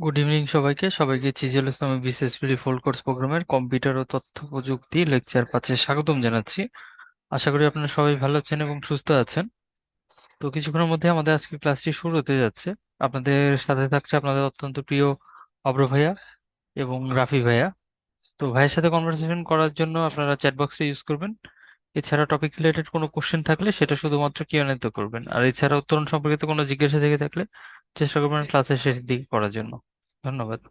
Good evening সবাইকে সবাইকে chisel ইসলামের বিসিএসপির ফুল কোর্স প্রোগ্রামের কম্পিউটার ও তথ্য প্রযুক্তি লেকচার 5-এ স্বাগতম জানাচ্ছি। আশা করি আপনারা সবাই ভালো আছেন এবং সুস্থ আছেন। তো কিছুক্ষণের মধ্যে আমাদের আজকে ক্লাসটি শুরু হতে যাচ্ছে। আপনাদের সাথে থাকছে আপনাদের অত্যন্ত প্রিয় অব্র ভাইয়া এবং রাফি ভাইয়া। তো ভাইয়ের সাথে কনভারসেশন করার জন্য আপনারা চ্যাট বক্সটা ইউজ করবেন। এছাড়া টপিক রিলেটেড কোনো কোশ্চেন থাকলে সেটা শুধুমাত্র কিউএনএ তে করবেন, আর এছাড়া উত্তরণ সম্পর্কিত কোনো জিজ্ঞাসা থেকে থাকলে চেষ্টা করবেন ক্লাসের শেষের দিকে করার জন্য। ধন্যবাদ।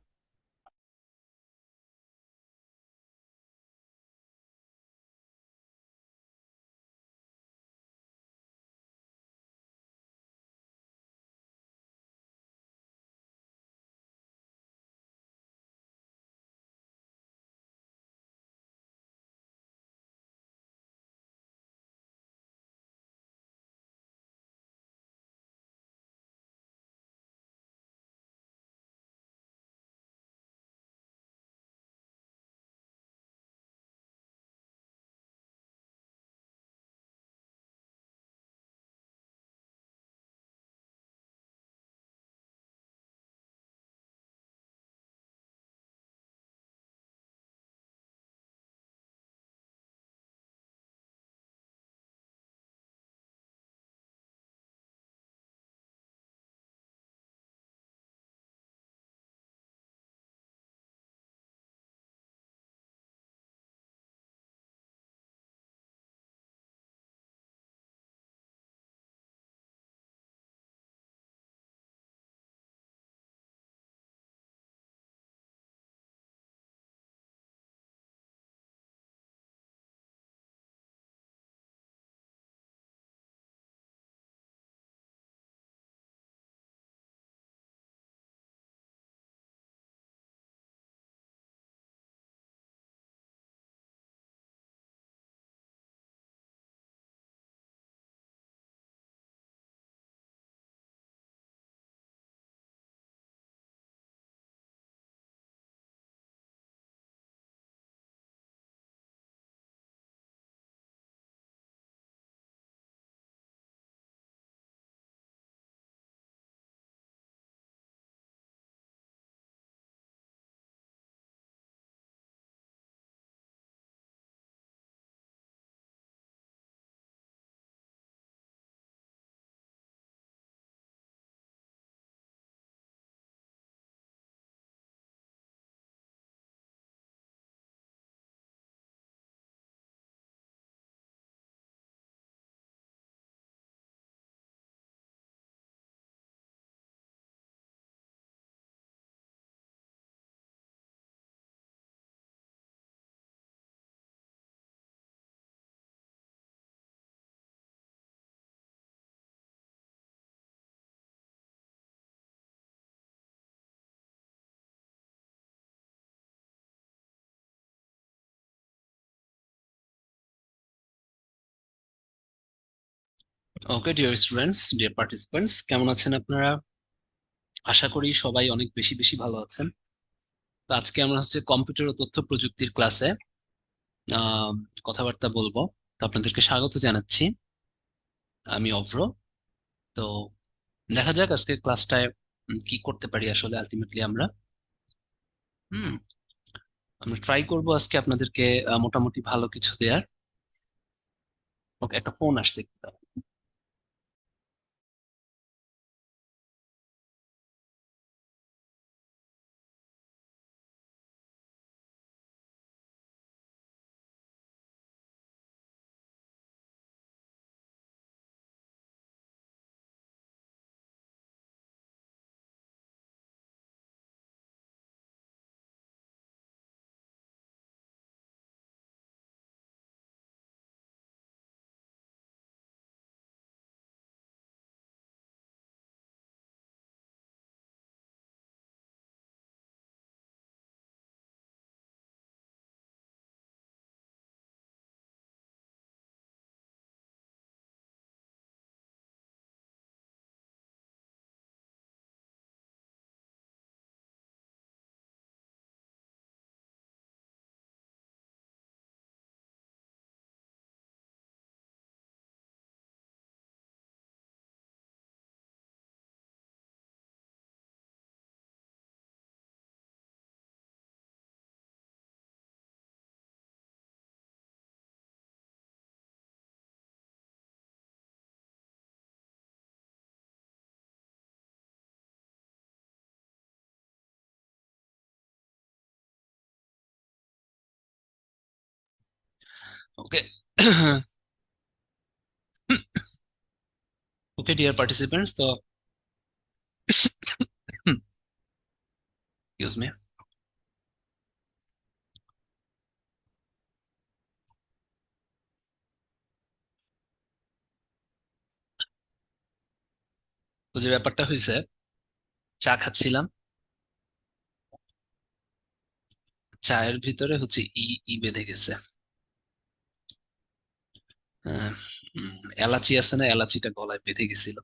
Okay dear students, dear participants, কেমন আছেন আপনারা? আশা করি সবাই অনেক বেশি বেশি ভালো আছেন। তো আজকে আমরা কম্পিউটার ও তথ্য প্রযুক্তির ক্লাসে আহ কথাবার্তা বলবো। তো আপনাদেরকে স্বাগত জানাচ্ছি। আমি অভ্র। তো দেখা যাক আজকে ক্লাসটায় কি করতে পারি আসলে আলটিমেটলি আমরা হুম আমরা ট্রাই করব আজকে আপনাদেরকে মোটামুটি ভালো কিছু দেয়ার। ওকে, একটা ফোন আসছে। ওকে। ওকে ডিয়ার পার্টিসিপেন্টস, তো এক্সকিউজ মি। তো যে ব্যাপারটা হয়েছে, চা খাচ্ছিলাম, চায়ের ভিতরে হচ্ছে ই ই বেঁধে গেছে। আহ, এলাচি আছে না, এলাচিটা গলায় বেঁধে গেছিল।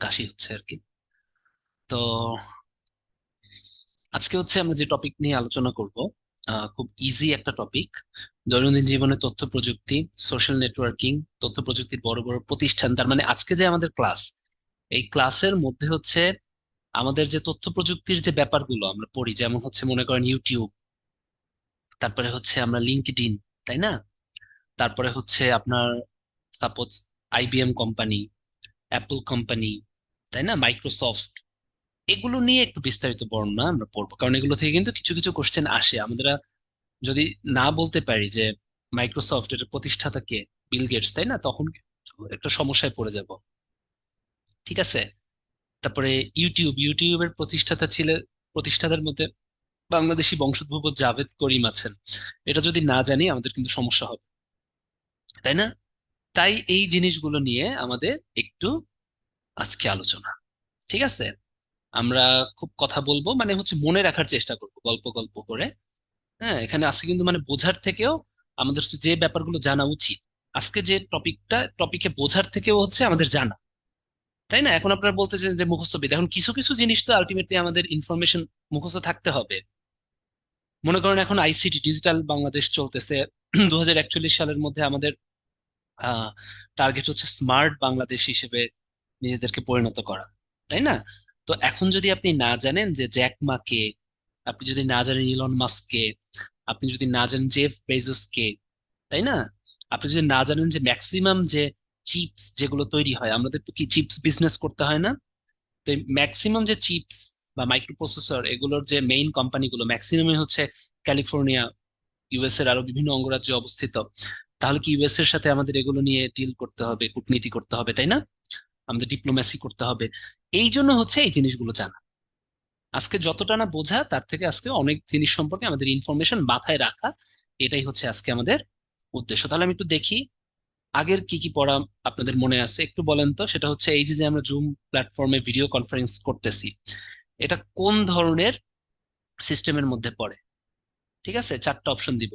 কাশি হচ্ছে আর কি। তো আজকে হচ্ছে আমরা যে টপিক নিয়ে আলোচনা করব, খুব ইজি একটা টপিক। দৈনন্দিন জীবনে তথ্য প্রযুক্তি, সোশ্যাল নেটওয়ার্কিং, তথ্য প্রযুক্তির বড় বড় প্রতিষ্ঠান, তার মানে আজকে যে আমাদের ক্লাস, এই ক্লাসের মধ্যে হচ্ছে আমাদের যে তথ্য প্রযুক্তির যে ব্যাপারগুলো আমরা পড়ি, যেমন হচ্ছে মনে করেন ইউটিউব, তারপরে হচ্ছে আমরা লিঙ্কডইন, তাই না? তারপরে হচ্ছে আপনার suppose IBM company, Apple company, তাই না, মাইক্রোসফট, এগুলো নিয়ে একটু বিস্তারিত বর্ণনা আমরা পড়বো, কারণ এগুলো থেকে কিন্তু কিছু কিছু কোশ্চেন আসে। আমরা যদি না বলতে পারি যে মাইক্রোসফট এর প্রতিষ্ঠাতা কে, বিল গেটস, তাই না, তখন কিন্তু একটা সমস্যায় পড়ে যাব। ঠিক আছে। তারপরে ইউটিউবের প্রতিষ্ঠাতার মধ্যে বাংলাদেশি বংশোদ্ভূত জাভেদ করিম আছেন। এটা যদি না জানি আমাদের কিন্তু সমস্যা হবে, তাই না? তাই এই জিনিসগুলো নিয়ে আমাদের একটু আজকে আলোচনা। ঠিক আছে। আমরা খুব কথা বলবো, মানে হচ্ছে মনে রাখার চেষ্টা করবো গল্প গল্প করে। হ্যাঁ, এখানে আজকে কিন্তু মানে বোঝার থেকেও আমাদের হচ্ছে যে ব্যাপারগুলো জানা উচিত। আজকে যে টপিকে বোঝার থেকেও হচ্ছে আমাদের জানা, তাই না? এখন আপনারা বলতেছেন যে মুখস্থ বিদ্যা, এখন কিছু কিছু জিনিস তো আলটিমেটলি আমাদের ইনফরমেশন মুখস্থ থাকতে হবে। মনে করেন এখন আইসিটি ডিজিটাল বাংলাদেশ চলতেছে। 2041 সালের মধ্যে আমাদের টার্গেট হচ্ছে স্মার্ট বাংলাদেশ হিসেবে নিজেদেরকে পরিণত করা, তাই না? তো এখন যদি আপনি না জানেন যে জ্যাক মা কে, আপনি যদি না জানেন ইলন মাস্ক কে, আপনি যদি না জানেন জেফ বেজোস কে, তাই না, আপনি যদি না জানেন যে ম্যাক্সিমাম যে চিপস যেগুলো তৈরি হয়, আমাদের তো কি চিপস বিজনেস করতে হয় না? তো ম্যাক্সিমাম যে চিপস বা মাইক্রোপ্রসেসর, এগুলোর যে মেইন কোম্পানিগুলো ম্যাক্সিমামই হচ্ছে ক্যালিফোর্নিয়া, ইউএস এর আরো বিভিন্ন অঙ্গরাজ্যে অবস্থিত। তাহলে কি ইউএস এর সাথে আমাদের এগুলো নিয়ে ডিল করতে হবে, কূটনীতি করতে হবে, তাই না? আমাদের ডিপ্লোম্যাসি করতে হবে। এই জন্য হচ্ছে এই জিনিসগুলো জানা। আজকে যতটা না বোঝা, তার থেকে আজকে অনেক জিনিস সম্পর্কে আমাদের ইনফরমেশন মাথায় রাখা, এটাই হচ্ছে আজকে আমাদের উদ্দেশ্য। তাহলে আমি একটু দেখি আগের কি কি পড়া আপনাদের মনে আছে, একটু বলেন তো। সেটা হচ্ছে এই যে যে আমরা জুম প্ল্যাটফর্মে ভিডিও কনফারেন্স করতেছি, এটা কোন ধরনের সিস্টেমের মধ্যে পড়ে? ঠিক আছে, চারটা অপশন দিব: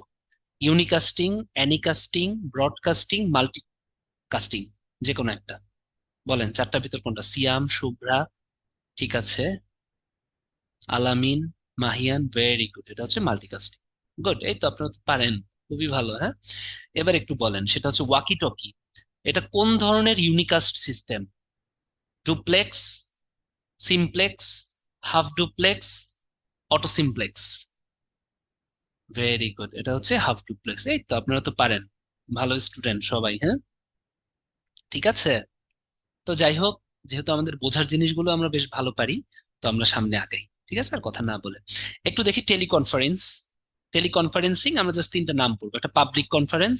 ইউনিকাস্টিং, অ্যানিকাস্টিং, ব্রডকাস্টিং, মাল্টিকাস্টিং, যে কোনো একটা। বলেন চারটার ভিতর কোনটা? সিয়াম, শুভ্রা, ঠিক আছে, আলামিন, মাহিয়ান, ভেরি গুড, এটা হচ্ছে মাল্টিকাস্টিং। গুড, এই তো আপনারা তো পারেন, খুবই ভালো। হ্যাঁ, এবার একটু বলেন, সেটা হচ্ছে ওয়াকি টকি, এটা কোন ধরনের unicast system? Duplex, simplex, half duplex, auto simplex? Very good, এটা হচ্ছে হাফ ডুপ্লেক্স। এই তো আপনারা তো পারেন, ভালো স্টুডেন্ট সবাই। হ্যাঁ, ঠিক আছে। তো যাই হোক, যেহেতু আমাদের বোঝার জিনিসগুলো আমরা বেশ ভালো পারি, তো আমরা সামনে আগাই। ঠিক আছে, আর কথা না বলে একটু দেখি টেলিকনফারেন্স। টেলিকনফারেন্সিং আমরা জাস্ট তিনটা নাম পড়বো: একটা পাবলিক কনফারেন্স,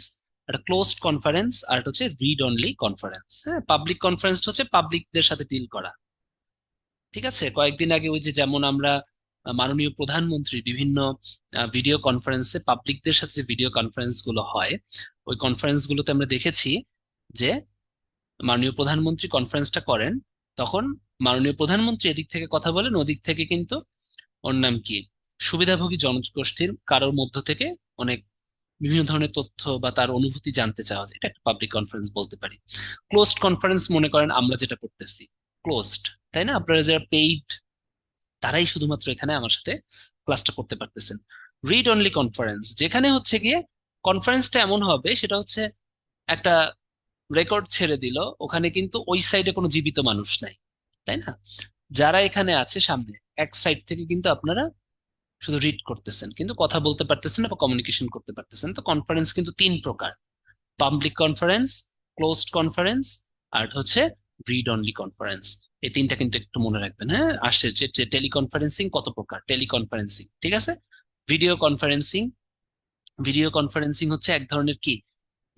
একটা ক্লোজড কনফারেন্স, আর একটা হচ্ছে রিড অনলি কনফারেন্স। হ্যাঁ, পাবলিক কনফারেন্স হচ্ছে পাবলিকদের সাথে ডিল করা। ঠিক আছে, কয়েকদিন আগে ওই যে যেমন আমরা মাননীয় প্রধানমন্ত্রীর বিভিন্ন ভিডিও কনফারেন্সে পাবলিকদের সাথে যে ভিডিও কনফারেন্স গুলো হয়, ওই কনফারেন্স গুলোতে আমরা দেখেছি যে মাননীয় প্রধানমন্ত্রী কনফারেন্সটা করেন, তখন মাননীয় প্রধানমন্ত্রী এদিক থেকে কথা বলেন, ওদিক থেকে কিন্তু ওর নাম কি, সুবিধাভোগী জনগোষ্ঠীর কারোর মধ্য থেকে অনেক বিভিন্ন ধরনের তথ্য বা তার অনুভূতি জানতে চাওয়া যায়। এটা একটা পাবলিক কনফারেন্স বলতে পারি। ক্লোজড কনফারেন্স মনে করেন আমরা যেটা করতেছি, ক্লোজড, তাই না? আপনারা যারা পেইড, তারাই শুধুমাত্র এখানে আমার সাথে ক্লাসটা করতে পারতেছেন। রিড অনলি কনফারেন্স, যেখানে হচ্ছে গিয়ে কনফারেন্সটা এমন হবে, সেটা হচ্ছে একটা রেকর্ড ছেড়ে দিল, ওখানে কিন্তু ওই সাইডে কোনো জীবিত মানুষ নাই, তাই না? যারা এখানে আছে সামনে, এক সাইড থেকে কিন্তু আপনারা শুধু রিড করতেছেন, কিন্তু কথা বলতে পারতেছেন না বা কমিউনিকেশন করতে পারতেছেন। তো কনফারেন্স কিন্তু তিন প্রকার: পাবলিক কনফারেন্স, ক্লোজড কনফারেন্স, আর হচ্ছে রিড অনলি কনফারেন্স। এই তিনটা কিন্তু একটু মনে রাখবেন। হ্যাঁ, আসছে যে টেলিকনফারেন্সিং কত প্রকার, টেলিকনফারেন্সিং, ঠিক আছে, ভিডিও কনফারেন্সিং, ভিডিও কনফারেন্সিং হচ্ছে এক ধরনের কি,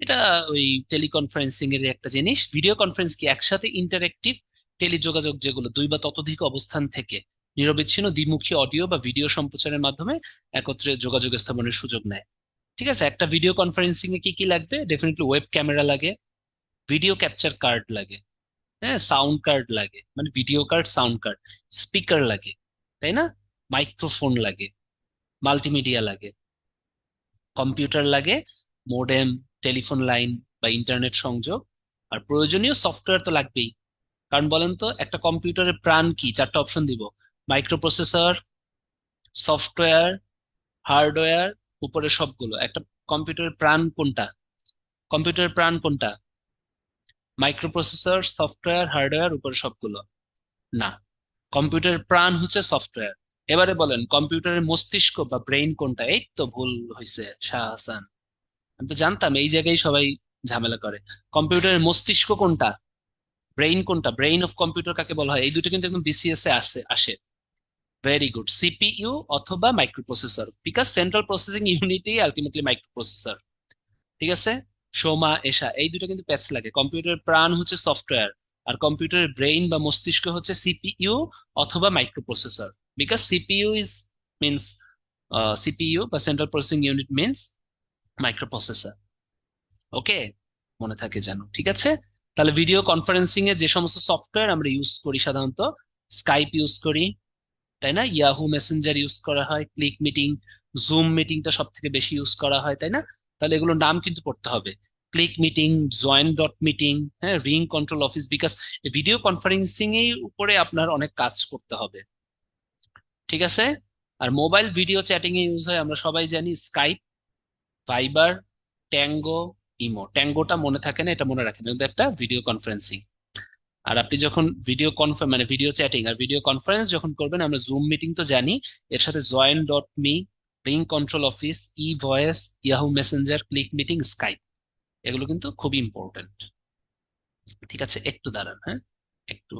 এটা ওই টেলিকনফারেন্সিং এর একটা জিনিস। ভিডিও কনফারেন্স কি, একসাথে ইন্টারেক্টিভ টেলিযোগাযোগ, যেগুলো দুই বা ততোধিক অবস্থান থেকে নিরবিচ্ছিন্ন দ্বিমুখী অডিও বা ভিডিও সম্প্রচারের মাধ্যমে একত্রে যোগাযোগ স্থাপনের সুযোগ নেয়। ঠিক আছে, একটা ভিডিও কনফারেন্সিং এ কি কি লাগবে? ডেফিনেটলি ওয়েব ক্যামেরা লাগে, ভিডিও ক্যাপচার কার্ড লাগে, হ্যাঁ, সাউন্ড কার্ড লাগে, মানে video card, sound card, speaker লাগে, তাই না? মাইক্রোফোন লাগে, মাল্টিমিডিয়া লাগে, কম্পিউটার লাগে, মোডেম, টেলিফোন লাইন বা ইন্টারনেট সংযোগ, আর প্রয়োজনীয় সফটওয়্যার তো লাগবেই। কারণ বলেন তো, একটা কম্পিউটারের প্রাণ কি? চারটা অপশন দিব: মাইক্রো প্রসেসর, সফটওয়্যার, হার্ডওয়্যার, উপরে সবগুলো। একটা কম্পিউটারের প্রাণ কোনটা? কম্পিউটারের প্রাণ কোনটা? মাইক্রো প্রসেসর, সফটওয়্যার, হার্ডওয়্যার, উপরে সবগুলো? না, কম্পিউটারের প্রাণ হচ্ছে সফটওয়্যার। এবারে বলেন কম্পিউটারের মস্তিষ্ক বা ব্রেইন কোনটা? এই তো ভুল হয়েছে শাহ হাসান, আমি তো জানতাম এই জায়গায় সবাই ঝামেলা করে। কম্পিউটারের মস্তিষ্ক কোনটা? ব্রেইন কোনটা? ব্রেইন অফ কম্পিউটার কাকে বলা হয়? এই দুটো কিন্তু একদম বিসিএস এ আসে। ভেরি গুড, সিপিইউ অথবা মাইক্রোপ্রসেসর, বিকজ সেন্ট্রাল প্রসেসিং ইউনিটই আলটিমেটলি মাইক্রোপ্রসেসর। ঠিক আছে, সোমা এশা, এই দুটো কিন্তু প্যাচ লাগে। কম্পিউটারের প্রাণ হচ্ছে সফটওয়্যার, আর কম্পিউটারের ব্রেইন বা মস্তিষ্ক হচ্ছে সিপিইউ অথবা microprocessor, because CPU is means, CPU বা central processing unit means microprocessor. Okay, মনে থাকে যেন, ঠিক আছে? তাহলে ভিডিও কনফারেন্সিং এ যে সমস্ত সফটওয়্যার আমরা ইউজ করি সাধারণত, স্কাইপ ইউজ করি, তাই না? ইয়াহু মেসেঞ্জার ইউজ করা হয়, ক্লিক মিটিং, জুম মিটিংটা সব থেকে বেশি ইউজ করা হয়, তাই না? তাহলে এগুলোর নাম কিন্তু পড়তে হবে: click meeting, join dot meeting, হ্যাঁ, ring control office, because video conferencing এর উপরে আপনার অনেক কাজ করতে হবে। ঠিক আছে, আর মোবাইল ভিডিও চ্যাটিং এ ইউজ হয় আমরা সবাই জানি স্কাইপ, ভাইবার, ট্যাঙ্গো, ইমো। ট্যাঙ্গোটা মনে থাকে না, এটা মনে রাখেন, কিন্তু একটা ভিডিও কনফারেন্সিং। আর আপনি যখন ভিডিও মানে ভিডিও চ্যাটিং আর ভিডিও কনফারেন্স যখন করবেন, আমরা জুম মিটিং তো জানি, এর সাথে join dot me, ring control office, e voice, Yahoo messenger, click meeting, Skype, এগুলো কিন্তু খুবই ইম্পর্টেন্ট। ঠিক আছে, একটু দাঁড়ান, হ্যাঁ, একটু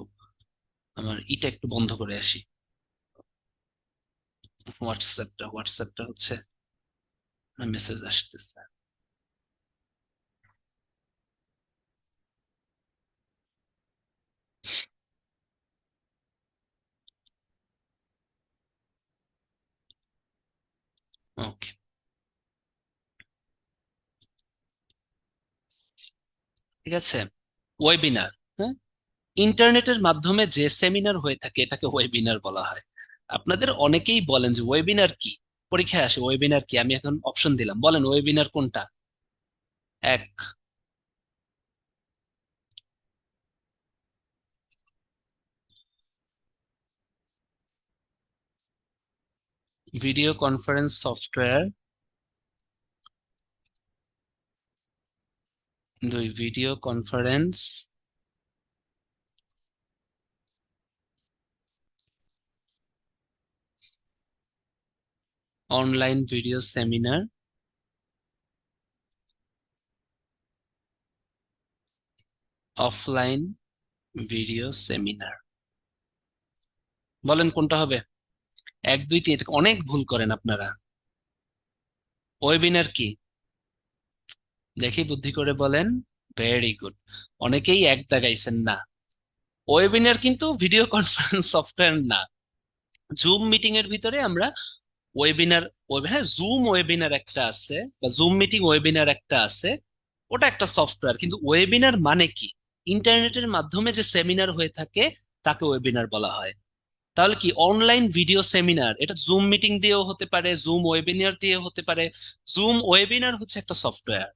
আমার ইটা একটু বন্ধ করে আসি। হোয়াটসঅ্যাপটা হচ্ছে মেসেজ আসতেছে। ওকে, ঠিক আছে। ওয়েবিনার, হ্যাঁ, ইন্টারনেটের মাধ্যমে যে সেমিনার হয়ে থাকে এটাকে ওয়েবিনার বলা হয়। আপনাদের অনেকেই বলেন যে ওয়েবিনার কি, পরীক্ষায় আসে ওয়েবিনার কি, আমি এখন অপশন দিলাম, বলেন ওয়েবিনার কোনটা? এক, ভিডিও কনফারেন্স সফটওয়্যার। দুই, video conference online video seminar, offline video seminar. বলেন কোনটা হবে? এক, দুই, তিন, অনেক ভুল করেন আপনারা। ওয়েবিনার কি? দেখি বুদ্ধি করে বলেন। ভেরি গুড, অনেকেই এক দাগাইছেন না। ওয়েবিনার কিন্তু ভিডিও কনফারেন্স সফটওয়্যার না। জুম মিটিং এর ভিতরে আমরা ওয়েবিনার, হ্যাঁ, জুম ওয়েবিনার একটা আছে বা জুম মিটিং ওয়েবিনার একটা আছে, ওটা একটা সফটওয়্যার। কিন্তু ওয়েবিনার মানে কি? ইন্টারনেটের মাধ্যমে যে সেমিনার হয়ে থাকে তাকে ওয়েবিনার বলা হয়। তাহলে কি অনলাইন ভিডিও সেমিনার, এটা জুম মিটিং দিয়েও হতে পারে, জুম ওয়েবিনার দিয়ে হতে পারে। জুম ওয়েবিনার হচ্ছে একটা সফটওয়্যার।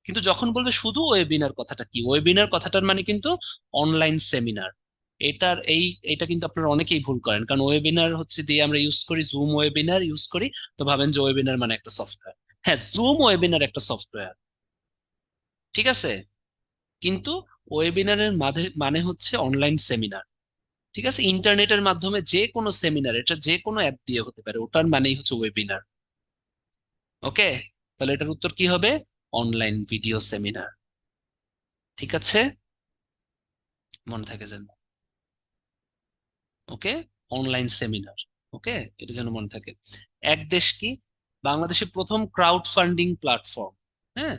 কিন্তু যখন বলবে শুধু ওয়েবিনার, কথাটা কি? ওয়েবিনার কথাটার মানে কিন্তু অনলাইন সেমিনার। এটার এই এটা কিন্তু আপনারা অনেকেই ভুল করেন, কারণ ওয়েবিনার হচ্ছে দিয়ে আমরা ইউজ করি, জুম ওয়েবিনার ইউজ করি, তো ভাবেন যে ওয়েবিনার মানে একটা সফটওয়্যার। হ্যাঁ, জুম ওয়েবিনার একটা সফটওয়্যার, ঠিক আছে, কিন্তু ওয়েবিনারের মানে হচ্ছে অনলাইন সেমিনার। ঠিক আছে, ইন্টারনেটের মাধ্যমে যে কোনো সেমিনার, এটা যে কোনো অ্যাপ দিয়ে হতে পারে, ওটার মানেই হচ্ছে ওয়েবিনার। ওকে, তাহলে এটার উত্তর কি হবে? Online video seminar. ঠিক আছে, মনে থাকে যেন। ওকে, অনলাইন সেমিনার। ওকে, এটা যেন মনে থাকে। এক দেশ কি? বাংলাদেশের প্রথম ক্রাউড ফান্ডিং প্ল্যাটফর্ম। হ্যাঁ,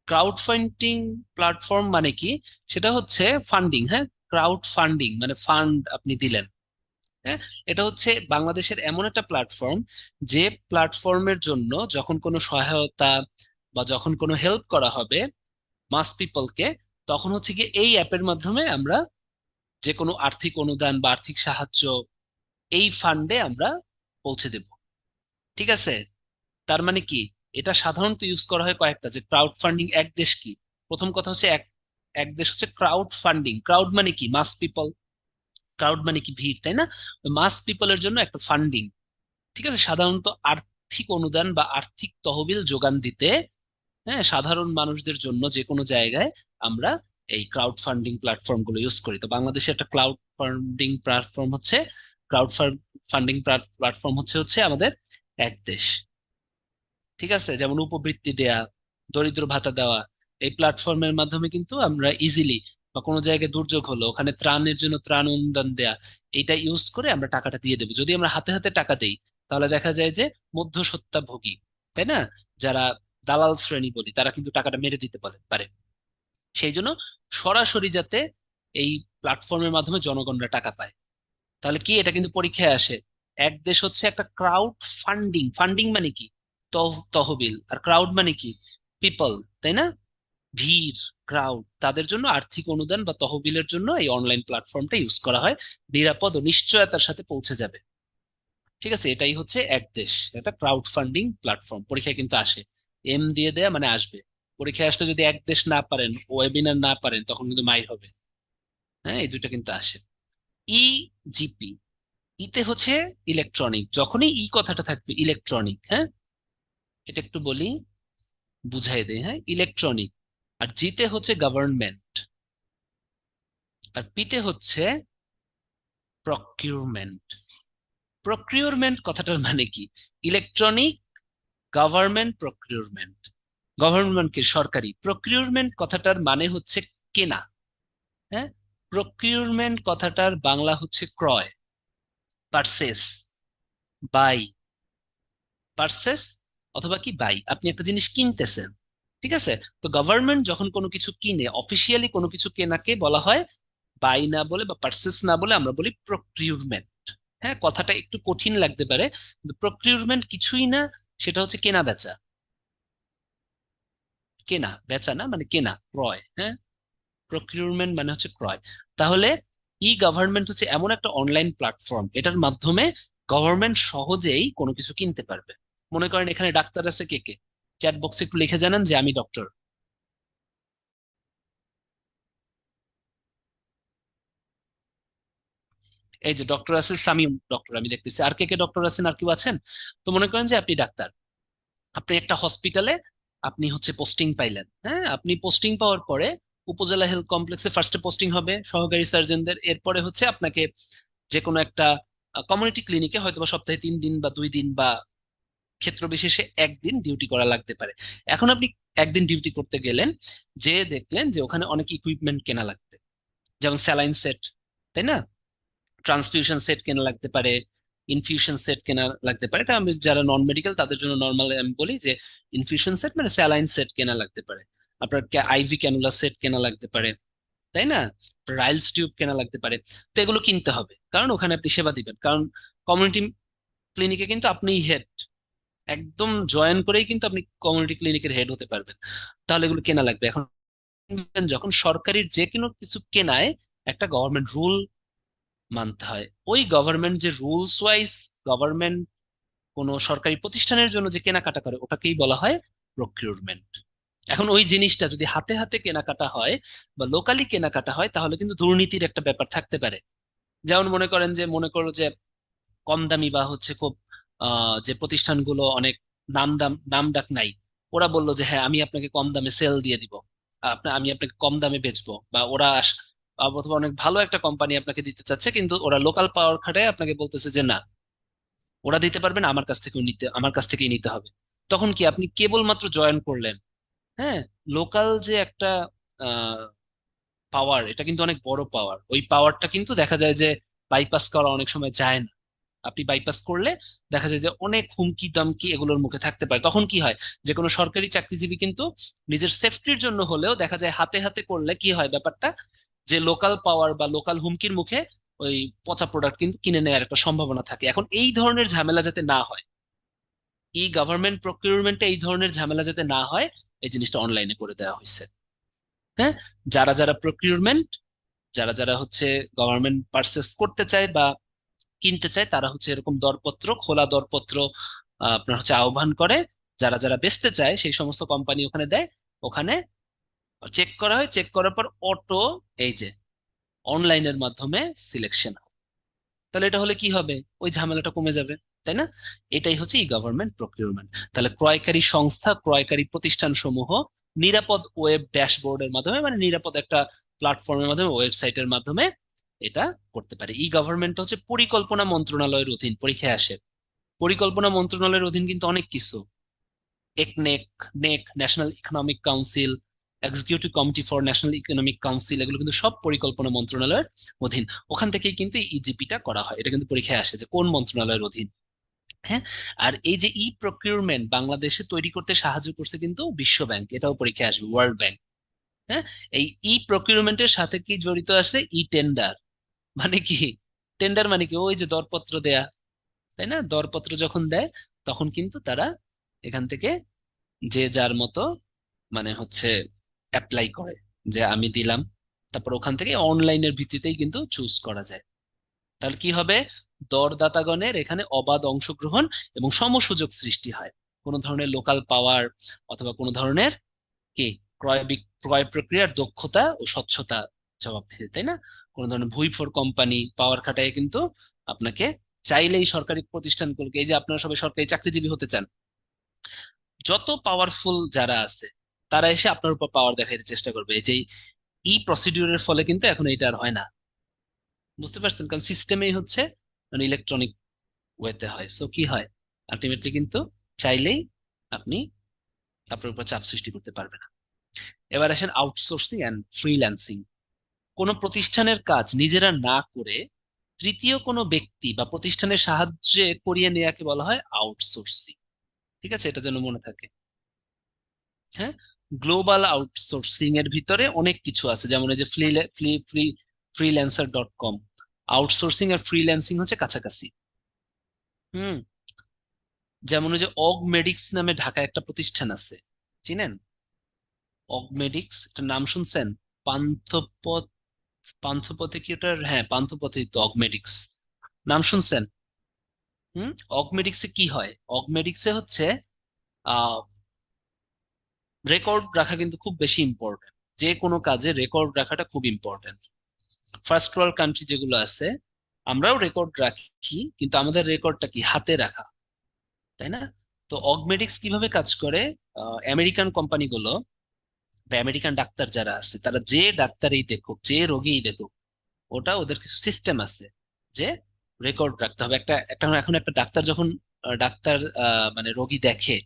ক্রাউড ফান্ডিং প্ল্যাটফর্ম মানে কি? সেটা হচ্ছে ফান্ডিং। হ্যাঁ, ক্রাউড ফান্ডিং মানে ফান্ড আপনি দিলেন। হ্যাঁ, এটা হচ্ছে বাংলাদেশের এমন একটা প্ল্যাটফর্ম, যে প্ল্যাটফর্মের জন্য যখন কোনো সহায়তা বা যখন কোনো হেল্প করা হবে মাস পিপলকে, তখন হচ্ছে কি এই অ্যাপের মাধ্যমে আমরা যে কোনো আর্থিক অনুদান বা আর্থিক সাহায্য এই ফান্ডে আমরা পৌঁছে দেব। ঠিক আছে? তার মানে কি, এটা সাধারণত ইউজ করা হয় কয়েকটা, যে ক্রাউড ফান্ডিং এক দেশ কি, প্রথম কথা হচ্ছে এক এক দেশ হচ্ছে ক্রাউড ফান্ডিং। ক্রাউড মানে কি? মাস পিপল। ক্রাউড মানে কি? ভিড়, তাই না? মাস পিপলের জন্য একটা ফান্ডিং। ঠিক আছে, সাধারণত আর্থিক অনুদান বা আর্থিক তহবিল যোগান দিতে, হ্যাঁ, সাধারণ মানুষদের জন্য যে কোনো জায়গায় আমরা এই ক্রাউড ফান্ডিং প্ল্যাটফর্ম গুলো ইউজ করি। তো বাংলাদেশে একটা ক্রাউড ফান্ডিং প্ল্যাটফর্ম হচ্ছে ক্রাউড ফান্ডিং প্ল্যাটফর্ম হচ্ছে হচ্ছে আমাদের এক দেশ। ঠিক আছে, যেমন উপবৃত্তি দেয়া, দরিদ্র ভাতা দেওয়া, এই প্ল্যাটফর্মের মাধ্যমে কিন্তু আমরা ইজিলি, বা কোনো জায়গায় দুর্যোগ হলো ওখানে ত্রাণের জন্য ত্রাণ অনুদান দেয়া, এটা ইউজ করে আমরা টাকাটা দিয়ে দেবো। যদি আমরা হাতে হাতে টাকা দেই, তাহলে দেখা যায় যে মধ্যস্বত্বভোগী, তাই না, যারা দালাল শ্রেণী বলি, তারা কিন্তু টাকাটা মেরে দিতে পারে। সেই জন্য সরাসরি যাতে এই প্ল্যাটফর্মের মাধ্যমে জনগণরা টাকা পায়। তাহলে কি, এটা কিন্তু পরীক্ষায় আসে। এক দেশ হচ্ছে একটা ক্রাউড ফান্ডিং। ফান্ডিং মানে কি? তহবিল। আর ক্রাউড মানে কি? পিপল, তাই না? ভিড়, ক্রাউড, তাদের জন্য আর্থিক অনুদান বা তহবিলের জন্য এই অনলাইন প্ল্যাটফর্মটা ইউজ করা হয়, নিরাপদ ও নিশ্চয়তার সাথে পৌঁছে যাবে। ঠিক আছে, এটাই হচ্ছে এক দেশ, এটা ক্রাউড ফান্ডিং প্ল্যাটফর্ম। পরীক্ষায় কিন্তু আসে, এম দিয়ে দেয়া মানে আসবে। পরীক্ষায় আসলে যদি এক দেশ না পারেন, ওয়েবিনার না পারেন, তখন কিন্তু মাইর হবে। হ্যাঁ, এই দুইটা কিন্তু আসে। ই জিপি, ইতে হচ্ছে ইলেকট্রনিক। যখনই ই কথাটা থাকবে ইলেকট্রনিক, হ্যাঁ, এটা একটু বলি, বুঝাই দেই। হ্যাঁ, ইলেকট্রনিক। আর জিতে হচ্ছে গভর্নমেন্ট, আর পিতে হচ্ছে প্রকিউরমেন্ট। প্রকিউরমেন্ট কথাটার মানে কি? Electronic, government, procurement. গভর্নমেন্ট কি? সরকারি। প্রকিউরমেন্ট কথাটার মানে হচ্ছে কেনা। হ্যাঁ, প্রকিউরমেন্ট কথাটার বাংলা হচ্ছে ক্রয়, পারচেস, বাই। পারচেস অথবা কি বাই, আপনি একটা জিনিস কিনতেছেন। ঠিক আছে, তো গভর্নমেন্ট যখন কোনো কিছু কিনে, অফিসিয়ালি কোনো কিছু কেনাকে বলা হয় বাই না বলে বা পারচেস না বলে আমরা বলি প্রকিউরমেন্ট। হ্যাঁ, কথাটা একটু কঠিন লাগতে পারে, কিন্তু প্রকিউরমেন্ট কিছুই না, সেটা হচ্ছে কেনা বেচা। কেনা বেচা না, মানে কেনা, ক্রয়। হ্যাঁ, প্রকিউরমেন্ট মানে হচ্ছে ক্রয়। তাহলে ই গভর্নমেন্ট হচ্ছে এমন একটা অনলাইন প্ল্যাটফর্ম, এটার মাধ্যমে গভর্নমেন্ট সহজেই কোনো কিছু কিনতে পারবে। মনে করেন এখানে ডাক্তার আছে, কে কে চ্যাট বক্সে একটু লিখে জানান যে আমি ডক্টর। এই যে ডক্টর আছে, সামিম ডক্টর আমি দেখতেছি। আর কে কে ডক্টর আছেন? আর কেউ আছেন? তো মনে করেন যে আপনি ডাক্তার, আপনি একটা হসপিটালে আপনি হচ্ছে পোস্টিং পাইলেন। হ্যাঁ, আপনি পোস্টিং পাওয়ার পরে উপজেলা হেলথ কমপ্লেক্সে ফার্স্টে পোস্টিং হবে সহকারী সার্জনদের। এরপরে হচ্ছে আপনাকে যে কোনো একটা কমিউনিটি ক্লিনিকে হয়তো বা সপ্তাহে 3 দিন বা 2 দিন বা ক্ষেত্র বিশেষে একদিন ডিউটি করা লাগতে পারে। এখন আপনি একদিন ডিউটি করতে গেলেন, যে দেখলেন যে ওখানে অনেক ইকুইপমেন্ট কেনা লাগবে, যেমন স্যালাইন সেট, তাই না, ট্রান্সফিউশন সেট কেনা লাগতে পারে, ইনফিউশন সেট কেনা লাগতে পারে। এটা আমি যারা নন মেডিকেল তাদের জন্য নর্মাল আমি বলি যে ইনফিউশন সেট মানে স্যালাইন সেট কেনা লাগতে পারে। আপনার আইভি ক্যানুলা সেট কেনা লাগতে পারে, তাই না, রাইলস টিউব কেনা লাগতে পারে। তো এগুলো কিনতে হবে, কারণ ওখানে আপনি সেবা দিবেন। কারণ কমিউনিটি ক্লিনিকে কিন্তু আপনি হেড, একদম জয়েন করেই কিন্তু আপনি কমিউনিটি ক্লিনিকের হেড হতে পারবেন। তাহলে এগুলো কেনা লাগবে। এখন যখন সরকারির যে কোনো কিছু কেনায় একটা গভর্নমেন্ট রুল মানতে হয়। ওই গভর্নমেন্ট যে রুলস ওয়াইজ গভর্নমেন্ট কোনো সরকারি প্রতিষ্ঠানের জন্য যে কেনাকাটা করে, ওটাকেই বলা হয় প্রকিউরমেন্ট। এখন ওই জিনিসটা যদি হাতে হাতে কেনাকাটা হয় বা লোকালি কেনাকাটা হয়, তাহলে কিন্তু দুর্নীতির একটা ব্যাপার থাকতে পারে। যেমন মনে করেন যে, মনে করো যে কম দামি বা হচ্ছে খুব যে প্রতিষ্ঠানগুলো অনেক নাম ডাক নাই, ওরা বললো যে হ্যাঁ আমি আপনাকে কম দামে সেল দিয়ে দিব, আমি আপনাকে কম দামে বেচবো, বা অথবা অনেক ভালো একটা কোম্পানি আপনাকে দিতে চাচ্ছে, কিন্তু ওরা লোকাল পাওয়ার খাটায় আপনাকে বলতেছে যে না, ওরা দিতে পারবে না, আমার কাছ থেকেই নিতে হবে। তখন কি, আপনি কেবলমাত্র জয়েন করলেন। হ্যাঁ, লোকাল যে একটা পাওয়ার, এটা কিন্তু অনেক বড় পাওয়ার। ওই পাওয়ারটা কিন্তু দেখা যায় যে বাইপাস করা অনেক সময় যায় না। আপনি বাইপাস করলে দেখা যায় যে অনেক হুমকি দামকি এগুলোর মুখে থাকতে পারে। তখন কি হয়, যে কোনো সরকারি চাকরিজীবী কিন্তু নিজের সেফটির জন্য হলেও দেখা যায় হাতে হাতে করলে কি হয় ব্যাপারটা, যে লোকাল পাওয়ার বা লোকাল হুমকির মুখে ওই পচা প্রোডাক্ট কিন্তু কিনে নেওয়ার একটা সম্ভাবনা থাকে। এখন এই ধরনের ঝামেলা যাতে না হয়, এই গভর্নমেন্ট প্রকিউরমেন্টে এই ধরনের ঝামেলা যাতে না হয়, এই জিনিসটা অনলাইনে করে দেওয়া হয়েছে। হ্যাঁ, যারা যারা প্রকিউরমেন্ট, যারা যারা হচ্ছে গভর্নমেন্ট পারচেস করতে চায় বা কিনতে চায়, তারা হচ্ছে এরকম দরপত্র, খোলা দরপত্র আপনার হচ্ছে আহ্বান করে। যারা যারা বেচতে চায় সেই সমস্ত কোম্পানি ওখানে দেয়, ওখানে চেক করা হয়, চেক করার পর অটো এই যে অনলাইনের মাধ্যমে সিলেকশন। তাহলে এটা হলে কি হবে, ওই ঝামেলাটা কমে যাবে, তাই না? এটাই হচ্ছে ই গভর্নমেন্ট প্রকিউরমেন্ট। তাহলে ক্রয়কারী সংস্থা, ক্রয়কারী প্রতিষ্ঠান সমূহ নিরাপদ ওয়েব ড্যাশবোর্ডের মাধ্যমে, মানে নিরাপদ একটা প্ল্যাটফর্মের মাধ্যমে, ওয়েবসাইটের মাধ্যমে এটা করতে পারে। ই গভর্নমেন্ট হচ্ছে পরিকল্পনা মন্ত্রণালয়ের অধীন, পরীক্ষায় আসে। পরিকল্পনা মন্ত্রণালয়ের অধীন কিন্তু অনেক কিছু, একনেক, NEC, national economic council, executive committee for national economic council, এগুলো কিন্তু সব পরিকল্পনা মন্ত্রণালয়ের অধীন। ওখান থেকেই কিন্তু ইজিপিটা করা হয়, এটা কিন্তু পরীক্ষায় আসে যে কোন মন্ত্রণালয়ের অধীন। হ্যাঁ, আর এই যে ই প্রকিউরমেন্ট বাংলাদেশে তৈরি করতে সাহায্য করছে কিন্তু বিশ্ব ব্যাংক, এটাও পরীক্ষায় আসবে, ওয়ার্ল্ড ব্যাংক। হ্যাঁ, এই ই প্রকিউরমেন্টের সাথে কি জড়িত আছে, ই টেন্ডার। মানে কি, টেন্ডার মানে কি, ওই যে দরপত্র দেয়া, তাই না? দরপত্র যখন দেয় তখন কিন্তু তারা এখান থেকে যে যার মতো মানে হচ্ছে অ্যাপ্লাই করে, যে আমি দিলাম, তারপর ওখান থেকে অনলাইনের ভিত্তিতেই কিন্তু চুজ করা যায়। তাহলে কি হবে, দরদাতাগণের এখানে অবাধ অংশগ্রহণ এবং সমসুযোগ সৃষ্টি হয়। কোনো ধরনের লোকাল পাওয়ার অথবা কোনো ধরনের কি ক্রয় প্রক্রিয়ার দক্ষতা ও স্বচ্ছতা জবাবদিহি, তাই না? কোনো ধরনের ভুইফোর কোম্পানি পাওয়ার খাটায় কিন্তু আপনাকে চাইলেই সরকারি প্রতিষ্ঠানগুলোকে, এই যে আপনারা সবাই সরকারি চাকরিজীবী হতে চান, যত পাওয়ারফুল যারা আছে তারা এসে আপনার উপর পাওয়ার দেখাইতে চেষ্টা করবে। এই যে ই প্রসিডিউরের ফলে কিন্তু এখন এটা আর হয় না, বুঝতে পারছেন? কারণ সিস্টেমেই হচ্ছে মানে ইলেকট্রনিক ওয়েতে হয়, সো কি হয়, আলটিমেটলি কিন্তু চাইলেই আপনি আপনার উপর চাপ সৃষ্টি করতে পারবেন না। এবার আসেন আউটসোর্সিং অ্যান্ড ফ্রিল্যান্সিং। কোনো প্রতিষ্ঠানের কাজ নিজেরা না করে তৃতীয় কোনো ব্যক্তি বা প্রতিষ্ঠানের সাহায্যে করিয়ে নেওয়াকে বলা হয় আউটসোর্সিং। ঠিক আছে, এটা যেন মনে থাকে। হ্যাঁ, গ্লোবাল আউটসোর্সিং এর ভিতরে অনেক কিছু আছে, যেমন এই যে ফ্রিল্যান্সার.কম। আউটসোর্সিং আর ফ্রিল্যান্সিং হচ্ছে কাছাকাছি। হুম, যেমন ওই যে অগমেডিক্স নামে ঢাকায় একটা প্রতিষ্ঠান আছে, চিনেন? অগমেডিক্স, এটা নাম শুনছেন? পান্থপথ, পান্থপথে কি ওটার, হ্যাঁ পান্থপথে তো অগমেডিক্স, নাম শুনছেন? হুম, অগমেডিক্সে কি হয়, অগমেডিক্সে হচ্ছে আহ রেকর্ড রাখা কিন্তু খুব বেশি ইম্পর্টেন্ট। যে কোনো কাজে রেকর্ড রাখাটা খুব ইম্পর্টেন্ট। ফার্স্ট ওয়ার্ল্ড কান্ট্রি যেগুলো আছে, আমরাও রেকর্ড রাখি, কিন্তু আমাদের রেকর্ডটা কি হাতে রাখা, তাই না? তো অগমেডিক্স কিভাবে কাজ করে, আমেরিকান কোম্পানিগুলো বা আমেরিকান ডাক্তার যারা আছে, তারা যে ডাক্তারই দেখুক, যে রোগীই দেখুক, ওটা ওদের কিছু সিস্টেম আছে যে রেকর্ড রাখতে হবে। একটা একটা এখন একটা ডাক্তার যখন ডাক্তার মানে রোগী দেখে,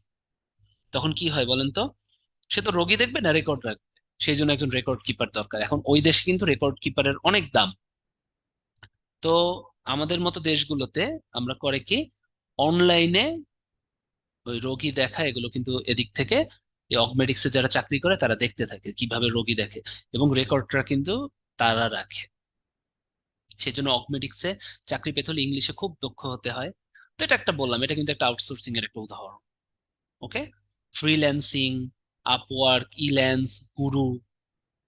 তখন কি হয় বলেন তো, সে তো রোগী দেখবে না, রেকর্ড রাখবে। সেই জন্য একজন রেকর্ড কিপার দরকার। এখন ওই দেশে কিন্তু রেকর্ড কিপারের অনেক দাম। তো আমাদের মতো দেশগুলোতে আমরা করে কি, অনলাইনে ওই রোগী দেখা এগুলো কিন্তু এদিক থেকে এই অগমেডিক্সে যারা চাকরি করে তারা দেখতে থাকে কিভাবে রোগী দেখে, এবং রেকর্ডটা কিন্তু তারা রাখে। সেই জন্য অগমেডিক্সে চাকরি পেতে হলে ইংলিশে খুব দক্ষ হতে হয়। তো এটা একটা বললাম, এটা কিন্তু একটা আউটসোর্সিং এর একটা উদাহরণ। ওকে, ফ্রিল্যান্সিং, আপওয়ার্ক, ইল্যান্স, গুরু,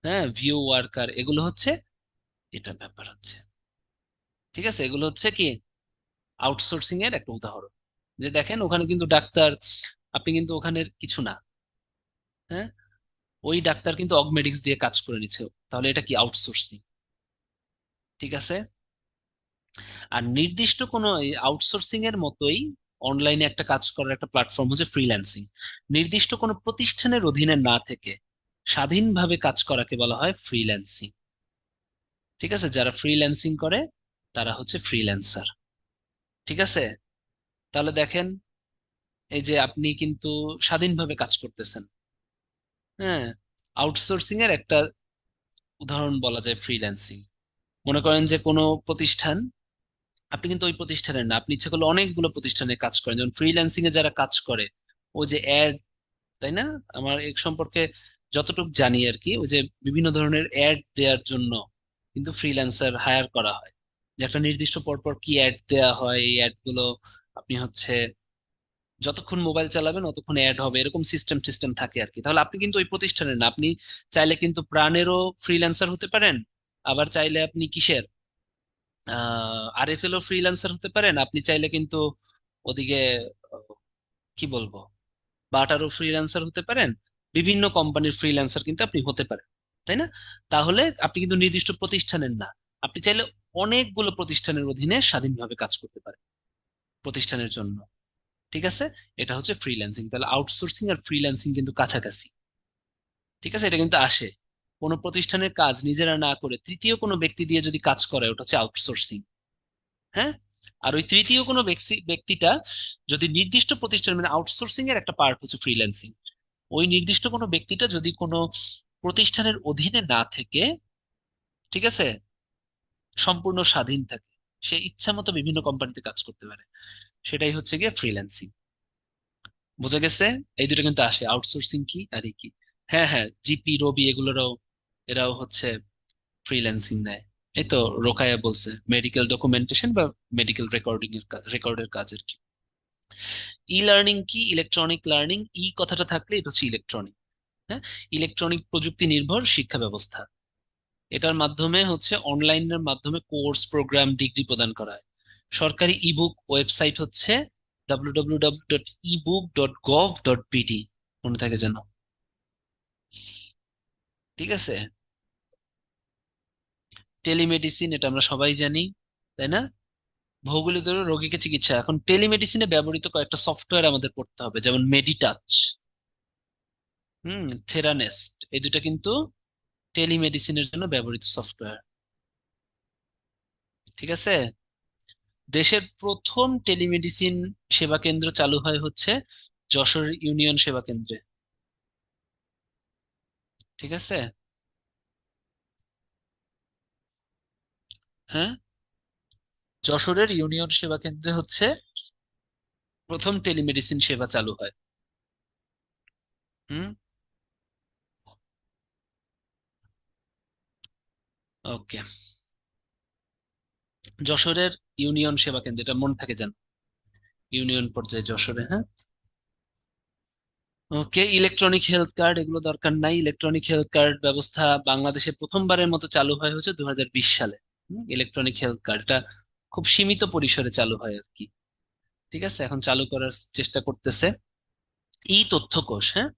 হ্যাঁ, ভিউ ওয়ার্কার, এগুলো হচ্ছে এটা ব্যাপার হচ্ছে। ঠিক আছে, এগুলো হচ্ছে কি আউটসোর্সিং এর একটা উদাহরণ। যে দেখেন ওখানে কিন্তু ডাক্তার, আপনি কিন্তু ওখানের কিছু না। হ্যাঁ, ওই ডাক্তার কিন্তু অগমেডিক্স দিয়ে কাজ করে নিচ্ছে, তাহলে এটা কি আউটসোর্সিং। ঠিক আছে, আর নির্দিষ্ট কোনো আউটসোর্সিং এর মতোই অনলাইনে একটা কাজ করার একটা প্ল্যাটফর্ম হচ্ছে ফ্রিল্যান্সিং। নির্দিষ্ট কোনো প্রতিষ্ঠানের অধীনে না থেকে স্বাধীনভাবে কাজ করাকে বলা হয় ফ্রিল্যান্সিং। ঠিক আছে, যারা ফ্রিল্যান্সিং করে তারা হচ্ছে ফ্রিল্যান্সার। ঠিক আছে, তাহলে দেখেন এই যে আপনি কিন্তু স্বাধীনভাবে কাজ করতেছেন। হ্যাঁ, আউটসোর্সিং এর একটা উদাহরণ বলা যায় ফ্রিল্যান্সিং। মনে করেন যে কোনো প্রতিষ্ঠান আপনি কিন্তু ওই প্রতিষ্ঠানের না, আপনি ইচ্ছা করলে অনেকগুলো প্রতিষ্ঠানে কাজ করেন, যেমন ফ্রিল্যান্সিং এ যারা কাজ করে, ও যে অ্যাড, তাই না? আমার এর সম্পর্কে যতটুকু জানি আর কি, ওই যে বিভিন্ন ধরনের অ্যাড দেওয়ার জন্য কিন্তু ফ্রিল্যান্সার হায়ার করা হয়, যে একটা নির্দিষ্ট পর পর কি অ্যাড দেওয়া হয়, এই অ্যাড গুলো আপনি হচ্ছে যতক্ষণ মোবাইল চালাবেন ততক্ষণ অ্যাড হবে, এরকম সিস্টেম সিস্টেম থাকে আর কি। তাহলে আপনি কিন্তু ওই প্রতিষ্ঠানের না, আপনি চাইলে কিন্তু প্রাণেরও ফ্রিল্যান্সার হতে পারেন, আবার চাইলে আপনি কিসের আরএফএল ও ফ্রিল্যান্সার হতে পারেন, আপনি চাইলে কিন্তু ওদিকে আহ, কি বলবো, বাটারও ফ্রিল্যান্সার হতে পারেন, বিভিন্ন কোম্পানির ফ্রিল্যান্সার কিন্তু আপনি হতে পারেন, তাই না? তাহলে আপনি কিন্তু নির্দিষ্ট প্রতিষ্ঠানের না, আপনি চাইলে অনেকগুলো প্রতিষ্ঠানের অধীনে স্বাধীনভাবে কাজ করতে পারেন প্রতিষ্ঠানের জন্য। ঠিক আছে, এটা হচ্ছে ফ্রিল্যান্সিং। তাহলে আউটসোর্সিং আর ফ্রিল্যান্সিং কিন্তু কাছাকাছি। ঠিক আছে, এটা কিন্তু আসে কোনো প্রতিষ্ঠানের কাজ নিজেরা না করে তৃতীয় কোনো ব্যক্তি দিয়ে যদি কাজ করে, ওটা হচ্ছে আউটসোর্সিং। হ্যাঁ, আর ওই তৃতীয় কোনো ব্যক্তিটা যদি নির্দিষ্ট প্রতিষ্ঠান, মানে আউটসোর্সিং এর একটা পার্ট হচ্ছে ফ্রিল্যান্সিং, ওই নির্দিষ্ট কোনো ব্যক্তিটা যদি কোনো প্রতিষ্ঠানের অধীনে না থেকে, ঠিক আছে, সম্পূর্ণ স্বাধীন থাকে, সে ইচ্ছা মতো বিভিন্ন কোম্পানিতে কাজ করতে পারে, সেটাই হচ্ছে গিয়ে ফ্রিল্যান্সিং। বোঝা গেছে? এই দুটো কিন্তু আসে, আউটসোর্সিং কি আর এই কি। হ্যাঁ হ্যাঁ, জিপি রবি এগুলোরও, এরাও হচ্ছে ফ্রিল্যান্সিং নেয়। এই তো রোকায়া বলছে মেডিকেল ডকুমেন্টেশন বা মেডিকেল রেকর্ডিং এর কাজ, রেকর্ডের কাজের কি। ই লার্নিং কি, ইলেকট্রনিক লার্নিং, ই কথাটা থাকলে এটা হচ্ছে ইলেকট্রনিক। হ্যাঁ, ইলেকট্রনিক প্রযুক্তি নির্ভর শিক্ষা ব্যবস্থা। এটার মাধ্যমে হচ্ছে অনলাইনের মাধ্যমে কোর্স প্রোগ্রাম ডিগ্রি প্রদান করা হয়। সরকারি ইবুক ওয়েবসাইট হচ্ছে www.ebook.gov.bd, মনে থাকে যেন। ঠিক আছে, টেলিমেডিসিন, এটা আমরা সবাই জানি, তাই না? ভৌগোলিক দূরে রোগীকে চিকিৎসা, এখন টেলিমেডিসিনে ব্যবহৃত কয়েকটা সফটওয়্যার আমাদের পড়তে হবে, যেমন মেডিটাচ, থেরানেস্ট, এই দুটো কিন্তু টেলিমেডিসিনের জন্য ব্যবহৃত সফটওয়্যার। ঠিক আছে, দেশের প্রথম টেলিমেডিসিন সেবা কেন্দ্র চালু হয় হচ্ছে যশোর ইউনিয়ন সেবা কেন্দ্রে। ঠিক আছে, হ্যাঁ, যশোরের ইউনিয়ন সেবা কেন্দ্রে হচ্ছে প্রথম টেলিমেডিসিন সেবা চালু হয়। হুম, ওকে, যশোরের ইউনিয়ন সেবা কেন্দ্র, এটা মনে থাকে যেন, ইউনিয়ন পর্যায়ে যশোরে। হ্যাঁ, ওকে, ইলেকট্রনিক হেলথ কার্ড এগুলো দরকার নাই। ইলেকট্রনিক হেলথ কার্ড ব্যবস্থা বাংলাদেশে প্রথমবারের মতো চালু হয় হচ্ছে 2020 সালে। ইলেকট্রনিক হেলথ কার্ডটা খুব সীমিত পরিসরে চালু হয় আর কি। ঠিক আছে, এখন চালু করার চেষ্টা করতেছে। ই তথ্য কোষ, হ্যাঁ,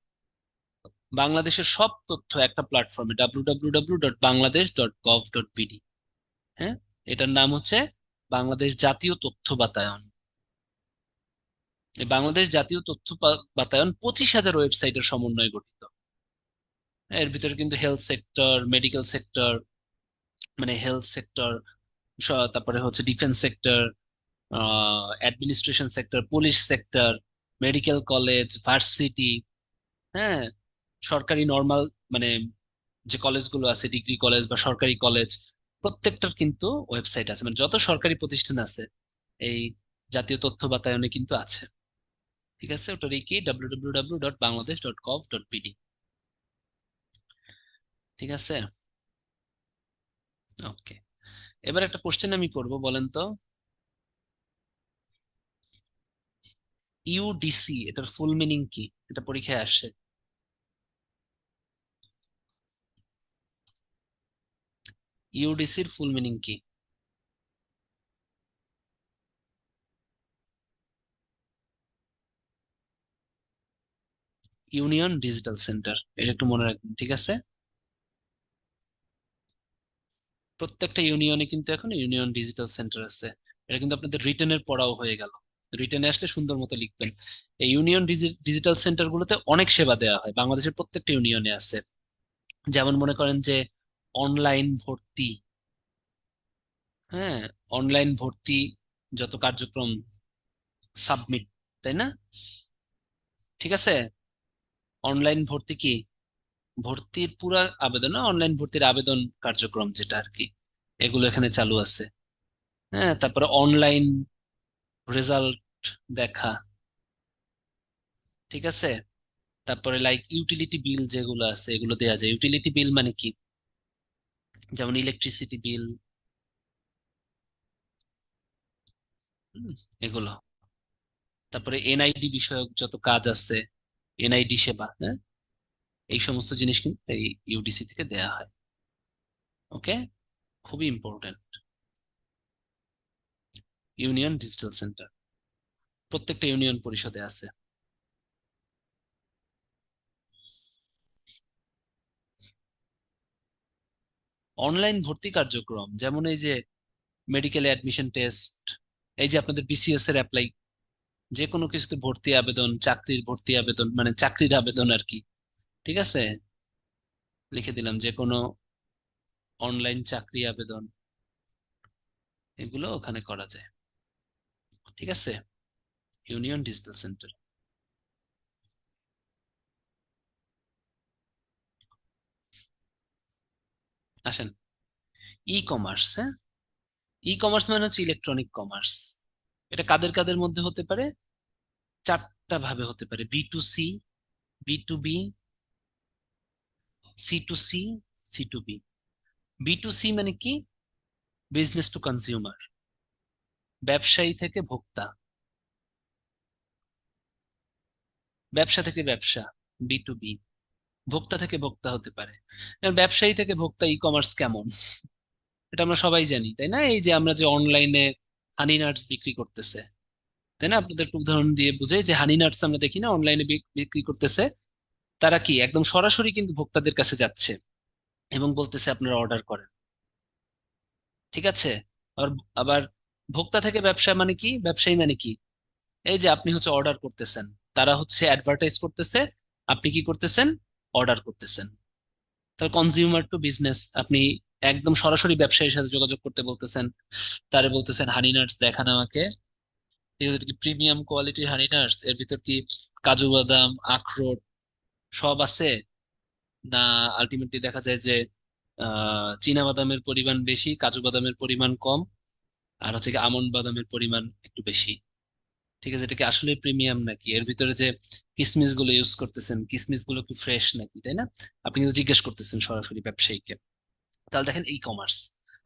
বাংলাদেশের সব তথ্য একটা প্ল্যাটফর্মে www.bangladesh.gov.bd। হ্যাঁ, এটার নাম হচ্ছে বাংলাদেশ জাতীয় তথ্য বাতায়ন। এই বাংলাদেশ জাতীয় তথ্য বাতায়ন 25,000 ওয়েবসাইটের সমন্বয়ে গঠিত। এর ভিতরে কিন্তু হেলথ সেক্টর, মেডিকেল সেক্টর, মানে হেলথ সেক্টর, তারপরে হচ্ছে defence sector, administration sector, police sector, medical college, varsity, হ্যাঁ, সরকারি নর্মাল, মানে যে কলেজগুলো আছে, ডিগ্রি কলেজ বা সরকারি কলেজ, প্রত্যেকটার কিন্তু ওয়েবসাইট আছে, মানে যত সরকারি প্রতিষ্ঠান আছে এই জাতীয় তথ্য বাতায়নে কিন্তু আছে। ঠিক আছে, ওটা কি www.bangladesh.gov.bd। ঠিক আছে, ওকে। এবার একটা কোশ্চেন আমি করব, বলেন তো, ইউডিসি এটার ফুল মিনিং কি? এটা পরীক্ষায় আসে। ইউডিসির ফুল মিনিং কি? ইউনিয়ন ডিজিটাল সেন্টার, এটা একটু মনে রাখবেন। ঠিক আছে, প্রত্যেকটা ইউনিয়নে কিন্তু এখন ইউনিয়ন ডিজিটাল সেন্টার আছে। এটা কিন্তু আপনাদের রিটেনের পড়াও হয়ে গেল, রিটেনে আসলে সুন্দর মতো লিখবেন। এই ইউনিয়ন ডিজিটাল সেন্টার গুলোতে অনেক সেবা দেওয়া হয়, বাংলাদেশের প্রত্যেকটা ইউনিয়নে আছে। যেমন মনে করেন যে অনলাইন ভর্তি, হ্যাঁ, অনলাইন ভর্তি, যত কার্যক্রম, সাবমিট, তাই না? ঠিক আছে, অনলাইন ভর্তি কি, ভর্তির পুরা আবেদন না, অনলাইন ভর্তির আবেদন কার্যক্রম যেটা আর কি, এগুলো এখানে চালু আছে। হ্যাঁ, তারপরে অনলাইন রেজাল্ট দেখা, ঠিক আছে। তারপরে লাইক ইউটিলিটি বিল যেগুলো আছে এগুলো দেওয়া যায়। ইউটিলিটি বিল মানে কি? যেমন ইলেকট্রিসিটি বিল, এগুলো। তারপরে এনআইডি বিষয়ক যত কাজ আছে, এনআইডি সেবা, হ্যাঁ, এই সমস্ত জিনিস কিন্তু এই ইউডিসি থেকে দেয়া হয়। ওকে, খুবই ইম্পর্টেন্ট। ইউনিয়ন ডিজিটাল সেন্টার প্রত্যেকটা ইউনিয়ন পরিষদে আছে। অনলাইন ভর্তি কার্যক্রম যেমন এই যে মেডিকেল অ্যাডমিশন টেস্ট, এই যে আপনাদের বিসিএস এর অ্যাপ্লাই, যে কোনো কিছুতে ভর্তি আবেদন, চাকরির ভর্তি আবেদন মানে চাকরির আবেদন আর কি, ঠিক আছে, লিখে দিলাম যে কোনো অনলাইন চাকরি আবেদন, এগুলো ওখানে করা যায়, ঠিক আছে, ইউনিয়ন ডিজিটাল সেন্টার। আসেন, ই কমার্স, হ্যাঁ, ই কমার্স মানে হচ্ছে ইলেকট্রনিক কমার্স। এটা কাদের কাদের মধ্যে হতে পারে? চারটা ভাবে হতে পারে: B to C, B to B, C to C, C to B. B to C মানে কি? বিজনেস টু কনজিউমার, ব্যবসায়ী থেকে ভোক্তা, ব্যবসা থেকে ব্যবসা, বি টু বি। ভোক্তা থেকে ভোক্তা হতে পারে। এবার ব্যবসায়ী থেকে ভোক্তা ই কমার্স কেমন, এটা আমরা সবাই জানি, তাই না? এই যে আমরা যে অনলাইনে হানি নাটস বিক্রি করতেছে, তাই না? আপনাদের একটু উদাহরণ দিয়ে বুঝাই, যে হানি নাটস আমরা দেখি না অনলাইনে বিক্রি করতেছে, তারা কি একদম সরাসরি কিন্তু ভোক্তাদের কাছে যাচ্ছে এবং বলতেছে আপনারা অর্ডার করেন, ঠিক আছে। আবার আবার ভোক্তা থেকে ব্যবসা মানে কি, ব্যবসায়ী মানে কি? এই যে আপনি হচ্ছে অর্ডার করতেছেন, তারা হচ্ছে অ্যাডভার্টাইজ করতেছে, আপনি কি করতেছেন? অর্ডার করতেছেন। তাহলে কনজিউমার টু বিজনেস, আপনি একদম সরাসরি ব্যবসায়ীর সাথে যোগাযোগ করতে বলতেছেন, তারে বলতেছেন হানি নাটস দেখান আমাকে, ঠিক আছে, এটা কি প্রিমিয়াম কোয়ালিটির হানি নাটস, এর ভিতর কি কাজু বাদাম, আখরোট সব আছে, না আলটিমেটলি দেখা যায় যে চীনা বাদামের পরিমাণ বেশি, কাজু বাদামের পরিমাণ কম, আর হচ্ছে কি আমন্ড বাদামের পরিমাণ একটু বেশি, ঠিক আছে। এটা কি আসলে প্রিমিয়াম নাকি? এর ভিতরে যে কিসমিস গুলো ইউজ করতেছেন, কিসমিস গুলো কি ফ্রেশ নাকি, তাই না? আপনি কিন্তু জিজ্ঞেস করতেছেন সরাসরি ব্যবসায়ীকে। তাহলে দেখেন ই কমার্স,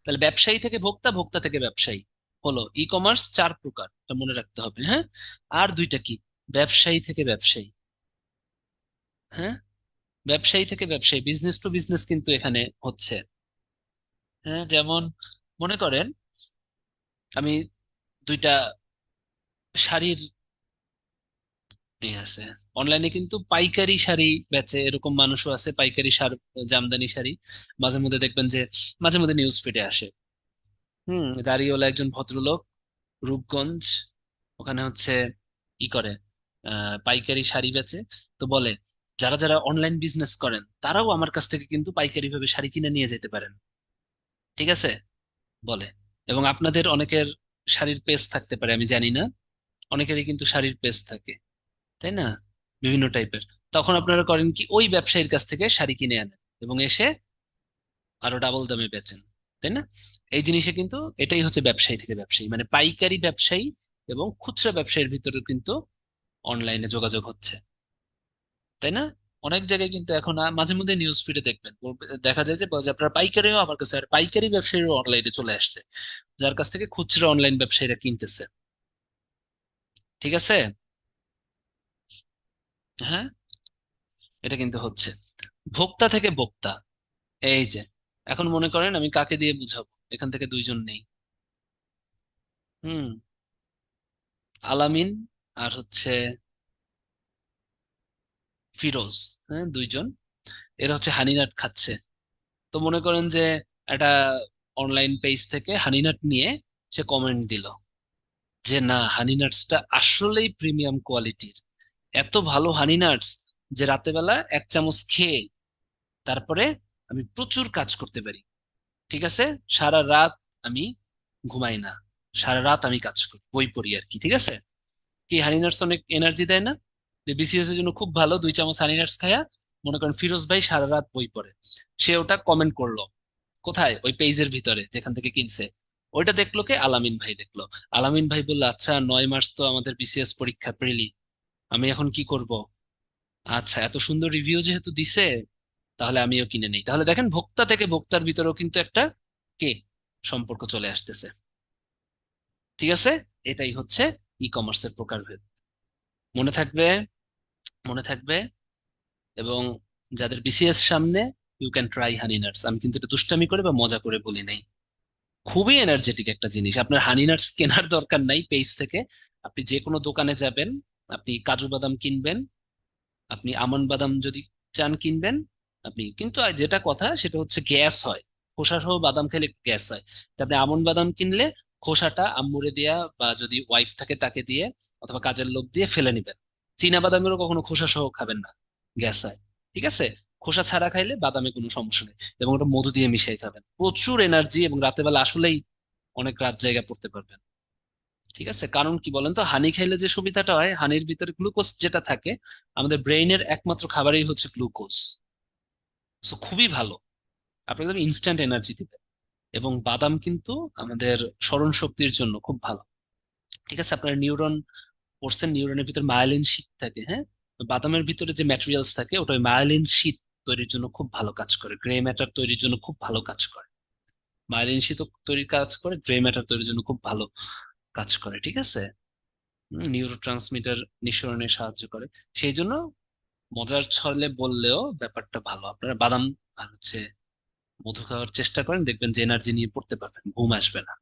তাহলে ব্যবসায়ী থেকে ভোক্তা, ভোক্তা থেকে ব্যবসায়ী হলো ই কমার্স। চার প্রকার, এটা মনে রাখতে হবে, হ্যাঁ। আর দুইটা কি? ব্যবসায়ী থেকে ব্যবসায়ী, হ্যাঁ, ব্যবসায়ী থেকে ব্যবসায়ী, বিজনেস টু বিজনেস কিন্তু এখানে হচ্ছে, হ্যাঁ। যেমন মনে করেন আমি দুইটা শাড়ির আছে, অনলাইনে কিন্তু পাইকারি শাড়ি বেচে এরকম মানুষও আছে, পাইকারি জামদানি শাড়ি মাঝে মধ্যে দেখবেন যে মাঝে মধ্যে নিউজ ফিডে আসে। দাড়িওয়ালা একজন ভদ্রলোক, রূপগঞ্জ, ওখানে হচ্ছে ই করে, পাইকারি শাড়ি বেচে। তো বলে যারা যারা অনলাইন বিজনেস করেন তারাও আমার কাছ থেকে কিন্তু পাইকারি ভাবে শাড়ি কিনে নিয়ে যেতে পারেন, ঠিক আছে, বলে। এবং আপনাদের অনেকের শাড়ির পেজ থাকতে পারে, আমি জানি না, অনেকেরই কিন্তু শাড়ির পেজ থাকে, তাই না, বিভিন্ন টাইপের। তখন আপনারা করেন কি, ওই ব্যবসায়ীর কাছ থেকে শাড়ি কিনে আনেন এবং এসে আরো ডাবল দামে বেচেন, তাই না? এই জিনিসে কিন্তু এটাই হচ্ছে ব্যবসায়ী থেকে ব্যবসায়ী, মানে পাইকারি ব্যবসায়ী এবং খুচরা ব্যবসায়ীর ভিতরে কিন্তু অনলাইনে যোগাযোগ হচ্ছে, তাই না? অনেক জায়গায় কিন্তু এখন মাঝে মধ্যে নিউজ ফিডে দেখবেন দেখা যায় যে বলে যে আপনারা পাইকারিও আমার কাছে, আর পাইকারি ব্যবসায়ীরা অনলাইনে চলে আসছে, যার কাছ থেকে খুচরা অনলাইন ব্যবসায়ীরা কিনতেছে, ঠিক আছে, হ্যাঁ। এটা কিন্তু হচ্ছে ভোক্তা থেকে ভোক্তা। এই যে এখন মনে করেন আমি কাকে দিয়ে বুঝাবো, এখান থেকে দুইজন নেই, হুম, আলামিন আর হচ্ছে ফিরোজ, হ্যাঁ, দুইজন, এরা হচ্ছে হানিনাট খাচ্ছে। তো মনে করেন যে একটা অনলাইন পেজ থেকে হানিনাট নিয়ে সে কমেন্ট দিল যে না, হানিনাটসটা আসলেই প্রিমিয়াম কোয়ালিটির, এত ভালো হানিনাটস যে রাতে বেলা এক চামচ খেয়ে তারপরে আমি প্রচুর কাজ করতে পারি, ঠিক আছে, সারা রাত আমি ঘুমাই না, সারা রাত আমি কাজ করি, বই পড়ি আর কি, ঠিক আছে। কি হানি নাটস অনেক এনার্জি দেয় না? যে বিসিএস এর জন্য খুব ভালো, দুই চামচ হানি নাটস খায়া মনে করেন ফিরোজ ভাই সারা রাত বই পড়ে, সে ওটা কমেন্ট করলো কোথায়? ওই পেজের ভিতরে যেখান থেকে কিনছে। ওইটা দেখলো কে? আলামিন ভাই দেখলো। আলামিন ভাই বললো, আচ্ছা 9 মাস তো আমাদের বিসিএস পরীক্ষা প্রিলি, আমি এখন কি করব? আচ্ছা, এত সুন্দর রিভিউ যেহেতু দিছে, তাহলে আমিও কিনে নেই। তাহলে দেখেন, ভোক্তা থেকে ভোক্তার ভিতরেও কিন্তু একটা কে সম্পর্ক চলে আসতেছে। ঠিক আছে, এটাই হচ্ছে ই কমার্সের প্রকারভেদ। মনে থাকবে, মনে থাকবে। এবং যাদের বিসিএস সামনে, you can try honey nuts. আমি কিন্তু এটা দুষ্টামি করে বা মজা করে বলি নাই। খুবই এনার্জেটিক একটা জিনিস। আপনার হানি নাটস কেনার দরকার নাই পেজ থেকে। আপনি যে কোনো দোকানে যাবেন, আপনি কাজু বাদাম কিনবেন, আপনি আমন্ড বাদাম যদি চান কিনবেন। আপনি কিন্তু যেটা কথা সেটা হচ্ছে গ্যাস হয়, খোসা সহ বাদাম খেলে গ্যাস হয়। তা আপনি আমন্ড বাদাম কিনলে খোসাটা আম্মুরে দিয়া বা যদি ওয়াইফ থাকে তাকে দিয়ে অথবা কাজের লোক দিয়ে ফেলে নিবেন। চীনা বাদামেরও কখনো খোসা সহ খাবেন না, গ্যাস হয়। ঠিক আছে, খোসা ছাড়া খাইলে বাদামে কোনো সমস্যা নেই। এবং ওটা মধু দিয়ে মিশিয়ে খাবেন, প্রচুর এনার্জি, এবং রাতের বেলা আসলেই অনেক রাত জায়গা পড়তে পারবেন। ঠিক আছে, কারণ কি বলেন তো, হানি খাইলে যে সুবিধাটা হয়, হানির ভিতরে গ্লুকোজ যেটা থাকে, আমাদের ব্রেইনের একমাত্র খাবারই হচ্ছে গ্লুকোজ। সো খুবই ভালো, আপনাকে একদম ইনস্ট্যান্ট এনার্জি দিবে। এবং বাদাম কিন্তু আমাদের স্মরণ শক্তির জন্য খুব ভালো। ঠিক আছে, আপনার নিউরন পড়ছেন, নিউরনের ভিতরে মায়োলিন শীট থাকে, হ্যাঁ? তো বাদামের ভিতরে যে ম্যাটেরিয়ালস থাকে ওটা ওই মায়োলিন শীট তৈরির জন্য খুব ভালো কাজ করে, গ্রে ম্যাটার তৈরির জন্য খুব ভালো কাজ করে। মায়োলিন শীট তৈরির কাজ করে, গ্রে ম্যাটার তৈরির জন্য খুব ভালো কাজ করে। ঠিক আছে, নিউরো ট্রান্সমিটার নিঃসরণে সাহায্য করে। সেই জন্য মজার ছলে বললেও ব্যাপারটা ভালো। আপনারা বাদাম আর হচ্ছে মধু খাওয়ার চেষ্টা করেন, দেখবেন যে এনার্জি নিয়ে পড়তে পারবেন, ঘুম আসবে না।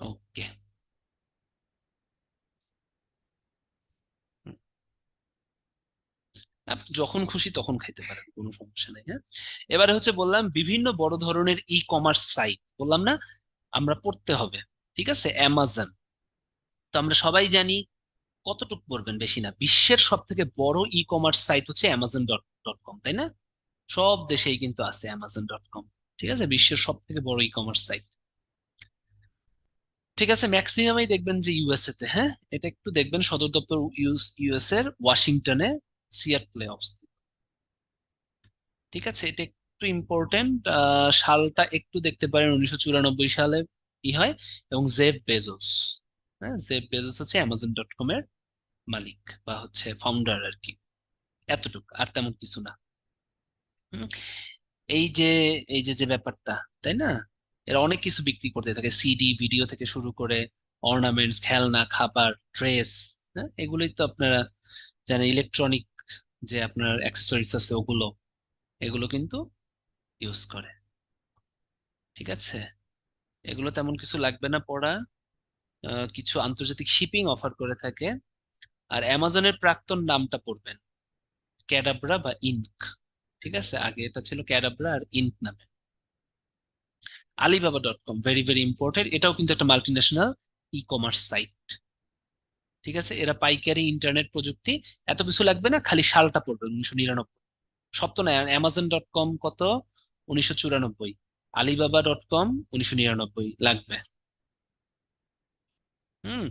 ওকে। আপনি যখন খুশি তখন খাইতে পারেন, কোনো সমস্যা নেই। হ্যাঁ, এবারে হচ্ছে বললাম বিভিন্ন বড় ধরনের ই কমার্স সাইট, বললাম না আমরা পড়তে হবে। ঠিক আছে, অ্যামাজন তো আমরা সবাই জানি। কতটুকু পড়বেন? বেশি না। বিশ্বের সব থেকে বড় ই কমার্স সাইট হচ্ছে অ্যামাজন ডট ডট কম, তাই না? সব দেশেই কিন্তু আছে অ্যামাজন ডট কম। ঠিক আছে, বিশ্বের সব থেকে বড় ই কমার্স সাইট। ঠিক আছে, ম্যাক্সিমামই দেখবেন যে ইউএসএ তে। হ্যাঁ, এটা একটু দেখবেন, সদর দপ্তর ইউএস এর ওয়াশিংটনে, সিয়াটলে অবস্থিত। ঠিক আছে, এটা একটু ইম্পর্টেন্ট। সালটা একটু দেখতে পারেন, 1994 সালে ই হয়। এবং জেফ বেজোস, হ্যাঁ, জেফ বেজোস হচ্ছে অ্যামাজন ডট কম এর মালিক বা হচ্ছে ফাউন্ডার আর কি। এতটুকু, আর তেমন কিছু না। হুম, এই যে যে ব্যাপারটা, তাই না? এরা অনেক কিছু বিক্রি করতে থাকে, সিডি ভিডিও থেকে শুরু করে অর্নামেন্টস, খেলনা, খাবার, ড্রেস। হ্যাঁ, এগুলোই তো আপনারা জানেন। ইলেকট্রনিক যে আপনার অ্যাক্সেসরিজ আছে ওগুলো, এগুলো কিন্তু ইউজ করে। ঠিক আছে, এগুলো তেমন কিছু লাগবে না পড়া। কিছু আন্তর্জাতিক শিপিং অফার করে থাকে। আর অ্যামাজনের প্রাক্তন নামটা পড়বেন, ক্যাডাব্রা বা ইনক। ঠিক আছে, আগে এটা ছিল ক্যাডাব্রা আর ইনক নামে। Alibaba dot com, very very important, এটাও কিন্তু একটা multinational e commerce site. ঠিক আছে, এরা পাইকারি ইন্টারনেট প্রযুক্তি। এত কিছু লাগবে না, খালি সালটা পড়বেন, 1999। সব তো না, অ্যামাজন ডট কম কত? 1994। আলিবাবা ডট কম 1999 লাগবে। হুম,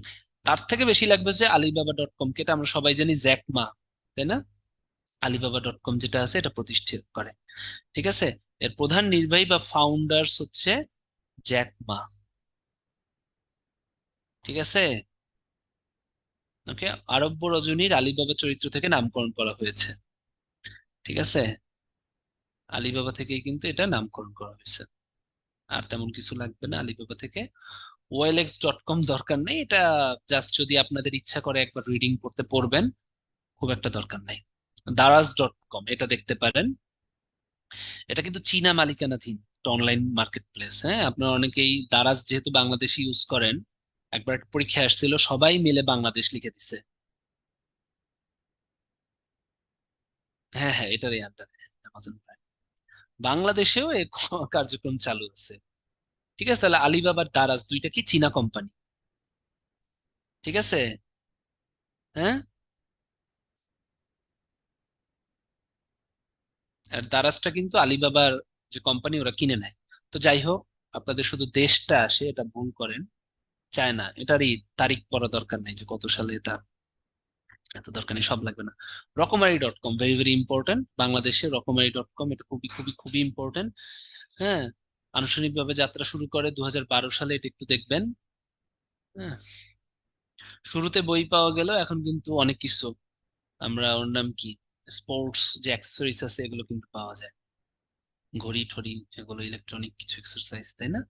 তার থেকে বেশি লাগবে যে আলিবাবা ডট কম, কে এটা আমরা সবাই জানি, জ্যাক মা, তাই না? আলিবাবা ডট কম যেটা আছে এটা প্রতিষ্ঠিত করে। ঠিক আছে, এর প্রধান নির্বাহী বা ফাউন্ডার্স হচ্ছে জ্যাক মা। ঠিক আছে, ওকে। আরব্য রজনীর আলিবাবা চরিত্র থেকে নামকরণ করা হয়েছে। ঠিক আছে, আলিবাবা থেকেই কিন্তু এটা নামকরণ করা হয়েছে। আর তেমন কিছু লাগবে না আলিবাবা থেকে। ওএলএক্স ডট কম দরকার নেই, এটা জাস্ট যদি আপনাদের ইচ্ছা করে একবার রিডিং পড়তে পড়বেন, খুব একটা দরকার নাই। দারাজ ডট কম এটা দেখতে পারেন। এটা কিন্তু চীনা মালিকানাধীন একটা অনলাইন মার্কেট প্লেস। হ্যাঁ, আপনারা অনেকেই দারাজ যেহেতু বাংলাদেশি ইউজ করেন, একবার একটা পরীক্ষা আসছিল, সবাই মিলে বাংলাদেশ লিখে দিছে। হ্যাঁ হ্যাঁ, এটারই আন্ডারে অ্যামাজন প্রাইম। বাংলাদেশেও এই কার্যক্রম চালু আছে। ঠিক আছে, তাহলে আলিবাবার দারাজ দুইটা কি চীনা কোম্পানি। ঠিক আছে, হ্যাঁ। আর দারাজটা কিন্তু আলিবাবার যে কোম্পানি ওরা কিনে নেয়। তো যাই হোক, আপনাদের শুধু দেশটা আসে, এটা ভুল করেন। চায় না, এটারই তারিখ পড়া দরকার নেই যে কত সালে এটা, এত দরকার নেই, সব লাগবে না। রকমারি dot com, very very important. বাংলাদেশে রকমারি ডট কম, এটা খুবই খুবই খুবই ইম্পর্টেন্ট। হ্যাঁ, আনুষ্ঠানিকভাবে যাত্রা শুরু করে 2012 সালে, এটা একটু দেখবেন। হ্যাঁ, শুরুতে বই পাওয়া গেল, এখন কিন্তু অনেক কিছু, আমরা ওর নাম কি, স্পোর্টস যে অ্যাক্সেসরিজ আছে এগুলো কিন্তু পাওয়া যায়, ঘড়ি ঠড়ি, এগুলো ইলেকট্রনিক কিছু এক্সারসাইজ, তাই না?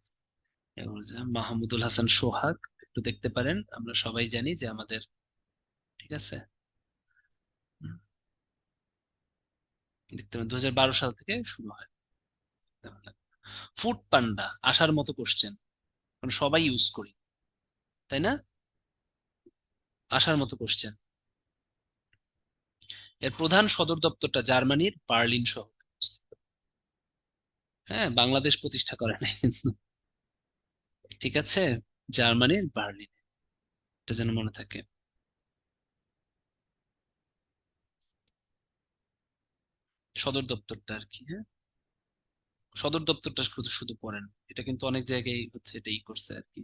এগুলো যে মাহমুদুল হাসান সোহাগ, একটু দেখতে পারেন, আমরা সবাই জানি যে আমাদের, ঠিক আছে। হুম, দেখতে পারেন 2012 সাল থেকে শুরু হয়। ফুড পান্ডা আসার মতো কোশ্চেন, কারণ সবাই ইউজ করি, তাই না? আসার মতো কোশ্চেন। এর প্রধান সদর দপ্তরটা জার্মানির বার্লিন শহরে অবস্থিত। হ্যাঁ, বাংলাদেশ প্রতিষ্ঠা করে নাই কিন্তু, ঠিক আছে, জার্মানির বার্লিন, এটা যেন মনে থাকে। সদর দপ্তরটা আর কি, হ্যাঁ, সদর দপ্তরটা শুধু শুধু পড়েন, এটা কিন্তু অনেক জায়গায় হচ্ছে এটাই করছে আর কি।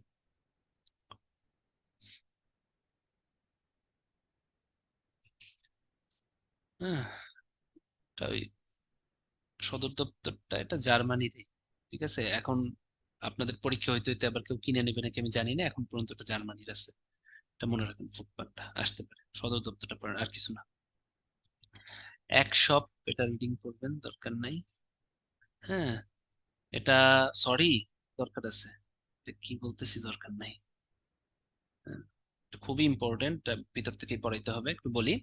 হ্যাঁ, এটা ওই সদর দপ্তরটা এটা জার্মানির, ঠিক আছে। এখন আপনাদের পরীক্ষা হইতে হইতে আবার কেউ কিনে নেবে নাকি আমি জানি না, এখন পর্যন্ত এটা জার্মানির আছে, এটা মনে রাখেন, ফুটপাথটা আসতে পারে, সদর দপ্তরটা পড়েন, আর কিছু না। এক শপ, এটা রিডিং করবেন, দরকার নাই। হ্যাঁ, এটা, সরি, দরকার আছে, এটা কি বলতেছি, দরকার নাই। হ্যাঁ, এটা খুবই ইম্পর্টেন্ট, ভিতর থেকেই পড়াইতে হবে, একটু বলি।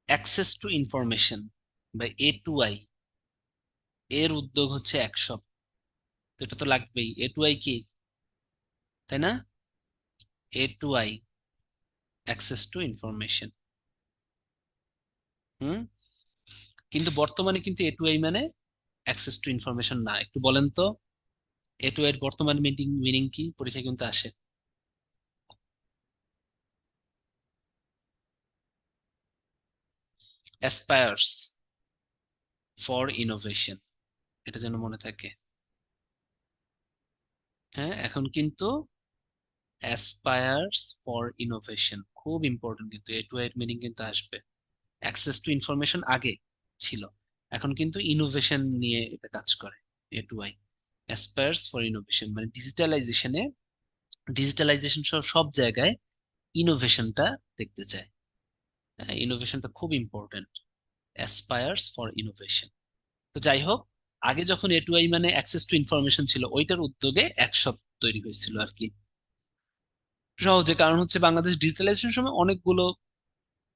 অ্যাক্সেস টু ইনফরমেশন বা A2I, এর উদ্যোগ হচ্ছে এক শপ, তো এটা তো লাগবেই। A2I কি, তাই না? A2I, access to information. হুম, কিন্তু বর্তমানে কিন্তু A2I মানে অ্যাক্সেস টু ইনফরমেশন না, একটু বলেন তো A2I এর বর্তমান মিনিং মিনিং কি, পরীক্ষায় কিন্তু আসে। অ্যাসপায়ার্স ফর ইনোভেশন, এটা যেন মনে থাকে। হ্যাঁ, এখন কিন্তু অ্যাসপায়ার্স ফর ইনোভেশন খুব ইম্পর্টেন্ট, কিন্তু A2I এর মিনিং কিন্তু আসবে। অ্যাক্সেস টু ইনফরমেশন আগে ছিল, এখন কিন্তু ইনোভেশন নিয়ে এটা কাজ করে। A2I অ্যাসপায়ার্স ফর ইনোভেশন মানে ডিজিটালাইজেশনে, ডিজিটালাইজেশন সহ সব জায়গায় ইনোভেশনটা দেখতে চায়। হ্যাঁ, ইনোভেশনটা খুব ইম্পর্টেন্ট, অ্যাসপায়ার্স ফর ইনোভেশন। তো যাই হোক, আগে যখন A2I মানে অ্যাক্সেস টু ইনফরমেশন ছিল, ওইটার উদ্যোগে একশপ তৈরি হয়েছিল আর কি, সহজে। কারণ হচ্ছে বাংলাদেশ ডিজিটালাইজেশনের সময় অনেকগুলো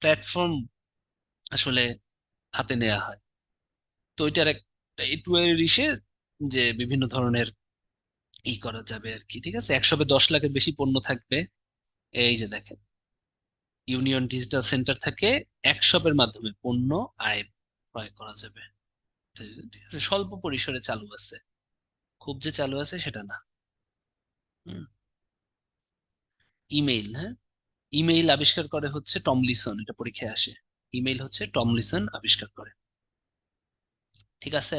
প্ল্যাটফর্ম আসলে হাতে নেওয়া হয়, তো ওইটার একটা A2I এর ইসে, যে বিভিন্ন ধরনের ই করা যাবে আর কি, ঠিক আছে। একশপে 10 লাখের বেশি পণ্য থাকবে, এই যে দেখেন, ইউনিয়ন ডিজিটাল সেন্টার থেকে একশপের মাধ্যমে পণ্য আয় ক্রয় করা যাবে, ঠিক আছে। স্বল্প পরিসরে চালু আছে, খুব যে চালু আছে সেটা না। হুম, ইমেইল, হ্যাঁ, ইমেইল আবিষ্কার করে হচ্ছে টমলিসন, এটা পরীক্ষায় আসে। ইমেইল হচ্ছে টমলিসন আবিষ্কার করে, ঠিক আছে।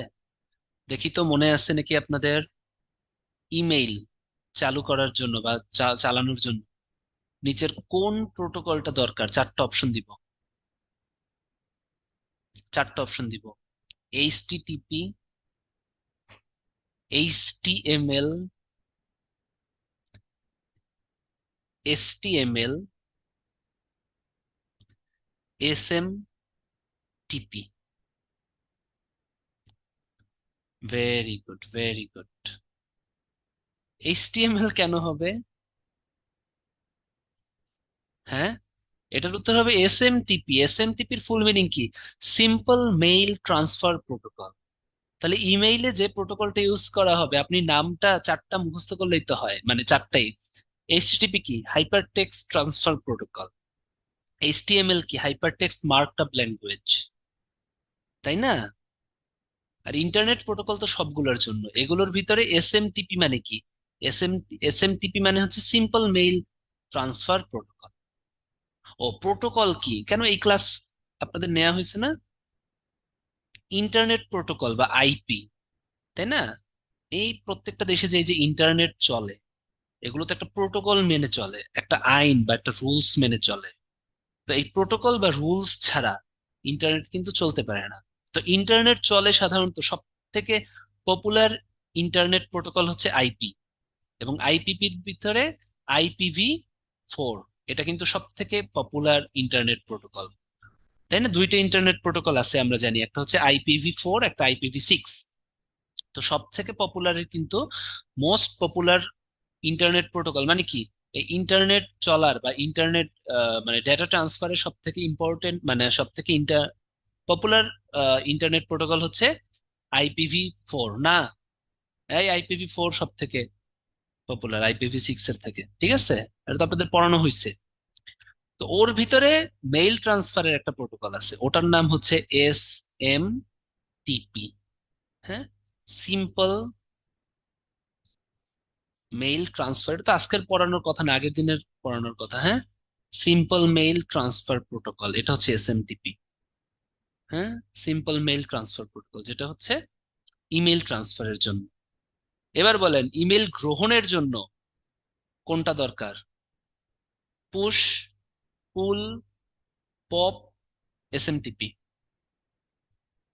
দেখি তো মনে আছে নাকি আপনাদের, ইমেইল চালু করার জন্য বা চালানোর জন্য নিচের কোন প্রোটোকলটা দরকার, চারটা অপশন দিব, চারটা অপশন দিব। HTTP, HTML, HTML, SMTP। Very good, very good. HTML কেন হবে? হ্যাঁ, এটার উত্তর হবে SMTP। SMTPর ফুল মিনিং কি? Simple mail transfer protocol. তাহলে ইমেইলে যে প্রোটোকলটা ইউজ করা হবে, আপনি নামটা চারটা মুখস্থ করলেই তো হয়, মানে চারটাই। HTTP কি? Hyper text transfer protocol. HTML কি? হাইপার টেক্সট মার্কআপ ল্যাঙ্গুয়েজ, তাই না? আর ইন্টারনেট প্রোটোকল তো সবগুলোর জন্য, এগুলোর ভিতরে SMTP মানে কি? SMTP মানে হচ্ছে সিম্পল মেইল ট্রান্সফার প্রোটোকল। ও, প্রোটোকল কি, কেন এই ক্লাস আপনাদের নেওয়া হয়েছে না? ইন্টারনেট প্রোটোকল বা আইপি, তাই না? এই প্রত্যেকটা দেশে যে এই যে ইন্টারনেট চলে, এগুলো তো একটা প্রোটোকল মেনে চলে, একটা আইন বা একটা রুলস মেনে চলে। তো এই প্রোটোকল বা রুলস ছাড়া ইন্টারনেট কিন্তু চলতে পারে না। তো ইন্টারনেট চলে সাধারণত সব থেকে পপুলার ইন্টারনেট প্রোটোকল হচ্ছে আইপি, এবং আইপিপির ভিতরে IPv4, এটা কিন্তু সব থেকে পপুলার ইন্টারনেট প্রোটোকল, তাই না? দুইটা ইন্টারনেট প্রোটোকল আছে আমরা জানি, একটা হচ্ছে IPv4, একটা IPv6। তো সব থেকে পপুলার কিন্তু মোস্ট পপুলার ইন্টারনেট প্রোটোকল মানে কি, এই ইন্টারনেট চলার বা ইন্টারনেট মানে ডেটা ট্রান্সফারের সব থেকে ইম্পর্টেন্ট মানে সব থেকে পপুলার ইন্টারনেট প্রোটোকল হচ্ছে IPv4 না, এই IPv4 সব থেকে পপুলার IPv6 এর থেকে, ঠিক আছে? এটা তো আপনাদের পড়ানো হয়েছে। তো ওর ভিতরে মেইল ট্রান্সফারের একটা প্রোটোকল আছে, ওটার নাম হচ্ছে SMTP। হ্যাঁ, সিম্পল মেইল ট্রান্সফার, তো আজকের পড়ানোর কথা না, আগের দিনের পড়ানোর কথা। হ্যাঁ, সিম্পল মেইল ট্রান্সফার প্রোটোকল, এটা হচ্ছে SMTP। হ্যাঁ, সিম্পল মেইল ট্রান্সফার প্রোটোকল, যেটা হচ্ছে ইমেল ট্রান্সফারের জন্য। এবার বলেন ইমেল গ্রহণের জন্য কোনটা দরকার? পুশ, পুল, পপ, SMTP?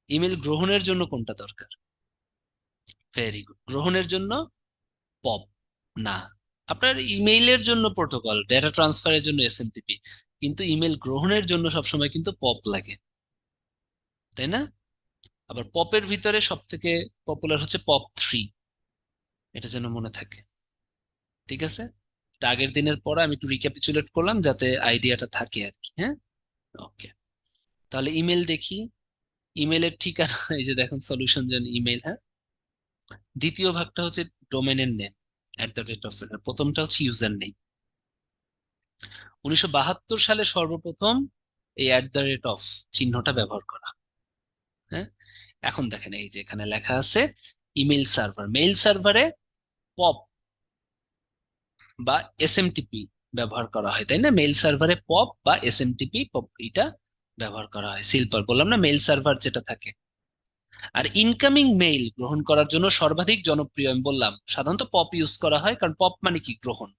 ইমেল গ্রহণের জন্য কোনটা দরকার? ভেরি গুড, গ্রহণের জন্য পপ না। আপনার ইমেইলের জন্য প্রোটোকল, ডেটা ট্রান্সফারের জন্য SMTP, কিন্তু ইমেল গ্রহণের জন্য সবসময় কিন্তু পপ লাগে, তাই না? আবার পপের ভিতরে সব থেকে পপুলার হচ্ছে POP3, এটা যেন মনে থাকে। ঠিক আছে, এটা আগের দিনের পড়া, আমি একটু রিক্যাপিচুলেট করলাম যাতে আইডিয়াটা থাকে আর কি। হ্যাঁ, ওকে। তাহলে ইমেল দেখি। ইমেলের ঠিকানা এই যে দেখুন, সলিউশন যেন ইমেল। হ্যাঁ, দ্বিতীয় ভাগটা হচ্ছে ডোমেনের নেম, @, প্রথমটা হচ্ছে ইউজার নেম। 1972 সালে সর্বপ্রথম এই @, চিহ্নটা ব্যবহার করা। হ্যাঁ, এখন দেখেন এই যে এখানে লেখা আছে ইমেল সার্ভার, মেইল সার্ভারে পপ বা SMTP ব্যবহার করা হয়, তাই না? মেইল সার্ভারে পপ বা SMTP, পপ এটা ব্যবহার করা হয়। সিম্পল বললাম না, মেইল সার্ভার যেটা থাকে। আর ইনকামিং মেইল গ্রহণ করার জন্য সর্বাধিক জনপ্রিয় আমি বললাম সাধারণত পপ ইউজ করা হয়, কারণ পপ মানে কি, গ্রহণ,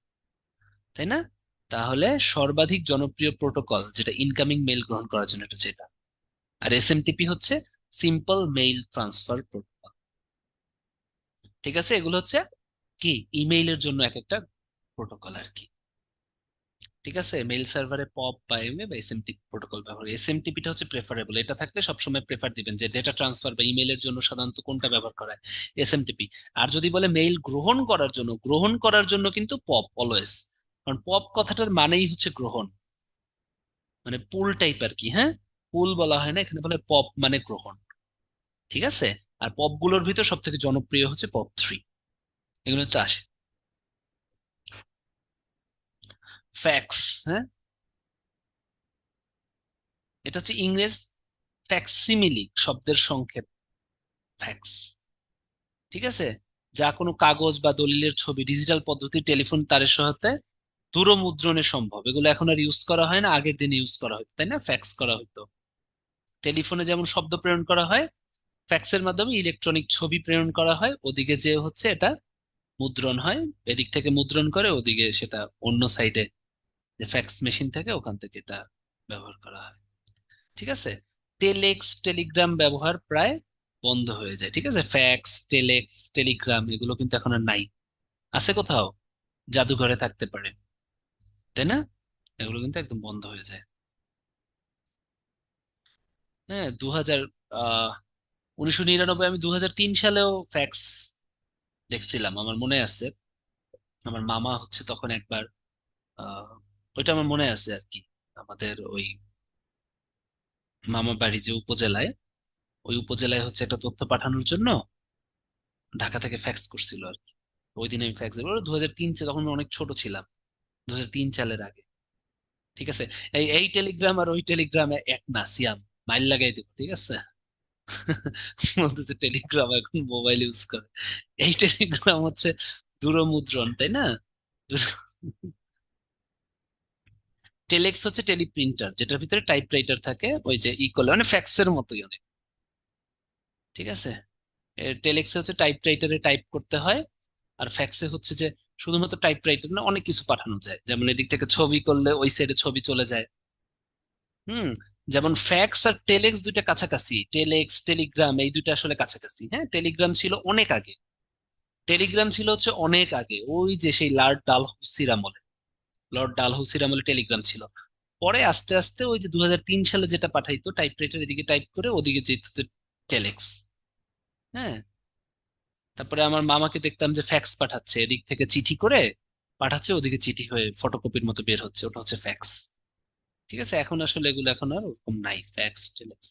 তাই না? তাহলে সর্বাধিক জনপ্রিয় প্রোটোকল যেটা ইনকামিং মেইল গ্রহণ করার জন্য, এটা যেটা। আর SMTP হচ্ছে সিম্পল মেইল ট্রান্সফার প্রোটোকল। ঠিক আছে, এগুলো হচ্ছে কি ইমেইলের জন্য এক একটা প্রোটোকল আর কি। ঠিক আছে, মেইল সার্ভারে পপ বা এমএ বা SMTP প্রোটোকল ব্যবহার, SMTPটা হচ্ছে প্রেফারেবল, এটা থাকলে সবসময় প্রেফার দিবেন যে ডেটা ট্রান্সফার বা ইমেইলের জন্য সাধারণত কোনটা ব্যবহার করা হয়, SMTP। আর যদি বলে মেইল গ্রহণ করার জন্য, গ্রহণ করার জন্য কিন্তু পপ অলওয়েজ, কারণ পপ কথাটার মানেই হচ্ছে গ্রহণ, মানে পুল টাইপ আর কি। হ্যাঁ, পুল বলা হয় না এখানে, বলে পপ মানে গ্রহণ। ঠিক আছে, আর পপ গুলোর ভিতর সব থেকে জনপ্রিয় হচ্ছে POP3, এগুলো তো আসে। ফ্যাক্স, হ্যাঁ, এটা হচ্ছে ইংরেজ ফ্যাক্সিমিলি শব্দের সংক্ষেপ, ফ্যাক্স। ঠিক আছে, যা কোনো কাগজ বা দলিলের ছবি ডিজিটাল পদ্ধতি টেলিফোন তারের সহায়তায় দূরমুদ্রণে সম্ভব। এগুলো এখন আর ইউজ করা হয় না, আগের দিনে ইউজ করা হতো, তাই না? ফ্যাক্স করা হতো। টেলিফোনে যেমন শব্দ প্রেরণ করা হয়, ফ্যাক্সের মাধ্যমে ইলেকট্রনিক ছবি প্রেরণ করা হয়, ওদিকে যে হচ্ছে এটা মুদ্রণ হয়, এদিক থেকে মুদ্রণ করে ওদিকে সেটা অন্য সাইডে যে ফ্যাক্স মেশিন থাকে ওখান থেকে এটা ব্যবহার করা হয়। ঠিক আছে, টেলেক্স টেলিগ্রাম ব্যবহার প্রায় বন্ধ হয়ে যায়। ঠিক আছে, ফ্যাক্স, টেলেক্স, টেলিগ্রাম এগুলো কিন্তু এখন আর নাই। আছে কোথাও? জাদুঘরে থাকতে পারে, তাই না? এগুলো কিন্তু একদম বন্ধ হয়ে যায়। হ্যাঁ, 1999, আমি 2003 সালেও ফ্যাক্স দেখছিলাম, আমার মনে আছে। আমার মামা হচ্ছে তখন একবার আহ ওইটা আমার মনে আছে আর কি, আমাদের ওই মামা বাড়ি যে উপজেলায়, ওই উপজেলায় হচ্ছে একটা তথ্য পাঠানোর জন্য ঢাকা থেকে ফ্যাক্স করছিল আর কি। ওই দিন আমি ফ্যাক্স 2003 তখন আমি অনেক ছোট ছিলাম, 2003 সালের আগে। ঠিক আছে, এই টেলিগ্রাম আর ওই টেলিগ্রামে এক না, সিয়াম, মাইল লাগাই দেবো। ঠিক আছে, বলতেছে টেলিগ্রাম এখন মোবাইল ইউজ করে, এই টেলিগ্রাম হচ্ছে দূরমুদ্রণ, তাই না? টেলেক্স হচ্ছে টেলিপ্রিন্টার, যেটার ভিতরে টাইপরাইটার থাকে, ওই যে ই করলে মানে ফ্যাক্সের মতোই অনেক। ঠিক আছে, টেলেক্সে হচ্ছে টাইপরাইটারে টাইপ করতে হয়, আর ফ্যাক্সে হচ্ছে যে শুধুমাত্র টাইপরাইটার না, অনেক কিছু পাঠানো যায়, যেমন এদিক থেকে ছবি করলে ওই সাইডে ছবি চলে যায়। হুম, যেমন ফ্যাক্স আর টেলেক্স দুইটা কাছাকাছি, টেলেক্স টেলিগ্রাম এই দুইটা আসলে কাছাকাছি। হ্যাঁ, টেলিগ্রাম ছিল অনেক আগে, টেলিগ্রাম ছিল হচ্ছে অনেক আগে, ওই যে সেই ডালহৌসির আমলে, লর্ড ডালহৌসির আমলে টেলিগ্রাম ছিল। পরে আস্তে আস্তে ওই যে 2003 সালে যেটা পাঠাইতো টাইপরাইটার, এদিকে টাইপ করে ওদিকে যেত হচ্ছে টেলেক্স। হ্যাঁ, তারপরে আমার মামাকে দেখতাম যে ফ্যাক্স পাঠাচ্ছে, এদিক থেকে চিঠি করে পাঠাচ্ছে, ওদিকে চিঠি হয়ে ফটোকপির মতো বের হচ্ছে, ওটা হচ্ছে ফ্যাক্স। ঠিক আছে, এখন আসলে এগুলো এখন আর ওরকম নাই, ফ্যাক্স টেলেক্স।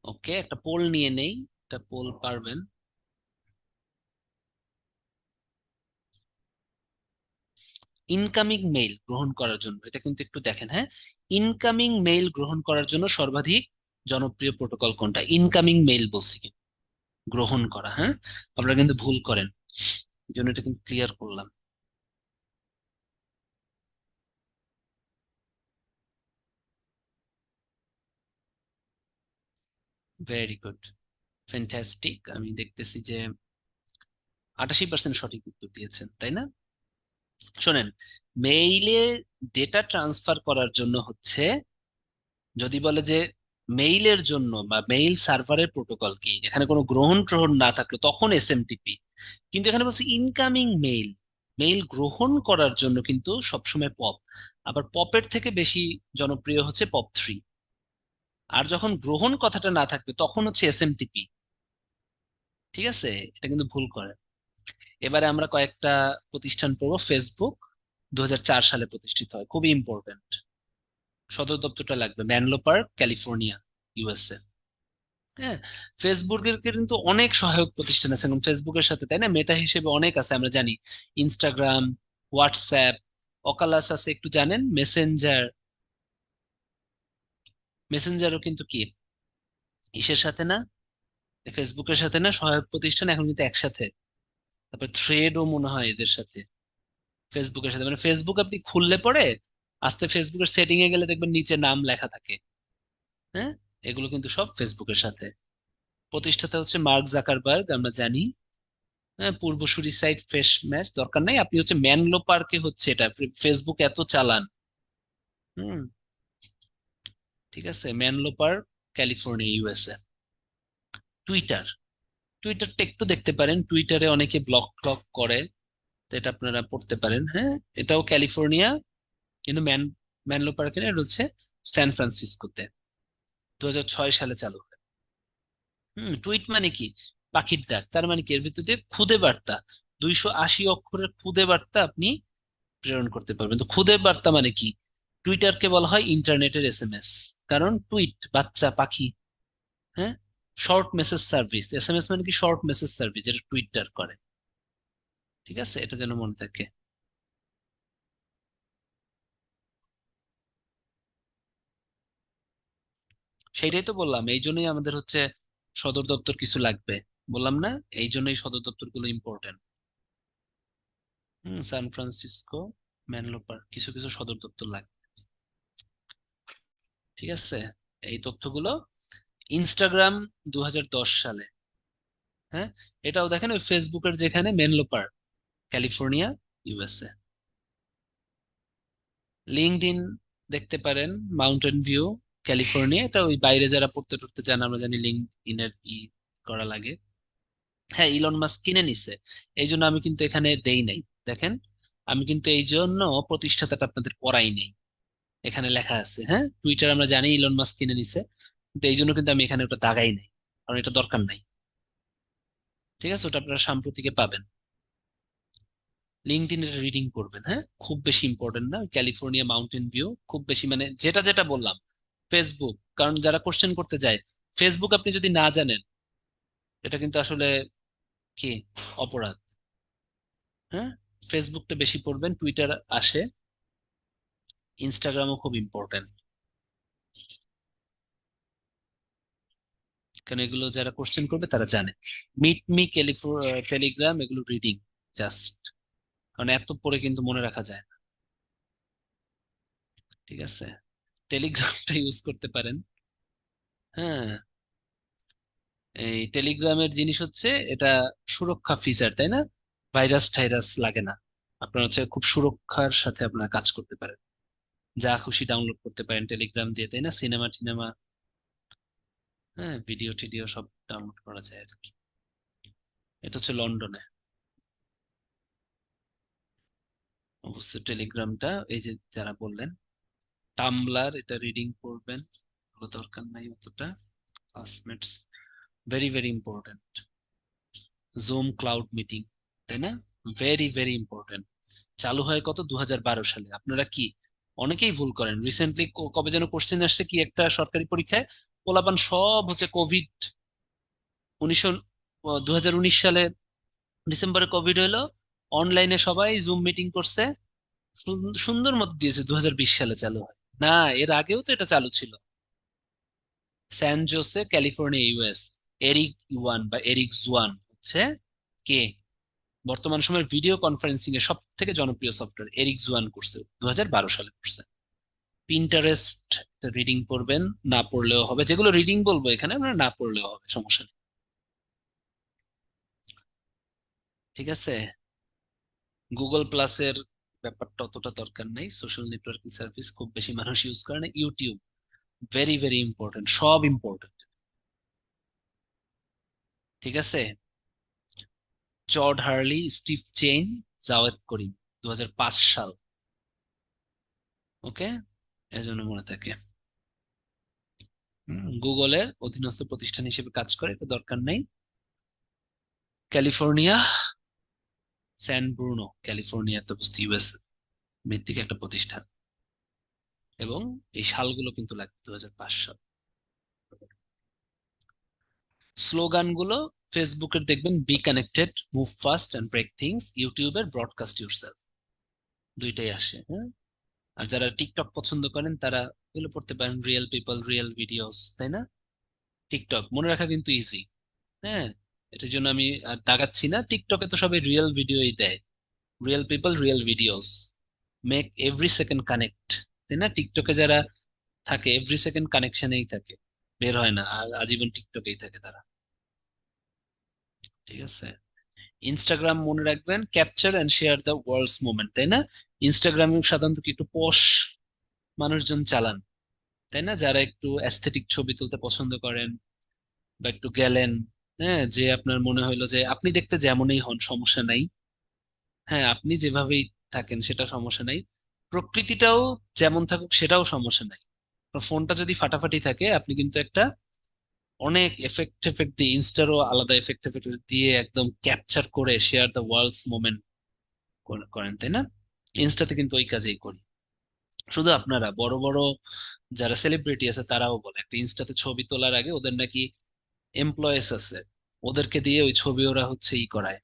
ওকে, একটা পোল নিয়ে নেই, একটা পোল পারবেন। ইনকামিং মেইল গ্রহণ করার জন্য, এটা কিন্তু একটু দেখেন, হ্যাঁ, ইনকামিং মেইল গ্রহণ করার জন্য সর্বাধিক জনপ্রিয় প্রোটোকল কোনটা? ইনকামিং মেইল বলছি কিন্তু, গ্রহণ করা, হ্যাঁ, আপনারা কিন্তু ভুল করেন, এই জন্য এটা কিন্তু ক্লিয়ার করলাম। Very good, fantastic. আমি দেখতেছি যে 88% সঠিক উত্তর দিয়েছেন, তাই না? শোনেন, মেইলে ডেটা ট্রান্সফার করার জন্য হচ্ছে, যদি বলে যে মেইলের জন্য বা মেইল সার্ভারের প্রোটোকল কি, এখানে কোনো গ্রহণ গ্রহণ না থাকলো তখন এসএমটিপি। কিন্তু এখানে বলছে ইনকামিং মেইল, মেইল গ্রহণ করার জন্য কিন্তু সবসময় পপ। আবার পপের থেকে বেশি জনপ্রিয় হচ্ছে পপ 3। আর যখন গ্রহণ কথাটা না থাকবে তখন হচ্ছে এসএমটিপি। ঠিক আছে, এটা কিন্তু ভুল করে। এবারে আমরা কয়েকটা প্রতিষ্ঠান পড়বো। ফেসবুক 2004 সালে প্রতিষ্ঠিত হয়, খুবই ইম্পর্টেন্ট। সদর দপ্তরটা লাগবে ম্যানলো পার্ক, ক্যালিফোর্নিয়া, ইউএসএ। হ্যাঁ, ফেসবুকের কিন্তু অনেক সহায়ক প্রতিষ্ঠান আছে এখন ফেসবুকের সাথে, তাই না? মেটা হিসেবে অনেক আছে আমরা জানি, ইনস্টাগ্রাম, হোয়াটসঅ্যাপ, অকালাস আছে একটু জানেন, মেসেঞ্জার। মেসেঞ্জারও কিন্তু কি ইসের সাথে না, ফেসবুকের সাথে না, সহায়ক প্রতিষ্ঠান এখন কিন্তু একসাথে। তারপর থ্রেডও মনে হয় এদের সাথে, ফেসবুকের সাথে। মানে ফেসবুক আপনি খুললে পরে আস্তে ফেসবুকের সেটিং এ গেলে দেখবেন নিচে নাম লেখা থাকে। হ্যাঁ, এগুলো কিন্তু সব ফেসবুকের সাথে। প্রতিষ্ঠাতা হচ্ছে মার্ক জাকারবার্গ, আমরা জানি। হ্যাঁ, পূর্বসূরি সাইট ফ্রেশ ম্যাচ দরকার নাই, আপনি হচ্ছে ম্যানলো পার্কে হচ্ছে এটা, ফেসবুক এত চালান। হুম, ঠিক আছে, ম্যানলো পার্ক, ক্যালিফোর্নিয়া, ইউএসএ। টুইটার, টুইটারটা একটু দেখতে পারেন, টুইটারে অনেকে ব্লগ টক করে, তো এটা আপনারা পড়তে পারেন। হ্যাঁ, এটাও ক্যালিফোর্নিয়া, কিন্তু ম্যানলো পার্কের এটা হচ্ছে সান ফ্রান্সিসকোতে, 2006 সালে চালু হয়। টুইট মানে কি? পাখির ডাক। তার মানে কি, এর ভিতরে খুদে বার্তা, 280 অক্ষরের খুদে বার্তা আপনি প্রেরণ করতে পারবেন। তো খুদে বার্তা মানে কি? টুইটারকে বলা হয় ইন্টারনেটের এসএমএস, কারণ টুইট বাচ্চা পাখি। হ্যাঁ, শর্ট মেসেজ সার্ভিস, এসএমএস মানে কি শর্ট মেসেজ সার্ভিস, যেটা টুইটার করে। ঠিক আছে, এটা যেন মনে থাকে। সেইটাই তো বললাম, এই জন্যই আমাদের হচ্ছে সদর দপ্তর কিছু লাগবে, বললাম না? এই জন্যই সদর দপ্তর গুলো ইম্পর্টেন্ট। সান ফ্রান্সিসকো, ম্যানলো পার্ক, কিছু কিছু সদর দপ্তর লাগবে। ঠিক আছে, এই তথ্যগুলো। ইনস্টাগ্রাম 2010 সালে। হ্যাঁ, এটাও দেখেন ওই ফেসবুকের যেখানে, Menlo park, California, USA. LinkedIn দেখতে পারেন, মাউন্টেন ভিউ, ক্যালিফোর্নিয়া। এটা ওই বাইরে যারা পড়তে টড়তে চান, আমরা জানি লিঙ্কডইনের করা লাগে। হ্যাঁ, ইলন মাস্ক কিনে নিছে, এই জন্য আমি কিন্তু এখানে দেই নাই। দেখেন, আমি কিন্তু এই জন্য প্রতিষ্ঠাতাটা আপনাদের পড়াই নেই, এখানে লেখা আছে। হ্যাঁ, টুইটার আমরা জানি ইলন মাস্ক কিনে নিছে, কিন্তু এই জন্য কিন্তু আমি এখানে ওটা দাগাই নাই, কারণ এটা দরকার নাই। ঠিক আছে, ওটা আপনারা সাম্প্রতিকে পাবেন। লিঙ্কডইন এর রিডিং করবেন, হ্যাঁ, খুব বেশি ইম্পর্টেন্ট না। ক্যালিফোর্নিয়া, মাউন্টেন ভিউ খুব বেশি, মানে যেটা যেটা বললাম। ফেসবুক, কারণ যারা কোশ্চেন করতে যায়, ফেসবুক আপনি যদি না জানেন, এটা কিন্তু আসলে কি অপরাধ। হ্যাঁ, ফেসবুকটা বেশি পড়বেন, টুইটার আসে, ইনস্টাগ্রামও খুব ইম্পর্টেন্ট, কারণ এগুলো যারা কোশ্চেন করবে তারা জানে। মিট মি, টেলিগ্রাম, এগুলো রিডিং জাস্ট, কারণ এত পড়ে কিন্তু মনে রাখা যায় না। ঠিক আছে, টেলিগ্রামটা ইউজ করতে পারেন। হ্যাঁ, এই টেলিগ্রামের জিনিস হচ্ছে এটা সুরক্ষা ফিচার, তাই না? ভাইরাস টাইরাস লাগে না, আপনার হচ্ছে খুব সুরক্ষার সাথে আপনার কাজ করতে পারেন, যা খুশি ডাউনলোড করতে পারেন টেলিগ্রাম দিয়ে, তাই না? সিনেমা টিনেমা, হ্যাঁ, ভিডিও টিডিও সব ডাউনলোড করা যায় আর কি। এটা হচ্ছে লন্ডনে অবস্থিত টেলিগ্রামটা। এই যে যারা বললেন টামব্লার, এটা রিডিং করবেন, ওগুলো দরকার নাই অতটা। Classmates very very important. Zoom cloud meeting, তাই না? Very very important. চালু হয় কত 2012 সালে। আপনারা কি অনেকেই ভুল করেন। রিসেন্টলি কবে যেন কোশ্চেন আসছে কি একটা সরকারি পরীক্ষায়, পোলাপান সব হচ্ছে কোভিড 19, 2019 সালে ডিসেম্বরে কোভিড হলো, অনলাইনে সবাই জুম মিটিং করছে, সুন্দর মতো দিয়েছে 2020 সালে চালু হয়। না, এর আগেও তো এটা চালু ছিল। San Jose California, US. Eric Yuan বা এরিক জুয়ান হচ্ছে কে বর্তমান সময়ের ভিডিও কনফারেন্সিং এর সব থেকে জনপ্রিয় সফটওয়্যার। এরিক জুয়ান করছে, 2012 সালে করছে। পিন্টারেস্ট রিডিং পড়বেন, না পড়লেও হবে। যেগুলো রিডিং বলবো এখানে আপনারা না পড়লেও হবে, সমস্যা নেই। ঠিক আছে। গুগল প্লাসের ব্যাপারটা অতটা দরকার নেই, সোশ্যাল নেটওয়ার্কিং সার্ভিস খুব বেশি মানুষ ইউজ করে না। ইউটিউব ভেরি ভেরি ইম্পর্টেন্ট, সব ইম্পর্টেন্ট। ঠিক আছে। George Hurley, Steve Chen, Jawed Karim, 2005 সাল। ওকে, এর জন্য মনে থাকে। গুগলের অধীনস্থ প্রতিষ্ঠান হিসেবে কাজ করে, এটা দরকার নেই। ক্যালিফোর্নিয়া, স্যান ব্রুনো, ক্যালিফোর্নিয়াতে অবস্থিত, ইউএস ভিত্তিক একটা প্রতিষ্ঠান। এবং এই সালগুলো কিন্তু লাগবে, 2005 সাল। স্লোগানগুলো ফেসবুকের দেখবেন be connected, move fast and break things. ইউটিউবের ব্রডকাস্ট ইউরসেলফ, দুইটাই আসে। হ্যাঁ, আর যারা টিকটক পছন্দ করেন তারা এগুলো পড়তে পারেন, রিয়েল পিপল রিয়েল ভিডিওস, তাই না? টিকটক মনে রাখা কিন্তু ইজি। হ্যাঁ, এটার জন্য আমি আর দাগাচ্ছি না, টিকটকে তো সবাই রিয়েল ভিডিওই দেয়। Real people real videos, make every second connect, তাই না? টিকটকে যারা থাকে এভরি সেকেন্ড কানেকশনেই থাকে, বের হয় না, আর আজীবন টিকটকেই থাকে তারা। ঠিক আছে। ইনস্টাগ্রাম মনে রাখবেন, capture and share the world's moment, তাই না? ইনস্টাগ্রামে সাধারণত কি একটু পশ মানুষজন চালান, তাই না? যারা একটু অ্যাস্থেটিক ছবি তুলতে পছন্দ করেন, বা একটু গেলেন, হ্যাঁ, যে আপনার মনে হইলো যে আপনি দেখতে যেমনই হন সমস্যা নাই, হ্যাঁ, আপনি যেভাবেই থাকেন সেটা সমস্যা নাই, প্রকৃতিটাও যেমন থাকুক সেটাও সমস্যা নাই। ফোনটা যদি ফাটাফাটি থাকে, আপনি কিন্তু একটা অনেক এফেক্ট এফেক্ট দিয়ে, ইনস্টারও আলাদা এফেক্ট এফেক্ট দিয়ে একদম ক্যাপচার করে শেয়ার দ্য ওয়ার্ল্ডস মোমেন্ট করেন, তাই না? ইনস্টাতে কিন্তু ওই কাজেই করি। শুধু আপনারা, বড় বড় যারা সেলিব্রিটি আছে তারাও বলে একটা ইনস্টাতে ছবি তোলার আগে ওদের নাকি এমপ্লয়েস আছে, ওদেরকে দিয়ে ওই ছবি ওরা হচ্ছে ই করায়,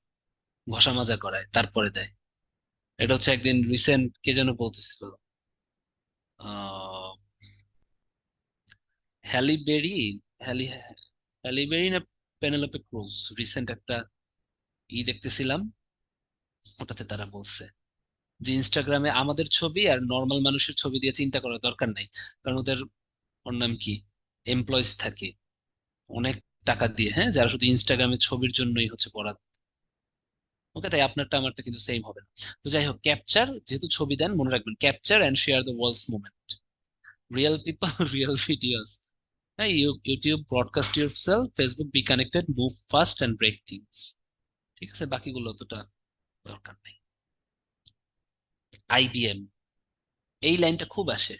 ঘষা মাজা করায়, তারপরে দেয়। এটা হচ্ছে একদিন রিসেন্ট কে যেন বলতেছিল, আহ হ্যালি বেরি, হ্যালি হ্যালি বেরি না পেনেলোপে ক্রুজ, রিসেন্ট একটা দেখতেছিলাম, ওটাতে তারা বলছে যে ইনস্টাগ্রামে আমাদের ছবি আর নর্মাল মানুষের ছবি দিয়ে চিন্তা করার দরকার নাই, কারণ ওদের, ওর নাম কি, এমপ্লয়িজ থাকে অনেক টাকা দিয়ে, হ্যাঁ, যারা শুধু ইনস্টাগ্রামে ছবির জন্যই হচ্ছে বরাদ। ওকে, তাই আপনারটা আমারটা কিন্তু সেম হবে না। তো যাই হোক, ক্যাপচার যেহেতু ছবি দেন, মনে রাখবেন capture and share the world's moment, real people real videos. হ্যাঁ, YouTube broadcast yourself, Facebook be connected, move fast and break things. ঠিক আছে, বাকিগুলো অতটা দরকার নেই। আইবিএম, এই লাইনটা খুব আসে।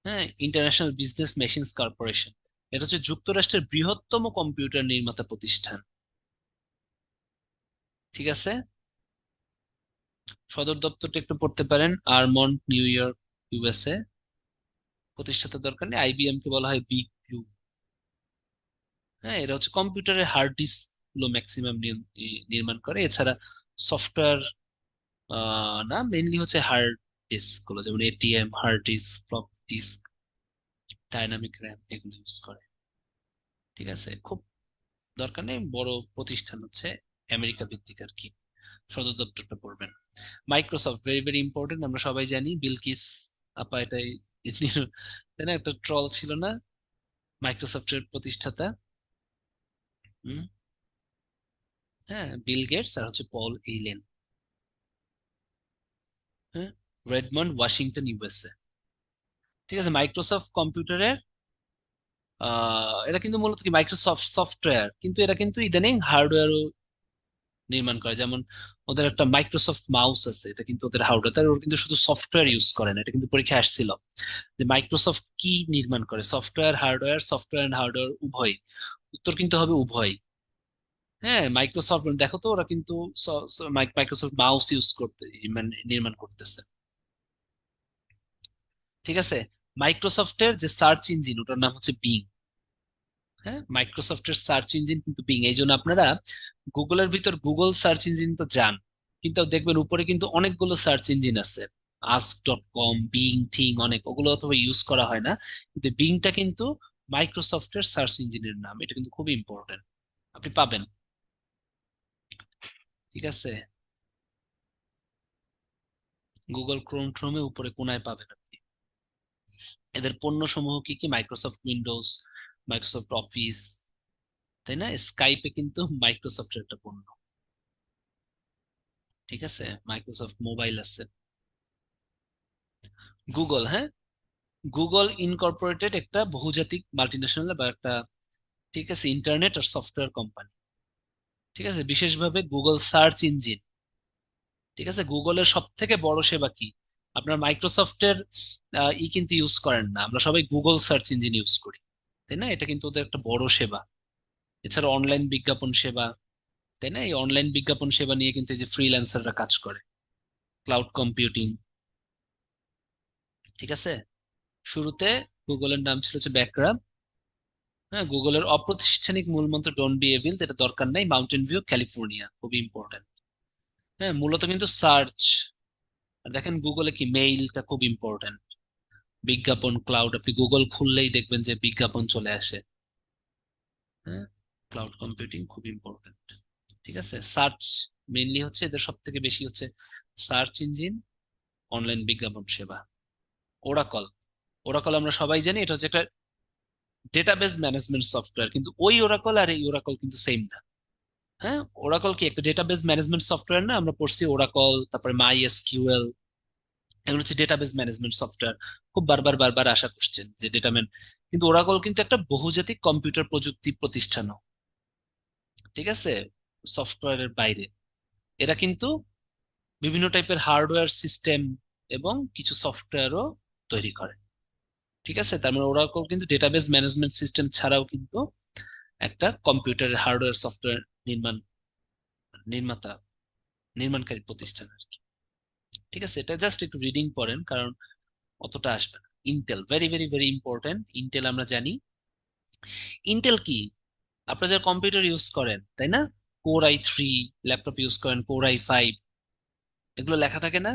হ্যাঁ, ইন্টারন্যাশনাল বিজনেস মেশিনস কর্পোরেশন, এটা হচ্ছে যুক্তরাষ্ট্রের বৃহত্তম কম্পিউটার নির্মাতা প্রতিষ্ঠান। ঠিক আছে। সদর দপ্তরটা একটু পড়তে পারেন, আরমন্ড, নিউ ইয়র্ক, ইউএসএ। প্রতিষ্ঠাতা দরকার নেই। আইবিএম কে বলা হয় বিগ ব্লু। হ্যাঁ, এরা হচ্ছে কম্পিউটারের হার্ড ডিস্ক গুলো ম্যাক্সিমাম নির্মাণ করে। এছাড়া সফটওয়্যার, না, মেইনলি হচ্ছে হার্ড ডিস্ক গুলো, যেমন ATM, hard disk, floppy disk, dynamic RAM, এগুলো ইউজ করে। ঠিক আছে, খুব দরকার নেই। বড় প্রতিষ্ঠান হচ্ছে আমেরিকা ভিত্তিক আর কি। সদর দপ্তরটা পড়বেন। মাইক্রোসফট ভেরি ভেরি ইম্পর্টেন্ট, আমরা সবাই জানি। বিলকিস আপা এটাই তাই না, একটা ট্রল ছিল না, মাইক্রোসফটের প্রতিষ্ঠাতা। হুম, হ্যাঁ, বিল গেটস আর হচ্ছে পল এইলেন। হ্যাঁ, রেডমন্ড, ওয়াশিংটন, ইউএসএ। ঠিক আছে। মাইক্রোসফট কম্পিউটারের এরা কিন্তু মূলত কি মাইক্রোসফট সফটওয়্যার, কিন্তু এরা কিন্তু ইদানিং হার্ডওয়্যারও নির্মাণ করে। যেমন ওদের একটা মাইক্রোসফট মাউস আছে, এটা কিন্তু ওদের হার্ডওয়্যার, তার ওরা কিন্তু শুধু সফটওয়্যার ইউজ করে না, এটা কিন্তু পরীক্ষায় আসছিল যে মাইক্রোসফট কি নির্মাণ করে, সফটওয়্যার এন্ড হার্ডওয়্যার উভয়। উত্তর কিন্তু হবে উভয়। হ্যাঁ, মাইক্রোসফট দেখো তো, ওরা কিন্তু মাইক্রোসফট মাউস ইউজ করতে নির্মাণ করতেছে। ঠিক আছে। মাইক্রোসফটের যে সার্চ ইঞ্জিন ওটার নাম হচ্ছে বিং। হ্যাঁ, মাইক্রোসফটের সার্চ ইঞ্জিন কিন্তু বিং। এই জন্য আপনারা গুগলের ভিতর গুগল সার্চ ইঞ্জিন তো যান, কিন্তু দেখবেন উপরে কিন্তু অনেকগুলো সার্চ ইঞ্জিন আছে, ask.com, বিং, থিং, অনেক, ওগুলো অথবা ইউজ করা হয় না। কিন্তু বিংটা কিন্তু মাইক্রোসফটের সার্চ ইঞ্জিনের নাম, এটা কিন্তু খুব ইম্পর্টেন্ট, আপনি পাবেন। ঠিক আছে, গুগল ক্রোম ট্রোমে উপরে কোনায় পাবেন আপনি। এদের পণ্য সমূহ কি কি? মাইক্রোসফট উইন্ডোজ, মাইক্রোসফট অফিস, তাই না? স্কাইপে কিন্তু মাইক্রোসফটের একটা পণ্য। ঠিক আছে, মাইক্রোসফট মোবাইল আছে। গুগল, হ্যাঁ, গুগল ইনকর্পোরেটেড একটা বহুজাতিক মাল্টিন্যাশনাল বা একটা, ঠিক আছে, ইন্টারনেট আর সফটওয়্যার কোম্পানি। ঠিক আছে, বিশেষভাবে গুগল সার্চ ইঞ্জিন। ঠিক আছে, গুগলের সব থেকে বড় সেবা কি? আপনার মাইক্রোসফটের কিন্তু ইউজ করেন না, আমরা সবাই গুগল সার্চ ইঞ্জিন ইউজ করি, তাই না? এটা কিন্তু ওদের একটা বড় সেবা। এছাড়া অনলাইন বিজ্ঞাপন সেবা, তাই না? এই অনলাইন বিজ্ঞাপন সেবা নিয়ে কিন্তু এই যে ফ্রিল্যান্সাররা কাজ করে। Cloud computing. ঠিক আছে, শুরুতে গুগলের নাম ছিল হচ্ছে ব্যাকরাম। হ্যাঁ, গুগলের অপ্রাতিষ্ঠানিক মূলমন্ত্র ডোন্ট বি এভিল, এটা দরকার নাই, মাউন্টেন ভিউ, ক্যালিফোর্নিয়া, খুবই ইম্পর্টেন্ট। হ্যাঁ, মূলত কিন্তু সার্চ। আর দেখেন গুগলে কি মেইলটা খুব ইম্পর্টেন্ট। বিজ্ঞাপন ক্লাউড, আপনি গুগল খুললেই দেখবেন যে বিজ্ঞাপন চলে আসে। হ্যাঁ, ক্লাউড কম্পিউটিং খুব ইম্পর্টেন্ট। ঠিক আছে, সার্চ মেইনলি হচ্ছে এদের সব থেকে বেশি হচ্ছে সার্চ ইঞ্জিন, অনলাইন বিজ্ঞাপন সেবা। ওরাকল, ওরাকল আমরা সবাই জানি এটা হচ্ছে একটা ডেটাবেজ ম্যানেজমেন্ট সফটওয়্যার, কিন্তু ওই ওরাকল আর এই ওরাকল কিন্তু সেম না। হ্যাঁ, ওরাকল কি একটা ডেটাবেজ ম্যানেজমেন্ট সফটওয়্যার না? আমরা পড়ছি ওরাকল, তারপরে মাই এসকিউএল, এগুলো হচ্ছে ডেটাবেজ ম্যানেজমেন্ট সফটওয়্যার। খুব বারবার বারবার আশা করছেন যে ডেটাম্যান, কিন্তু ওরাকল কিন্তু একটা বহুজাতিক কম্পিউটার প্রযুক্তি প্রতিষ্ঠানও। ঠিক আছে, সফটওয়্যারের বাইরে এরা কিন্তু বিভিন্ন টাইপের হার্ডওয়্যার সিস্টেম এবং কিছু সফটওয়্যারও তৈরি করে। ঠিক আছে, তার মানে ওরাকল কিন্তু ডেটাবেজ ম্যানেজমেন্ট সিস্টেম ছাড়াও কিন্তু একটা কম্পিউটারের হার্ডওয়্যার সফটওয়্যার নির্মাণ নির্মাতা নির্মাণকারী প্রতিষ্ঠান আর কি। ঠিক আছে, এটা জাস্ট একটু রিডিং পড়েন, কারণ অতটা আসবে না। Intel, very very very important. Intel আমরা জানি। ইন্টেল কি? আপনারা যারা কম্পিউটার ইউজ করেন, তাই না, কোর i3, ল্যাপটপ ইউজ করেন কোর i5, এগুলো লেখা থাকে না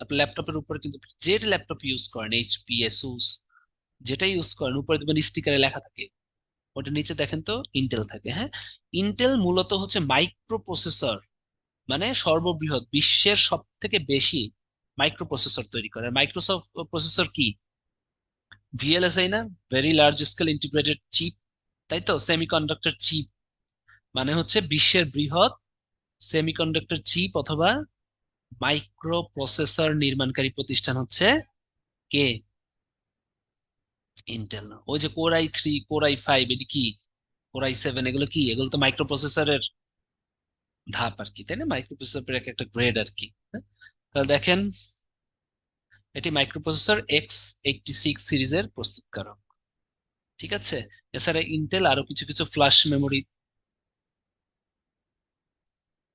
আপনার ল্যাপটপের উপরে? কিন্তু যে ল্যাপটপ ইউজ করেন, এইচপি, এসুস, যেটা ইউজ করেন, উপরে দেখবেন স্টিকারে লেখা থাকে, ওটা নিচে দেখেন তো ইন্টেল থাকে। হ্যাঁ, ইন্টেল মূলত হচ্ছে মাইক্রো প্রসেসর, মানে সর্ববৃহৎ, বিশ্বের সব থেকে বেশি মাইক্রো প্রসেসর তৈরি করে। মাইক্রোসফট প্রসেসর কি? ভিএলএসআই না? Very large scale integrated chip, তাই তো? সেমিকন্ডাক্টর চিপ, মানে হচ্ছে বিশ্বের বৃহৎ সেমিকন্ডাক্টর চিপ অথবা মাইক্রো প্রসেসর নির্মাণকারী প্রতিষ্ঠান হচ্ছে কে? ইন্টেল। ওই যে কোর i3, কোর i5, এটি কি? কোর i7, এগুলো কি? এগুলো তো মাইক্রো প্রসেসরের ধাপ আর কি, তাই না? মাইক্রো প্রসেসরের একটা গ্রেড আর কি। হ্যাঁ? তাহলে দেখেন, এটি মাইক্রোপ্রসেসর x86 সিরিজের প্রস্তুতকারক। ঠিক আছে, এছাড়া ইন্টেল আরো কিছু কিছু ফ্ল্যাশ মেমোরি,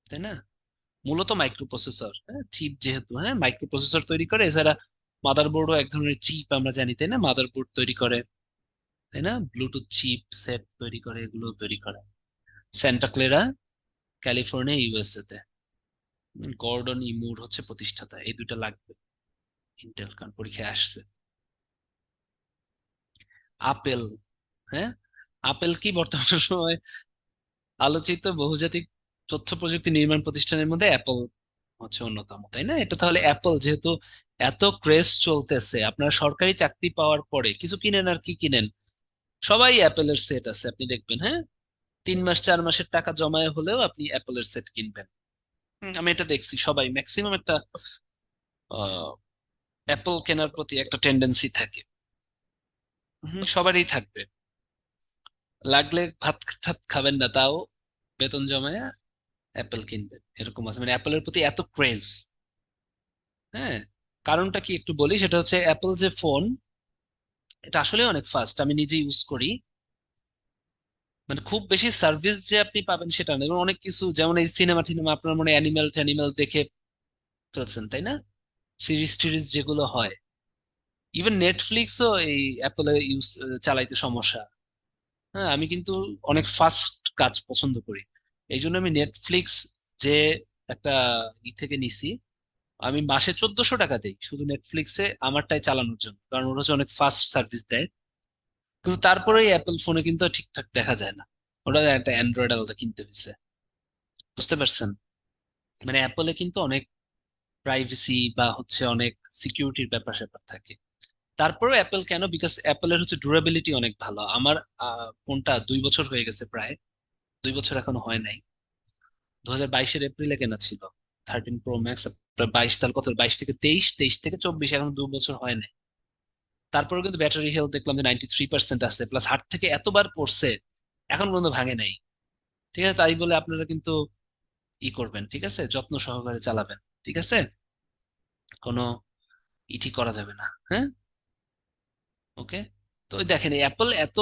তাই না? মূলত মাইক্রোপ্রসেসর, হ্যাঁ, চিপ যেহেতু, হ্যাঁ, মাইক্রোপ্রসেসর তৈরি করে। এছাড়া মাদারবোর্ডও এক ধরনের চিপ আমরা জানি, তাই না? মাদারবোর্ড তৈরি করে, তাই না? ব্লুটুথ চিপ সেট তৈরি করে, এগুলো তৈরি করে স্যান্টা ক্লেরা, ক্যালিফোর্নিয়া, ইউএসএ তে। গর্ডন ইমুর হচ্ছে প্রতিষ্ঠাতা। এই দুইটা লাগবে ইন্টেল, কারণ পরীক্ষায় আসছে। আপেল, হ্যাঁ, আপেল কি? বর্তমান সময়ে আলোচিত বহুজাতিক তথ্য প্রযুক্তি নির্মাণ প্রতিষ্ঠানের মধ্যে অ্যাপল হচ্ছে অন্যতম, তাই না? এটা তাহলে অ্যাপল যেহেতু এত ক্রেজ চলতেছে, আপনার সরকারি চাকরি পাওয়ার পরে কিছু কিনেন আর কি কিনেন, সবাই অ্যাপেলের সেট আছে, আপনি দেখবেন। হ্যাঁ, 3 মাস 4 মাসের টাকা জমায়ে হলেও আপনি অ্যাপেলের সেট কিনবেন। আমি এটা দেখছি, সবাই ম্যাক্সিমাম একটা অ্যাপল কেনার প্রতি একটা টেন্ডেন্সি থাকে। সবারই থাকবে। লাগলে ভাত টাত খাবেন না, তাও বেতন জমায় অ্যাপেল কিনবেন, এরকম আছে, মানে অ্যাপেলের প্রতি এত ক্রেজ। হ্যাঁ, কারণটা কি একটু বলি, সেটা হচ্ছে অ্যাপল যে ফোন, এটা আসলে অনেক ফাস্ট, আমি নিজে ইউজ করি। মানে খুব বেশি সার্ভিস যে আপনি পাবেন সেটা না, এবং অনেক কিছু যেমন এই সিনেমা টিনেমা আপনার মনে অ্যানিমেল ট্যানিমেল দেখে ফেলছেন তাই না, সিরিজ টিরিজ যেগুলো হয়, ইভেন নেটফ্লিক্সও এই অ্যাপলে ইউজ চালাইতে সমস্যা। হ্যাঁ, আমি কিন্তু অনেক ফাস্ট কাজ পছন্দ করি, এই জন্য আমি নেটফ্লিক্স যে একটা থেকে নিছি, আমি মাসে 1400 টাকা দেই শুধু নেটফ্লিক্সে আমারটাই চালানোর জন্য, কারণ ওরা হচ্ছে অনেক ফাস্ট সার্ভিস দেয়। কিন্তু তারপরে অ্যাপল ফোনে কিন্তু ঠিকঠাক দেখা যায় না, ওটা একটা অ্যান্ড্রয়েড আলাদা কিনতে হয়েছে, বুঝতে পারছেন? মানে অ্যাপলে কিন্তু অনেক প্রাইভেসি বা হচ্ছে অনেক সিকিউরিটির ব্যাপার স্যাপার থাকে। তারপরেও অ্যাপল কেন, বিকজ অ্যাপলের হচ্ছে ডিউরেবিলিটি অনেক ভালো। আমার ফোনটা 2 বছর হয়ে গেছে প্রায়, 2 বছর এখনো হয় নাই। 2022-এর এপ্রিলে কেনা ছিল 13 প্রো ম্যাক্স। 22 তার কত, 22 থেকে 23, 23 থেকে 24, এখন 2 বছর হয় নাই। তারপরেও কিন্তু ব্যাটারি হেলথ দেখলাম যে 93% আছে, প্লাস হাট থেকে এতবার পড়ছে এখন পর্যন্ত ভাঙে নাই। ঠিক আছে, তাই বলে আপনারা কিন্তু ই করবেন, ঠিক আছে, যত্ন সহকারে চালাবেন, ঠিক আছে, কোনো ইটি করা যাবে না, হ্যাঁ। ওকে, তো ওই দেখেন অ্যাপল এত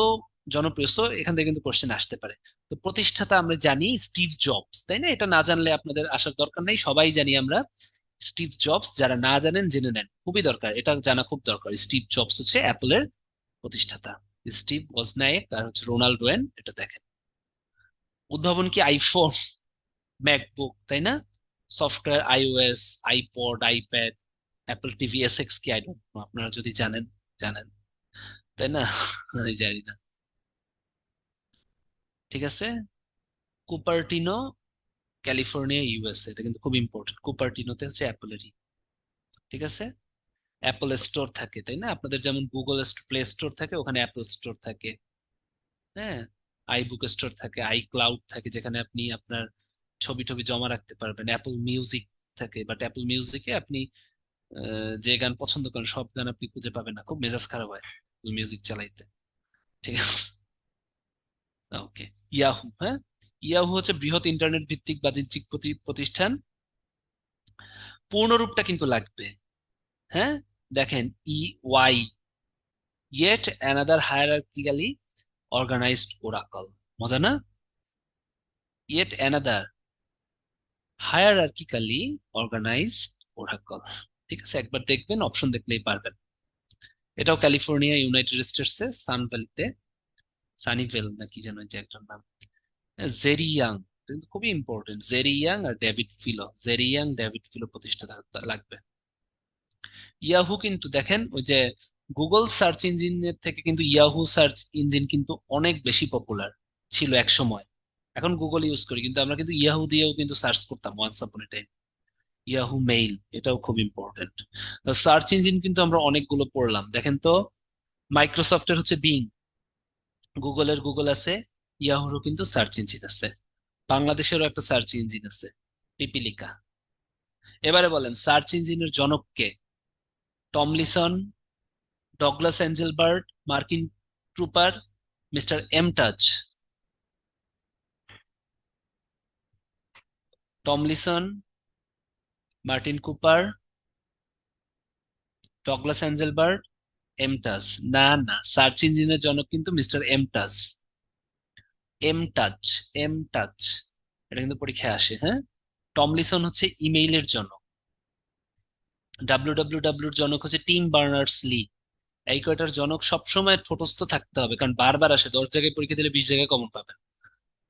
জনপ্রিয়, so এখান থেকে কিন্তু কোশ্চেন আসতে পারে। তো প্রতিষ্ঠাতা আমরা জানি স্টিভ জবস, তাই না? এটা না জানলে আপনাদের আসার দরকার নেই, সবাই জানি আমরা স্টিভ জবস। যারা না জানেন জেনে নেন, খুবই দরকার, এটা জানা খুব দরকার। স্টিভ জবস হচ্ছে অ্যাপলের প্রতিষ্ঠাতা। স্টিভ ওজনায়েক আর হচ্ছে রোনাল্ড ওয়েন, এটা দেখেন। উদ্ভাবন কি? আইফোন, ম্যাকবুক, তাই না? Software iOS, iPod, iPad, Apple TV S x কি, আই ডোন্ট নো, আপনারা যদি জানেন জানেন, তাই না? আমি জানি না। ঠিক আছে, কুপারটিনো, ক্যালিফোর্নিয়া, ইউএসএ, এটা কিন্তু খুব ইম্পর্টেন্ট। কুপারটিনোতে হচ্ছে অ্যাপলেরই, ঠিক আছে। অ্যাপল স্টোর থাকে, তাই না? আপনাদের যেমন গুগল প্লে স্টোর থাকে, ওখানে অ্যাপল স্টোর থাকে। হ্যাঁ, আইবুক স্টোর থাকে, আই ক্লাউড থাকে, যেখানে আপনি আপনার ছবি টবি জমা রাখতে পারবেন। অ্যাপল মিউজিক থাকে, বাট অ্যাপল মিউজিকে আপনি যে গান পছন্দ করেন সব গান আপনি খুঁজে পাবেন না, খুব মেজাজ খারাপ হয় মিউজিক চালাইতে। ঠিক আছে, ওকে। ইয়াহু, হ্যাঁ, ইয়াহু হচ্ছে বৃহৎ ইন্টারনেট ভিত্তিক বাণিজ্যিক প্রতিষ্ঠান। পূর্ণরূপটা কিন্তু লাগবে, হ্যাঁ। দেখেন, Y, yet another hierarchically organised oracle. মজা না? Yet another hierarchically organised oracle, ঠিক আছে, একবার দেখবেন, অপশন দেখলেই পারবেন। এটাও ক্যালিফোর্নিয়া, ইউনাইটেড স্টেটসে, সান ভ্যালিতে, সানিভেল না কি যেন এই যে একটার নাম, জেরি ইয়াং, কিন্তু খুবই ইম্পর্টেন্ট। জেরি ইয়াং আর David Filo, Jerry Yang David Filo প্রতিষ্ঠাতা লাগবে। ইয়াহু কিন্তু দেখেন, ওই যে গুগল সার্চ ইঞ্জিনের থেকে কিন্তু ইয়াহু সার্চ ইঞ্জিন কিন্তু অনেক বেশি পপুলার ছিল এক সময়। এখন গুগল ইউজ করি, কিন্তু আমরা কিন্তু ইয়াহু দিয়েও কিন্তু সার্চ করতাম ওয়ান্স আপন এ টাইম। ইয়াহু মেইল, এটাও খুব ইম্পর্টেন্ট। সার্চ ইঞ্জিন কিন্তু আমরা অনেকগুলো পড়লাম, দেখেন তো। মাইক্রোসফটের হচ্ছে বিং, গুগলের গুগল আছে, ইয়াহুরও কিন্তু সার্চ ইঞ্জিন আছে, বাংলাদেশেরও একটা সার্চ ইঞ্জিন আছে, পিপিলিকা। এবারে বলেন সার্চ ইঞ্জিনের জনক কে? টমলিসন, Douglas Engelbart, Martin Cooper, mister এমটাজ। Tomlinson, Martin Cooper, Douglas Engelbart, এমটাজ। না না, সার্চ ইঞ্জিনের জনক কিন্তু মিস্টার এমটাজ। এমটাচ, এমটাচ, এটা কিন্তু পরীক্ষায় আসে, হ্যাঁ। টমলিসন হচ্ছে ইমেইলের জনক। ডাব্লিউ জনক হচ্ছে টিম বার্নার্স লি। এই কয়টার জনক সবসময় ঠোঁটস্থ থাকতে হবে, কারণ বারবার আসে, 10 জায়গায় পরীক্ষা দিলে 20 জায়গায় কমন পাবেন।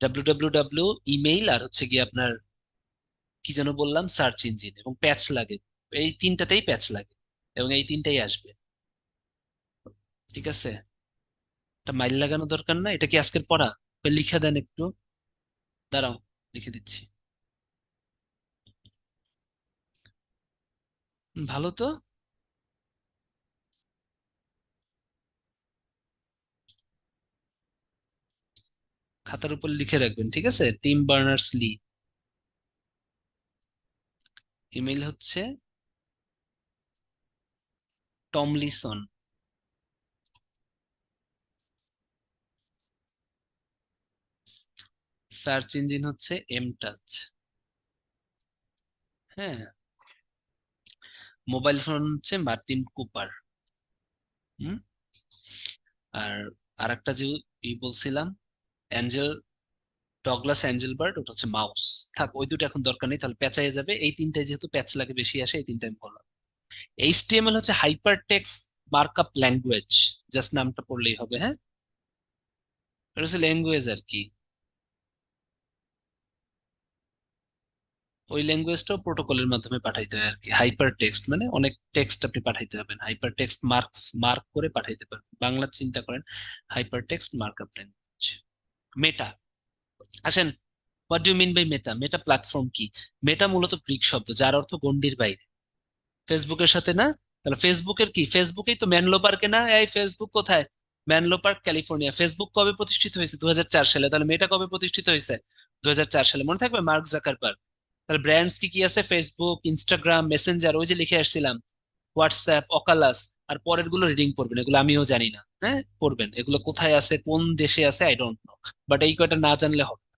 ডাব্লিউ ইমেইল, আর হচ্ছে গিয়ে আপনার কি যেন বললাম, সার্চ ইঞ্জিন, এবং প্যাচ লাগে, এই তিনটাতেই প্যাচ লাগে, এবং এই তিনটাই আসবে, ঠিক আছে। এটা মাইল লাগানো দরকার না, এটা কি আজকের পড়া? লিখে দেন একটু, দাঁড়াও, লিখে দিচ্ছি। ভালো তো, খাতার উপর লিখে রাখবেন, ঠিক আছে। টিম বার্নার্স লি, ইমেল হচ্ছে টমলিসন, সার্চ ইঞ্জিন হচ্ছে এমটাচ। হ্যাঁ, মোবাইল ফোন হচ্ছে মার্টিন কুপার। হুম। আর আরেকটা যে বলছিলাম, অ্যাঞ্জেল ডগলাস অ্যাঞ্জেলবার্ট, ওটা হচ্ছে মাউস। থাক, ওই দুটো এখন দরকার নেই, তাহলে প্যাচাইয়া যাবে। এই তিনটায় যেহেতু প্যাচ লাগে বেশি আসে, এই তিনটায় আমি বললাম। এইচটিএমএল হচ্ছে hyper text markup language. Just নামটা পড়লেই হবে, হ্যাঁ। এটা হচ্ছে ল্যাঙ্গুয়েজ আর কি। ওই ল্যাঙ্গুয়েজটাও প্রোটোকলের মাধ্যমে পাঠাইতে হয় আর কি। হাইপার টেক্সট মানে অনেক টেক্সট আপনি পাঠাইতে হবেন, হাইপার টেক্সট মার্ক করে পাঠাইতে পারবেন। বাংলা চিন্তা করেন, hypertext markup language. Meta, আসেন, what do mean by Meta? Meta platform কি? মেটা মূলত গ্রিক শব্দ যার অর্থ গণ্ডির বাইরে। ফেসবুকের সাথে না? তাহলে ফেসবুকের কি? ফেসবুকেই তো মেনলো পার্কে না? এই ফেসবুক কোথায়? Menlo park, California. ফেসবুক কবে প্রতিষ্ঠিত হয়েছে? 2004 সালে। তাহলে মেটা কবে প্রতিষ্ঠিত হয়েছে? 2004 সালে। মনে থাকবে, মার্ক জাকারবার্গ। তাহলে ব্র্যান্ডস কি কি আছে? ফেসবুক, ইনস্টাগ্রাম, মেসেঞ্জার, ওই যে লিখে আসছিলাম, হোয়াটসঅ্যাপ, অকালাস। আর পরের গুলো রিডিং করবেন, এগুলো আমিও জানি না, হ্যাঁ করবেন। এগুলো কোথায় আছে, কোন দেশে আছে, আই ডোন্ট নো। বাট এই কয়টা না জানলে হবে না।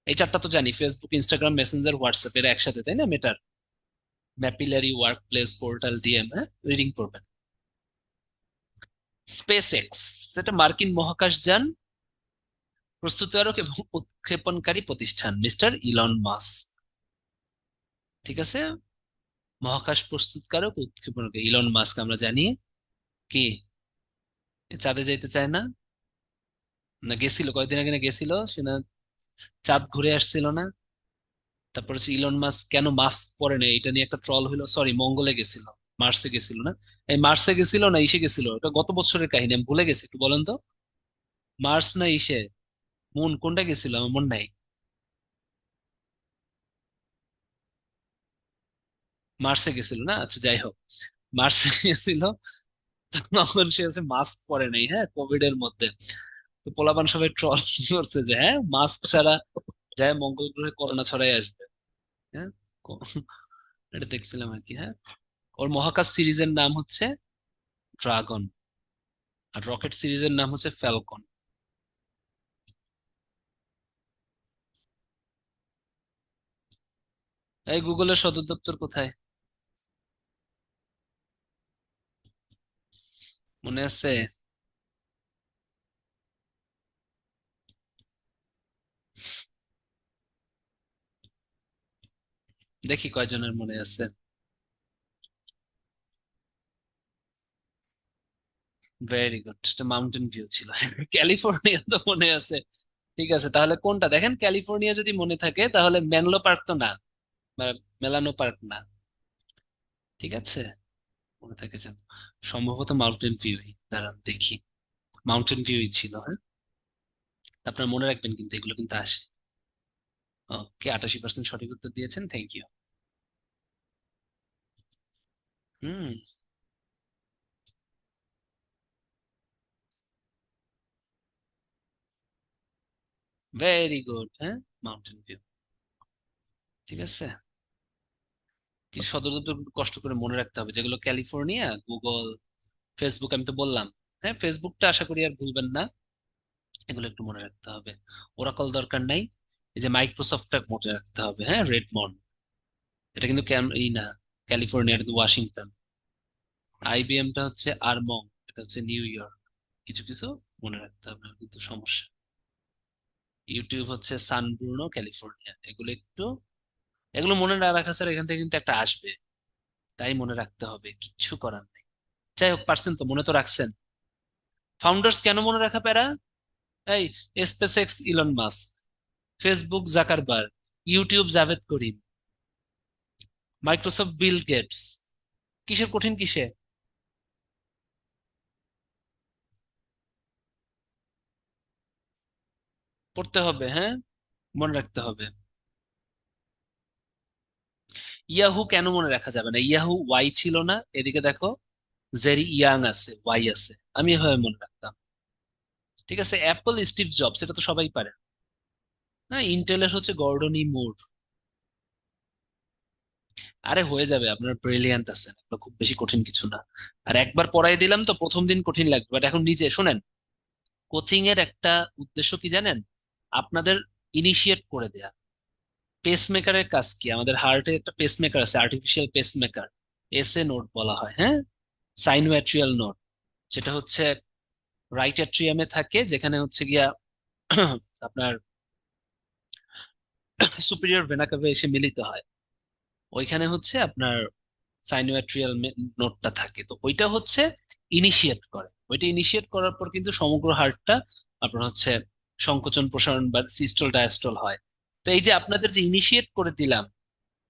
এই চারটা তো জানি, ফেসবুক, ইনস্টাগ্রাম, মেসেঞ্জার, হোয়াটসঅ্যাপ, এরা একসাথে, তাই না মেটার? ম্যাপিলারি ওয়ার্ক প্লেস, পোর্টাল, ডিএম, হ্যাঁ রিডিং করবেন। স্পেস এক্স, সেটা মার্কিন মহাকাশযান প্রস্তুতকারক এবং উৎক্ষেপণকারী প্রতিষ্ঠান মিস্টার ইলন মাস্ক। ঠিক আছে, মহাকাশ প্রস্তুতকারক উৎক্ষেপণকারী ইলন মাস্ক, আমরা জানি। কি, এ চাঁদে যাইতে চায় না? না গেছিল, কয়েকদিন আগে না গেছিল সে না, চাঁদ ঘুরে আসছিল না? তারপর হচ্ছে ইলন মাস্ক কেন মাস্ক পরে না, এটা নিয়ে একটা ট্রল হলো। সরি, মঙ্গলে গেছিল, মার্সে গেছিল না? এই মার্সে গেছিল না ইসে গেছিল, এটা গত বছরের কাহিনী, আমি ভুলে গেছি, একটু বলেন তো। মার্স না ইসে, মুন, কোনটা গেছিল আমার মনে নাই। মার্সে গেছিল না? আচ্ছা যাই হোক, মার্সে গেছিল। তখন সে হচ্ছে মাস্ক পরে নাই, হ্যাঁ, কোভিড এর মধ্যে। তো পোলাপান সবাই ট্রল করছে যে হ্যাঁ মাস্ক ছাড়া যায় মঙ্গল গ্রহে করোনা ছড়াই আসবে। হ্যাঁ, কো- এটা দেখছিলাম আর কি, হ্যাঁ। ওর মহাকাশ সিরিজের নাম হচ্ছে ড্রাগন, আর রকেট সিরিজের নাম হচ্ছে ফ্যালকন। এই গুগলের সদর দপ্তর কোথায়, মনে আছে? দেখি কয়জনের মনে আছে। ভেরি গুড, এটা মাউন্টেন ভিউ ছিল। ক্যালিফোর্নিয়া তো মনে আছে। ঠিক আছে, তাহলে কোনটা দেখেন, ক্যালিফোর্নিয়া যদি মনে থাকে তাহলে মেনলো পার্ক তো না, বা মেলানো পার্ক না। ঠিক আছে, মনে থাকে যেন। সম্ভবত মাউন্টেন ভিউই, দাঁড়ান দেখি। মাউন্টেন ভিউই ছিল, হ্যাঁ। আপনার মনে রাখবেন কিন্তু, এগুলো কিন্তু আসে। ওকে, 88% সঠিক উত্তর দিয়েছেন, thank you. Hmm. Very good, হ্যাঁ, মাউন্টেন ভিউ। ঠিক আছে, কিছু সদর দপ্তর একটু কষ্ট করে মনে রাখতে হবে, যেগুলো ক্যালিফোর্নিয়া, গুগল, ফেসবুক আমি তো বললাম। হ্যাঁ, ফেসবুকটা আশা করি আর ভুলবেন না। এগুলো একটু মনে রাখতে হবে। ওরাকল দরকার নাই। এই যে মাইক্রোসফটটা মনে রাখতে হবে, হ্যাঁ, রেডমন্ড। এটা কিন্তু এই না, ক্যালিফোর্নিয়া, এটা তো ওয়াশিংটন। আইবিএমটা হচ্ছে আর্মং, এটা হচ্ছে নিউ ইয়র্ক। কিছু কিছু মনে রাখতে হবে না, কিন্তু সমস্যা। ইউটিউব হচ্ছে সান ব্রুনো, ক্যালিফোর্নিয়া। এগুলো একটু, এগুলো মনে না রাখা স্যার, এখান থেকে কিন্তু একটা আসবে, তাই মনে রাখতে হবে, কিচ্ছু করার নেই। যাই হোক, পারছেন তো, মনে তো রাখছেন। ফাউন্ডার্স কেন মনে রাখা প্যারা? এই, Space X Elon Musk, Facebook Zuckerberg, YouTube Javed Karim, Microsoft Bill Gates. কিসের কঠিন কিসে? পড়তে হবে, হ্যাঁ, মনে রাখতে হবে। ইয়াহু কেন মনে রাখা যাবে না? ইয়াহু ওয়াই ছিল না? এদিকে দেখো, জেরি ইয়াং আছে, ওয়াই আছে। আমি এভাবে মনে রাখতাম। ঠিক আছে, অ্যাপল স্টিভ জবস, এটা তো সবাই পারে। হ্যাঁ, ইন্টেলের হচ্ছে গর্ডনি মুর। আরে হয়ে যাবে, আপনার ব্রিলিয়ান্ট আছেন, এগুলো খুব বেশি কঠিন কিছু না। আর একবার পড়াই দিলাম তো, প্রথম দিন কঠিন লাগবে, বাট এখন নিজে শুনেন। কোচিং এর একটা উদ্দেশ্য কি জানেন? আপনাদের ইনিশিয়েট করে দেয়া। পেসমেকারের কাজ কি? আমাদের হার্টে একটা পেসমেকার আছে, আর্টিফিশিয়াল পেসমেকার, এসএ নোড বলা হয়, হ্যাঁ, সাইনোয়াট্রিয়াল নোড, যেটা হচ্ছে রাইট অ্যাট্রিয়ামে থাকে, যেখানে হচ্ছে গিয়া আপনার সুপিরিয়র ভেনা কাভে এসে মিলিত হয়। ওইখানে হচ্ছে আপনার সাইনোয়াট্রিয়াল নোডটা থাকে, তো ওইটা হচ্ছে ইনিশিয়েট করে। ওইটা ইনিশিয়েট করার পর কিন্তু সমগ্র হার্টটা আপনার হচ্ছে সংকোচন প্রসারণ বা সিস্টল ডায়াস্টল হয়। তো এই যে আপনাদের যে ইনিশিয়েট করে দিলাম,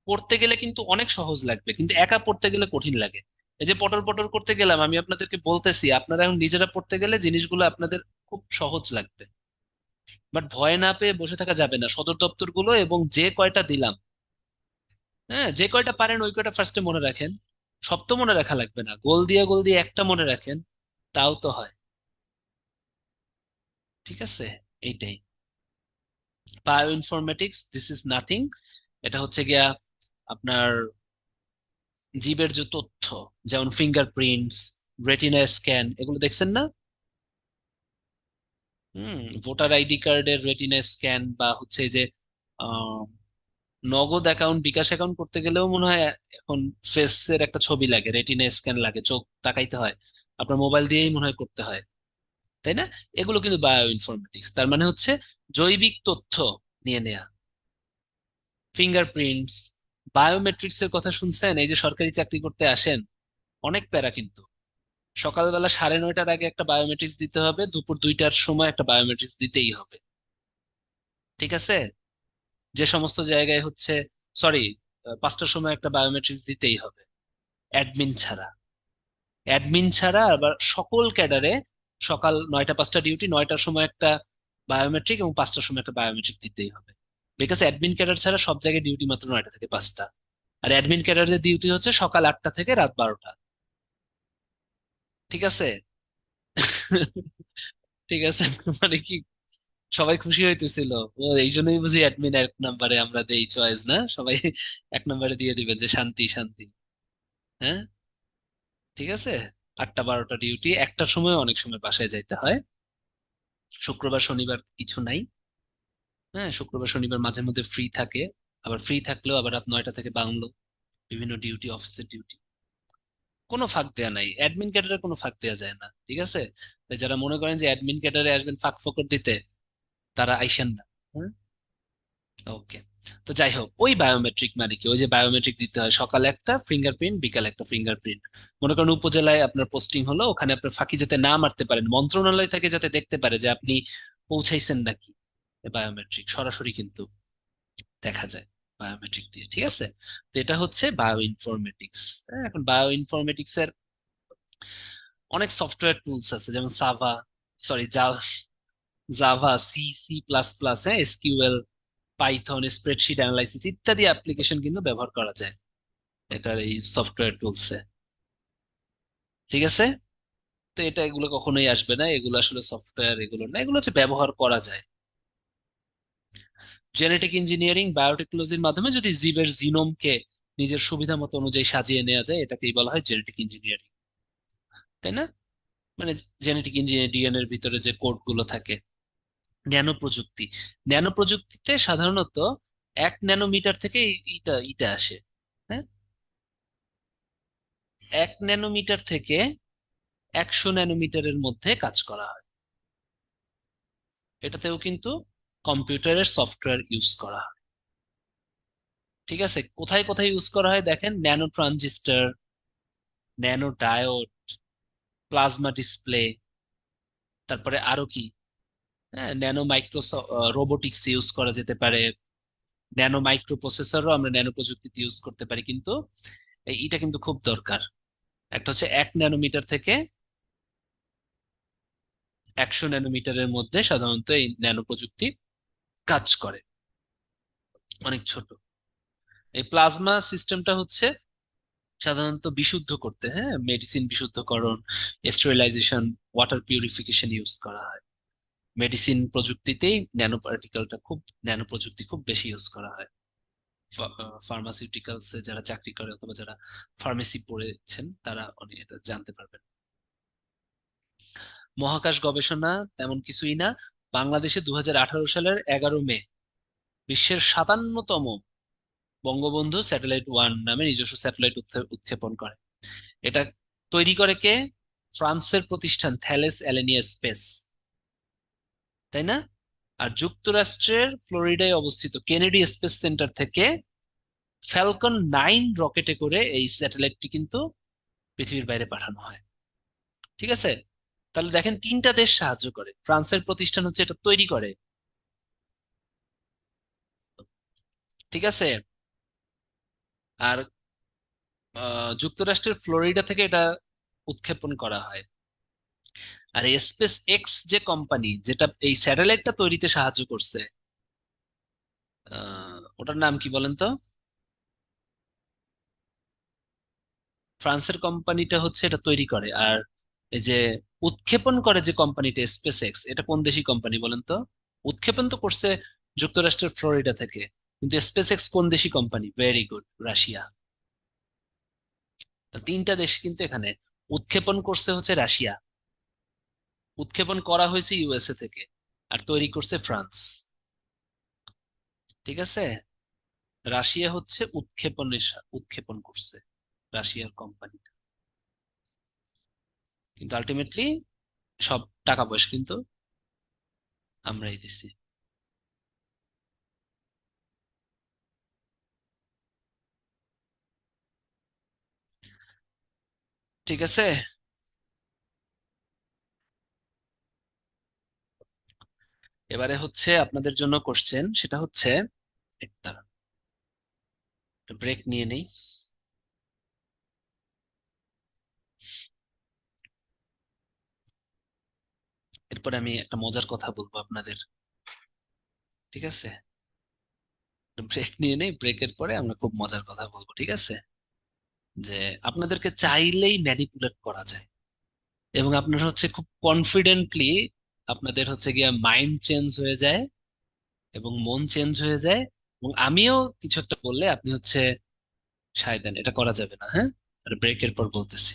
পড়তে গেলে কিন্তু অনেক সহজ লাগবে, কিন্তু একা পড়তে গেলে কঠিন লাগে। এই যে পটর পটর করতে গেলাম, আমি আপনাদেরকে বলতেছি, আপনারা এখন নিজেরা পড়তে গেলে জিনিসগুলো আপনাদের খুব সহজ লাগবে। বাট ভয় না পেয়ে বসে থাকা যাবে না। সদর দপ্তরগুলো এবং যে কয়টা দিলাম, হ্যাঁ, যে কয়টা পারেন ওই কয়টা ফার্স্টে মনে রাখেন। সব তো মনে রাখা লাগবে না, গোল দিয়ে একটা মনে রাখেন, তাও তো হয়। ঠিক আছে, এইটাই bio informatics, this is nothing. এটা হচ্ছে গিয়া আপনার জীবের যে তথ্য, যেমন ফিঙ্গারপ্রিন্টস, রেটিনা স্ক্যান, এগুলো দেখছেন না? ভোটার আইডি কার্ডের রেটিনা স্ক্যান, বা হচ্ছে এই যে আহ, নগদ অ্যাকাউন্ট, বিকাশ অ্যাকাউন্ট করতে গেলেও মনে হয় এখন ফেসের একটা ছবি লাগে, রেটিনা স্ক্যান লাগে, চোখ তাকাইতে হয়, আপনার মোবাইল দিয়েই মনে হয় করতে হয়, তাই না? এগুলো কিন্তু বায়ো ইনফরমেটিক্স, তার মানে হচ্ছে জৈবিক তথ্য নিয়ে নেয়া। ফিঙ্গারপ্রিন্টস, বায়োমেট্রিক্স এর কথা শুনছেন? এই যে সরকারি চাকরি করতে আসেন, অনেক প্যারা কিন্তু। সকালবেলা 9:30টার আগে একটা বায়োমেট্রিক্স দিতে হবে, দুপুর 2টার সময় একটা বায়োমেট্রিক্স দিতেই হবে। ঠিক আছে? যে সমস্ত জায়গায় হচ্ছে, সরি, 5টার সময় একটা বায়োমেট্রিক্স দিতেই হবে, অ্যাডমিন ছাড়া। অ্যাডমিন ছাড়া আবার সকল ক্যাডারে সকাল 9টা 5টা ডিউটি, 9টার সময় একটা বায়োমেট্রিক এবং 5টার সময় একটা বায়োমেট্রিক দিতেই হবে। বিকজ অ্যাডমিন ক্যাডার ছাড়া সব জায়গায় ডিউটি মাত্র 9টা থেকে 5টা। আর অ্যাডমিন ক্যাডারের ডিউটি হচ্ছে সকাল 8টা থেকে রাত 12টা। ঠিক আছে? ঠিক আছে। মানে কি, সবাই খুশি হইতেছিল? ও, এই জন্যই বুঝি অ্যাডমিন 1 নম্বরে আমরা দেই চয়েস, না? সবাই 1 নম্বরে দিয়ে দিবেন যে শান্তি শান্তি। হ্যাঁ, ঠিক আছে। 8টা 12টা ডিউটি, একটার সময় অনেক সময় বাসায় যাইতে হয়। শুক্রবার শনিবার কিছু নাই। হ্যাঁ, শুক্রবার শনিবার মাঝে মধ্যে ফ্রি থাকে, আবার ফ্রি থাকলেও আবার রাত 9টা থেকে বাংলো, বিভিন্ন ডিউটি, অফিসের ডিউটি। কোনো ফাঁক দেয়া নাই, অ্যাডমিন ক্যাডারে কোনো ফাঁক দেওয়া যায় না। ঠিক আছে? তাই যারা মনে করেন যে অ্যাডমিন ক্যাডারে আসবেন ফাঁক ফোকর দিতে, তারা আইসেন না। হ্যাঁ, ওকে। তো যাই হোক, ওই বায়োমেট্রিক মানে কি, ওই যে বায়োমেট্রিক দিতে হয়, সকালে একটা ফিঙ্গারপ্রিন্ট, বিকালে একটা ফিঙ্গারপ্রিন্ট। মনে করেন উপজেলায় আপনার পোস্টিং হলো, ওখানে আপনার ফাঁকি যাতে না মারতে পারেন, মন্ত্রণালয় থেকে যাতে দেখতে পারে যে আপনি পৌঁছাইছেন নাকি। বায়োমেট্রিক সরাসরি কিন্তু দেখা যায় বায়োমেট্রিক দিয়ে। ঠিক আছে? তো এটা হচ্ছে বায়ো ইনফরমেটিক্স। এখন বায়ো ইনফরমেটিক্স এর অনেক সফটওয়্যার টুলস আছে, যেমন সাভা, sorry, Java, C C plus plus, হ্যাঁ, এসকিউএল, পাইথন, স্প্রেডশিট অ্যানালাইসিস ইত্যাদি অ্যাপ্লিকেশন কিন্তু ব্যবহার করা যায় এটার এই সফটওয়্যার টুলসে। ঠিক আছে? তো এটা, এগুলো কখনোই আসবে না, এগুলো আসলে সফটওয়্যার, এগুলো না, এগুলো হচ্ছে ব্যবহার করা যায়। জেনেটিক ইঞ্জিনিয়ারিং, বায়োটেকনোলজির মাধ্যমে যদি জীবের জিনোমকে নিজের সুবিধা মতো অনুযায়ী সাজিয়ে নেওয়া যায়, এটাকেই বলা হয় জেনেটিক ইঞ্জিনিয়ারিং। তাই না? মানে জেনেটিক ইঞ্জিনিয়ারিং, ডিএনএর ভিতরে যে কোড গুলো থাকে। ন্যানো প্রযুক্তি, ন্যানো প্রযুক্তিতে সাধারণত 1 ন্যানোমিটার থেকে ইটা ইটা আসে। হ্যাঁ, 1 ন্যানোমিটার থেকে 100 ন্যানোমিটারের মধ্যে কাজ করা হয়। এটাতেও কিন্তু কম্পিউটারের সফটওয়্যার ইউজ করা হয়। ঠিক আছে? কোথায় কোথায় ইউজ করা হয় দেখেন, nano transistor, nano diode, plasma display, তারপরে আরো কি, হ্যাঁ, ন্যানো মাইক্রো রোবোটিক্স ইউজ করা যেতে পারে। ন্যানো মাইক্রো প্রসেসরও আমরা ন্যানো প্রযুক্তিতে ইউজ করতে পারি, কিন্তু এইটা কিন্তু খুব দরকার। একটা হচ্ছে 1 ন্যানোমিটার থেকে 100 ন্যানোমিটারের মধ্যে সাধারণত এই ন্যানো প্রযুক্তি কাজ করে, অনেক ছোট। এই প্লাজমা সিস্টেমটা হচ্ছে সাধারণত বিশুদ্ধ করতে, হ্যাঁ, মেডিসিন বিশুদ্ধকরণ, স্টেরিলাইজেশন, ওয়াটার পিউরিফিকেশন ইউজ করা হয়। মেডিসিন প্রযুক্তিতেই ন্যানো পার্টিকেলটা খুব, ন্যানো প্রযুক্তি খুব বেশি ইউজ করা হয়। ফার্মাসিউটিক্যালস এ যারা চাকরি করে অথবা যারা ফার্মেসি পড়েছেন, তারা অনেক এটা জানতে পারবেন। মহাকাশ গবেষণা তেমন কিছুই না। বাংলাদেশে 2018 সালের 11 মে বিশ্বের 57তম বঙ্গবন্ধু স্যাটেলাইট 1 নামে নিজস্ব স্যাটেলাইট উৎক্ষেপণ করে। এটা তৈরি করে কে? ফ্রান্সের প্রতিষ্ঠান থ্যালেস অ্যালেনিয়া স্পেস, তাই না? আর যুক্তরাষ্ট্রের ফ্লোরিডায় অবস্থিত কেনেডি স্পেস সেন্টার থেকে ফ্যালকন 9 রকেটে করে এই স্যাটেলাইটটি কিন্তু পৃথিবীর বাইরে পাঠানো হয়। ঠিক আছে? তাহলে দেখেন তিনটা দেশ সাহায্য করে, ফ্রান্সের প্রতিষ্ঠান হচ্ছে এটা তৈরি করে। ঠিক আছে? আর যুক্তরাষ্ট্রের ফ্লোরিডা থেকে এটা উৎক্ষেপণ করা হয়। আর স্পেস এক্স যে কোম্পানি যেটা এই স্যাটেলাইটটা তৈরিতে সাহায্য করছে, ওটার নাম কি বলেন তো? ফ্রান্সের কোম্পানিটা হচ্ছে এটা তৈরি করে। আর এই যে উৎক্ষেপণ করে যে কোম্পানিটা স্পেস এক্স, এটা কোন দেশি কোম্পানি বলেন তো? উৎক্ষেপণ তো করছে যুক্তরাষ্ট্রের ফ্লোরিডা থেকে, কিন্তু স্পেস এক্স কোন দেশি কোম্পানি? Very good, Russia. তা তিনটা দেশ কিন্তু এখানে, উৎক্ষেপণ করছে হচ্ছে রাশিয়া, উৎক্ষেপণ করা হয়েছে ইউএসএ থেকে, আর তৈরি করছে ফ্রান্স। ঠিক আছে? রাশিয়া হচ্ছে উৎক্ষেপণ করছে, রাশিয়ার কোম্পানি। কিন্তু আলটিমেটলি সব টাকা পয়সা কিন্তু আমরাই দিছি। ঠিক আছে? এবারে হচ্ছে আপনাদের জন্য কোশ্চেন, সেটা হচ্ছে, একটা ব্রেক নিয়ে নেই। এরপরে আমি একটা মজার কথা বলবো আপনাদের। ঠিক আছে? ব্রেক নিয়ে নেই, ব্রেকের পরে আমরা খুব মজার কথা বলবো। ঠিক আছে? যে আপনাদেরকে চাইলেই ম্যানিপুলেট করা যায়, এবং আপনারা হচ্ছে খুব কনফিডেন্টলি আপনাদের হচ্ছে গিয়া মাইন্ড চেঞ্জ হয়ে যায় এবং মন চেঞ্জ হয়ে যায়। এবং আমিও কিছু একটা বললে আপনি হচ্ছে সায় দেন, এটা করা যাবে না, হ্যাঁ? আর ব্রেকের পর বলতেছি।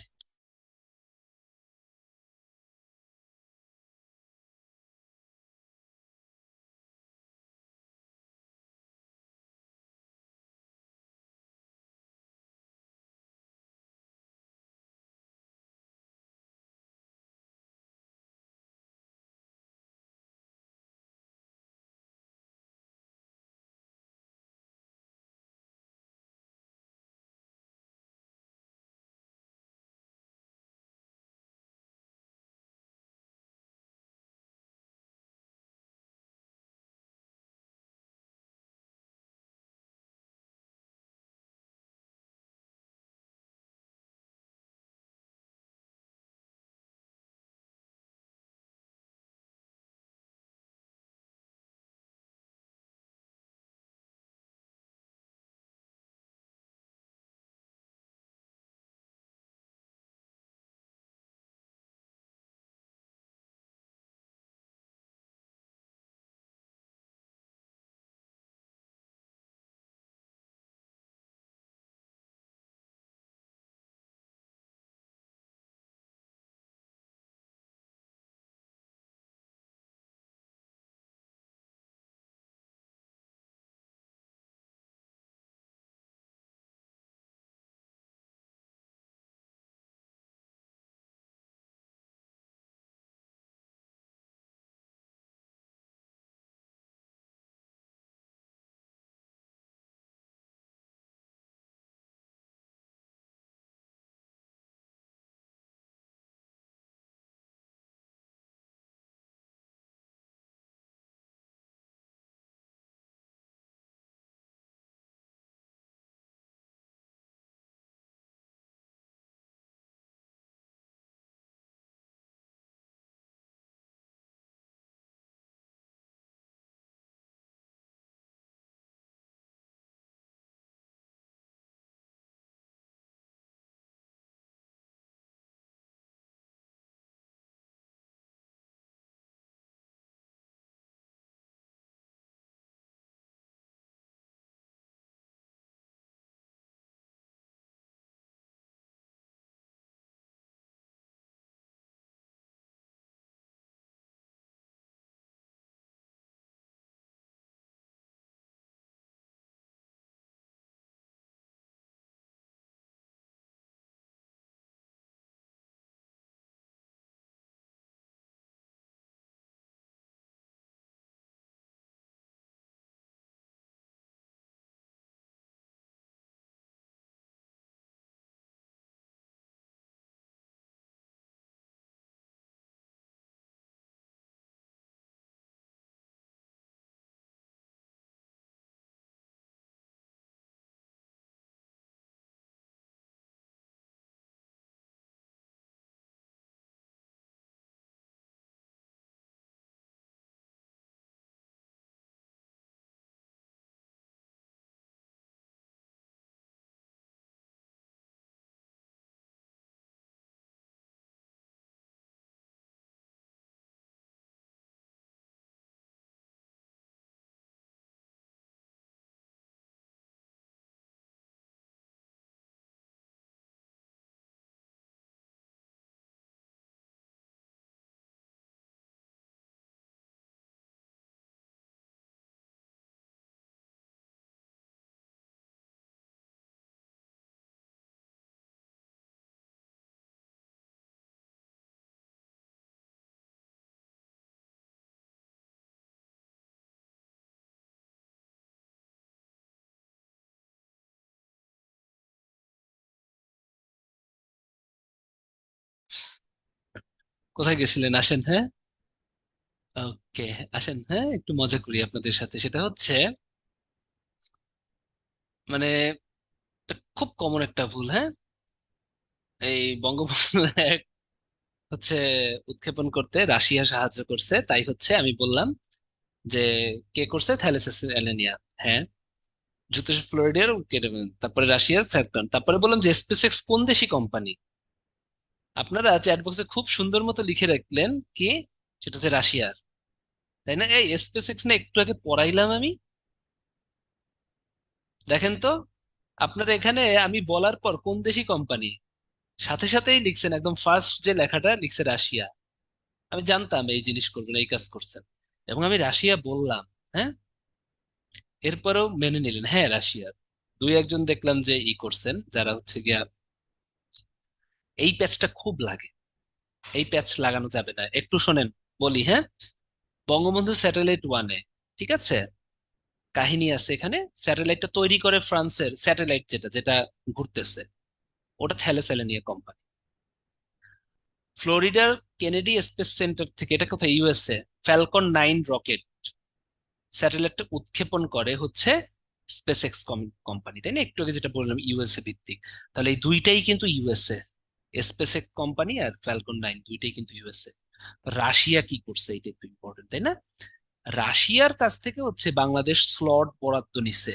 কোথায় গেছিলেন? আসেন, হ্যাঁ। ওকে, আসেন, হ্যাঁ, একটু মজা করি আপনাদের সাথে। সেটা হচ্ছে মানে খুব কমন একটা ভুল, হ্যাঁ। এই বঙ্গবন্ধু এক হচ্ছে উৎক্ষেপণ করতে রাশিয়া সাহায্য করছে, তাই হচ্ছে আমি বললাম যে কে করছে? থ্যালেসিস অ্যালানিয়া। হ্যাঁ, যুক্তরাষ্ট্র ফ্লোরিডার কেটে ফেলেন। তারপরে রাশিয়ার ফ্যালকন। তারপরে বললাম যে স্পেসএক্স কোন দেশি কোম্পানি। আপনারা চ্যাট বক্সে খুব সুন্দর মতো লিখে রাখলেন কি, সেটা হচ্ছে রাশিয়ার। তাই না? এই স্পেসএক্স না একটু আগে পড়াইলাম আমি। দেখেন তো, আপনারা এখানে আমি বলার পর কোন দেশি কোম্পানি, সাথে সাথেই লিখছেন, একদম ফার্স্ট যে লেখাটা লিখছে রাশিয়া। আমি জানতাম এই জিনিস করবেন, এই কাজ করছেন, এবং আমি রাশিয়া বললাম। হ্যাঁ, এরপরেও মেনে নিলেন হ্যাঁ রাশিয়ার। দুই একজন দেখলাম যে ই করছেন, যারা হচ্ছে গিয়া এই প্যাচটা খুব লাগে। এই প্যাচ লাগানো যাবে না, একটু শোনেন বলি, হ্যাঁ। বঙ্গবন্ধু স্যাটেলাইট ওয়ানে, ঠিক আছে, কাহিনী আছে এখানে। স্যাটেলাইটটা তৈরি করে ফ্রান্সের স্যাটেলাইট, যেটা যেটা ঘুরতেছে, ওটা থ্যালেস অ্যালানিয়া কোম্পানি। ফ্লোরিডার কেনেডি স্পেস সেন্টার থেকে, এটা কোথায়? ইউএসএ। ফ্যালকন 9 রকেট স্যাটেলাইটটা উৎক্ষেপণ করে হচ্ছে স্পেস এক্স কোম্পানি, তাই না? একটু আগে যেটা বললাম ইউএসএ ভিত্তিক। তাহলে এই দুইটাই কিন্তু ইউএসএ, স্পেস এক্স কোম্পানি আর ফ্যালকন 9 দুইটাই কিন্তু ইউএসএ। রাশিয়া কি করছে, এটা একটু ইম্পর্টেন্ট, তাই না? রাশিয়ার কাছ থেকে হচ্ছে বাংলাদেশ স্লট বরাদ্দ নিছে।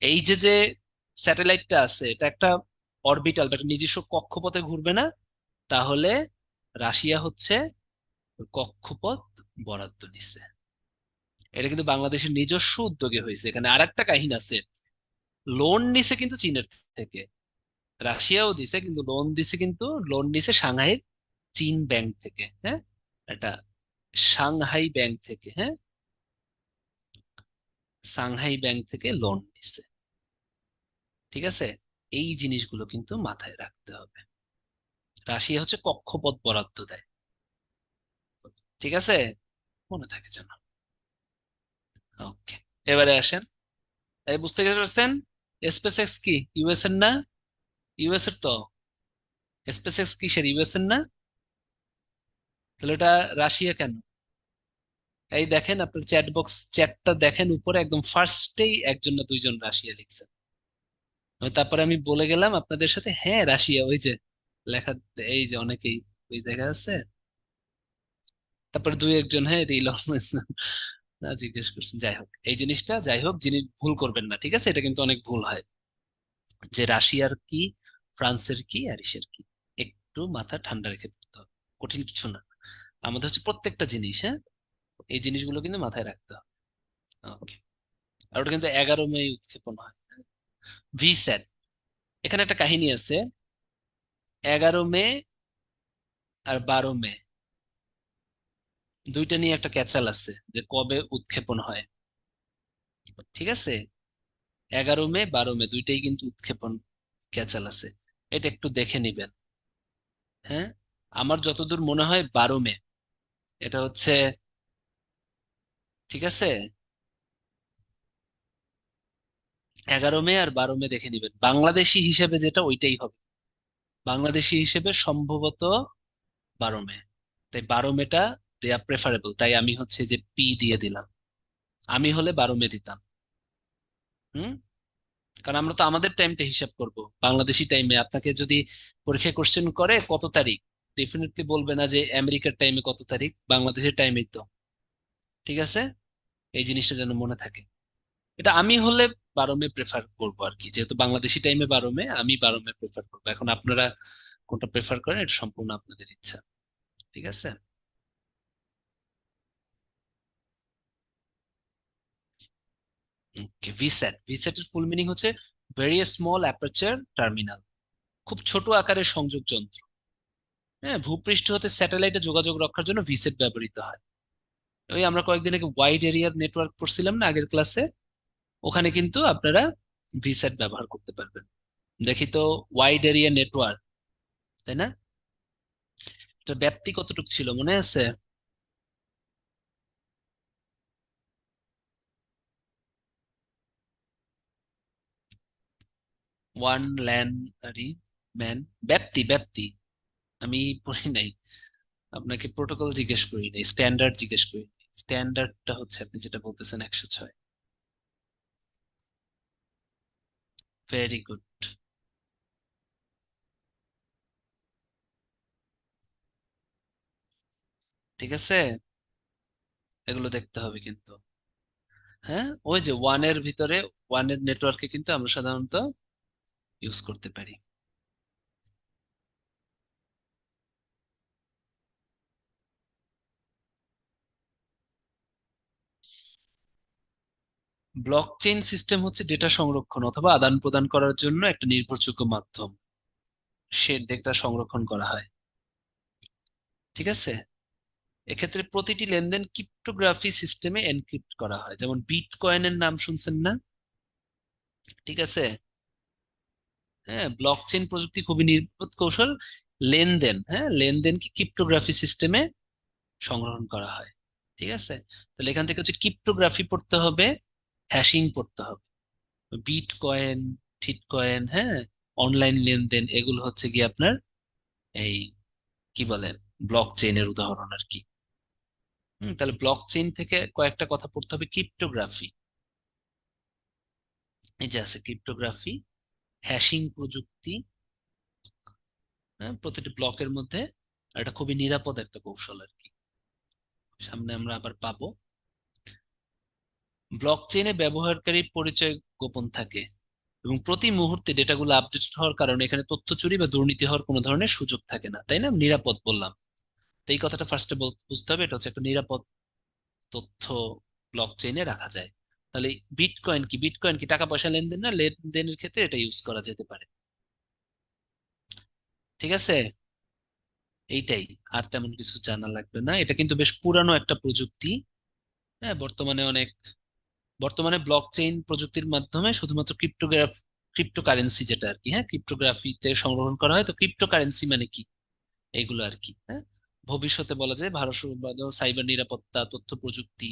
এই যে যে স্যাটেলাইটটা আছে, এটা একটা অরবিটাল বা একটা নিজস্ব কক্ষপথে ঘুরবে না, তাহলে রাশিয়া হচ্ছে কক্ষপথ বরাদ্দ নিছে। এটা কিন্তু বাংলাদেশের নিজস্ব উদ্যোগে হয়েছে। এখানে আরেকটা কাহিনী আছে, লোন নিছে কিন্তু চীনের থেকে। রাশিয়াও দিছে, কিন্তু লোন দিছে, কিন্তু লোন নিছে সাংহাইয়ের চীন ব্যাংক থেকে, হ্যাঁ। এটা সাংহাই ব্যাংক থেকে, হ্যাঁ, সাংহাই ব্যাংক থেকে লোন নিছে। ঠিক আছে, এই জিনিসগুলো কিন্তু মাথায় রাখতে হবে। রাশিয়া হচ্ছে কক্ষপথ বরাদ্দ দেয়। ঠিক আছে, মনে থাকে যেন। ওকে, এবারে আসেন। এই বুঝতে পারছেন স্পেস এক্স কি ইউএস এর না? ইউএস এর তো। স্পেস এক্স কিসের? ইউএস এর না? তাহলে এটা রাশিয়া কেন? এই দেখেন আপনার চ্যাট বক্স, চ্যাটটা দেখেন উপরে একদম ফার্স্টেই একজন না দুইজন রাশিয়া লিখছেন। তারপরে আমি বলে গেলাম আপনাদের সাথে হ্যাঁ রাশিয়া, ওই যে লেখা, এই যে অনেকেই, ওই দেখা আছে। তারপরে দুই একজন হ্যাঁ রিল না জিজ্ঞেস করছেন। যাই হোক, এই জিনিসটা যাই হোক, যিনি ভুল করবেন না, ঠিক আছে? এটা কিন্তু অনেক ভুল হয় যে রাশিয়ার কি, ফ্রান্সের কি, অ্যারিসের কি। একটু মাথা ঠান্ডা রেখে পড়তে হবে, কঠিন কিছু না। আমাদের হচ্ছে প্রত্যেকটা জিনিস, হ্যাঁ, এই জিনিসগুলো কিন্তু মাথায় রাখতে হবে। ওকে, আর ওটা কিন্তু 11 মে উৎক্ষেপণ হয়। ভিস্যাট, এখানে একটা কাহিনী আছে। 11 মে আর 12 মে দুইটা নিয়ে একটা ক্যাচাল আছে যে কবে উৎক্ষেপণ হয়। ঠিক আছে, 11 মে 12 মে দুইটাই কিন্তু উৎক্ষেপণ ক্যাচাল আছে। এটা একটু দেখে নিবেন, হ্যাঁ। আমার যতদূর মনে হয় 12 মে এটা হচ্ছে। ঠিক আছে, 11 মে আর 12 মে দেখে নিবেন, বাংলাদেশি হিসেবে যেটা ওইটাই হবে। বাংলাদেশি হিসেবে সম্ভবত 12 মে। তাই 12 মেটা দেয়া প্রেফারেবল, তাই আমি হচ্ছে যে পি দিয়ে দিলাম। আমি হলে 12 মে দিতাম। হুম, কারণ আমরা তো আমাদের টাইমটা হিসাব করব, বাংলাদেশি টাইমে। আপনাকে যদি পরীক্ষায় কোশ্চেন করে কত তারিখ, ডেফিনেটলি বলবে না যে আমেরিকার টাইমে কত তারিখ, বাংলাদেশের টাইমেই তো। ঠিক আছে, এই জিনিসটা যেন মনে থাকে। এটা আমি হলে 12 মে প্রেফার করবো আর কি, যেহেতু বাংলাদেশি টাইমে 12 মে, আমি 12 মে প্রেফার করবো। এখন আপনারা কোনটা প্রেফার করেন এটা সম্পূর্ণ আপনাদের ইচ্ছা। ঠিক আছে। ভিস্যাট, ভিস্যাটের ফুল মিনিং হচ্ছে ভেরি স্মল অ্যাপারচার টার্মিনাল, খুব ছোট আকারের সংযোগ যন্ত্র। হ্যাঁ, ভূপৃষ্ঠ হতে স্যাটেলাইটে যোগাযোগ রক্ষার জন্য ভিসেট ব্যবহৃত হয়। ওই আমরা কয়েকদিন আগে ওয়াইড এরিয়ার নেটওয়ার্ক পড়ছিলাম না আগের ক্লাসে, ওখানে কিন্তু আপনারা ভিসেট ব্যবহার করতে পারবেন। দেখি তো, ওয়াইড এরিয়া নেটওয়ার্ক, তাই না? এটার ব্যাপ্তি কতটুকু ছিল মনে আছে? 1 ল্যান, আরে ম্যান, ব্যাপ্তি ব্যাপ্তি আমি পড়ি নাই। আপনাকে প্রোটোকল জিজ্ঞেস করি নাই, স্ট্যান্ডার্ড জিজ্ঞেস করি। স্ট্যান্ডার্ডটা হচ্ছে আপনি যেটা বলতেছেন 106। Very good. ঠিক আছে, এগুলো দেখতে হবে কিন্তু। হ্যাঁ, ওই যে ওয়ানের ভিতরে, ওয়ানের নেটওয়ার্কে কিন্তু আমরা সাধারণত ইউজ করতে পারি। ব্লক চেইন সিস্টেম হচ্ছে ডেটা সংরক্ষণ অথবা আদান প্রদান করার জন্য একটা নির্ভরযোগ্য মাধ্যম। সে ডেটা সংরক্ষণ করা হয়। ঠিক আছে, এক্ষেত্রে প্রতিটি লেনদেন ক্রিপ্টোগ্রাফি সিস্টেমে এনক্রিপ্ট করা হয়, যেমন বিট কয়েনের নাম শুনছেন না? ঠিক আছে। হ্যাঁ, ব্লক চেইন প্রযুক্তি খুবই নির্ভুল কৌশল। লেনদেন, হ্যাঁ, লেনদেনকে ক্রিপ্টোগ্রাফি সিস্টেমে সংগ্রহণ করা হয়। ঠিক আছে, তাহলে এখান থেকে হচ্ছে ক্রিপ্টোগ্রাফি পড়তে হবে, হ্যাশিং পড়তে হবে। বিট কয়েন, ঠিট কয়েন, হ্যাঁ, অনলাইন লেনদেন, এগুলো হচ্ছে কি আপনার এই কি বলে ব্লক চেইনের উদাহরণ আর কি। তাহলে ব্লক চেইন থেকে কয়েকটা কথা পড়তে হবে। ক্রিপ্টোগ্রাফি, এই যে আছে ক্রিপ্টোগ্রাফি, হ্যাশিং প্রযুক্তি, হ্যাঁ, প্রতিটি ব্লকের মধ্যে। আর এটা খুবই নিরাপদ একটা কৌশল আর কি, সামনে আমরা আবার পাবো। ব্লক চেইনে ব্যবহারকারীর পরিচয় গোপন থাকে এবং প্রতি মুহূর্তে ডেটাগুলো আপডেট হওয়ার কারণে এখানে তথ্য চুরি বা দুর্নীতি হওয়ার কোনো ধরনের সুযোগ থাকে না, তাই না? নিরাপদ বললাম, তো এই কথাটা ফার্স্টে বুঝতে হবে, এটা হচ্ছে একটা নিরাপদ তথ্য ব্লক চেইনে রাখা যায়। তাহলে বিটকয়েন কি? বিটকয়েন কি টাকা পয়সা লেনদেন না? লেনদেনের ক্ষেত্রে এটা ইউজ করা যেতে পারে। ঠিক আছে, এইটাই, আর তেমন কিছু জানা লাগবে না। এটা কিন্তু বেশ পুরানো একটা প্রযুক্তি। হ্যাঁ, বর্তমানে ব্লক চেইন প্রযুক্তির মাধ্যমে শুধুমাত্র ক্রিপ্টোকারেন্সি যেটা আর কি, হ্যাঁ, ক্রিপ্টোগ্রাফিতে সংরক্ষণ করা হয়। তো ক্রিপ্টোকারেন্সি মানে কি? এইগুলো আর কি, হ্যাঁ। ভবিষ্যতে বলা যায় ভারত সাইবার নিরাপত্তা, তথ্য প্রযুক্তি,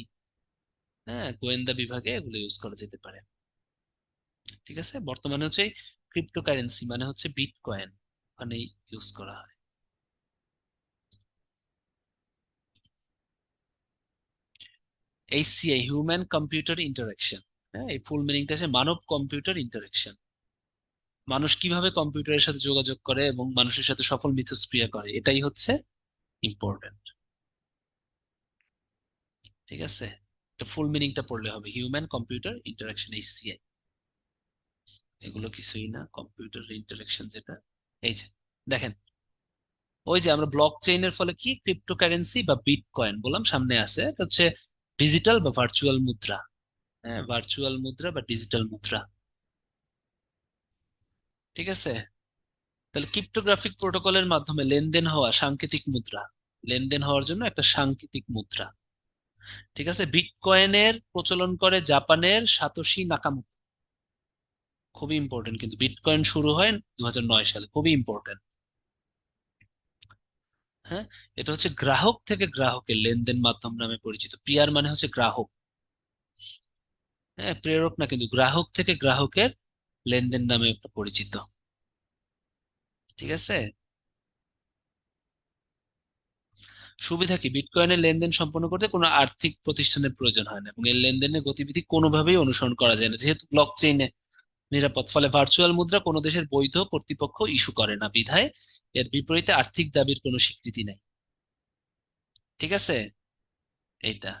হ্যাঁ, গোয়েন্দা বিভাগে এগুলো ইউজ করা যেতে পারে। ঠিক আছে, বর্তমানে হচ্ছে ক্রিপ্টোকারেন্সি মানে হচ্ছে বিটকয়েন, ওখানে ইউজ করা হয়। এইচসিআই, হিউম্যান কম্পিউটার ইন্টারাকশন। হ্যাঁ, এই ফুল মিনিংটা হচ্ছে মানব কম্পিউটার ইন্টারাকশন। মানুষ কিভাবে কম্পিউটারের সাথে যোগাযোগ করে এবং মানুষের সাথে সফল মিথস্ক্রিয়া করে, এটাই হচ্ছে ইম্পর্টেন্ট। ঠিক আছে, এটা ফুল মিনিংটা পড়লে হবে, হিউম্যান কম্পিউটার ইন্টারাকশন, এইচসিআই। এগুলো কিছুই না, কম্পিউটার ইন্টারাকশন যেটা, এই যে দেখেন, ওই যে আমরা ব্লক চেইনের ফলে কি ক্রিপ্টোকারেন্সি বা বিটকয়েন বললাম, সামনে আছে, এটা হচ্ছে ডিজিটাল বা ভার্চুয়াল মুদ্রা। হ্যাঁ, ভার্চুয়াল মুদ্রা বা ডিজিটাল মুদ্রা। ঠিক আছে, তাহলে ক্রিপ্টোগ্রাফিক প্রোটোকলের মাধ্যমে লেনদেন হওয়া সাংকেতিক মুদ্রা, লেনদেন হওয়ার জন্য একটা সাংকেতিক মুদ্রা। ঠিক আছে, বিটকয়েনের প্রচলন করে জাপানের সাতোশি নাকামোটো। খুবই ইম্পর্টেন্ট কিন্তু, বিটকয়েন শুরু হয় 2009 সালে, খুবই ইম্পর্টেন্ট। হ্যাঁ, এটা হচ্ছে গ্রাহক থেকে গ্রাহকের লেনদেন মাধ্যম নামে পরিচিত। পিয়ার মানে হচ্ছে গ্রাহক, হ্যাঁ, প্রেরক না, কিন্তু গ্রাহক থেকে গ্রাহকের লেনদেন নামে একটা পরিচিত। ঠিক আছে, সুবিধা কি? বিটকয়েনের লেনদেন সম্পন্ন করতে কোনো আর্থিক প্রতিষ্ঠানের প্রয়োজন হয় না এবং এর লেনদেনের গতিবিধি কোনোভাবেই অনুসরণ করা যায় না, যেহেতু ব্লক চেইনে নিরাপদ। ফলে ভার্চুয়াল মুদ্রা কোনো দেশের বৈধ কর্তৃপক্ষ ইস্যু করে না, বিধায় এর বিপরীতে আর্থিক দাবির কোনো স্বীকৃতি নেই। ঠিক আছে, এইটা।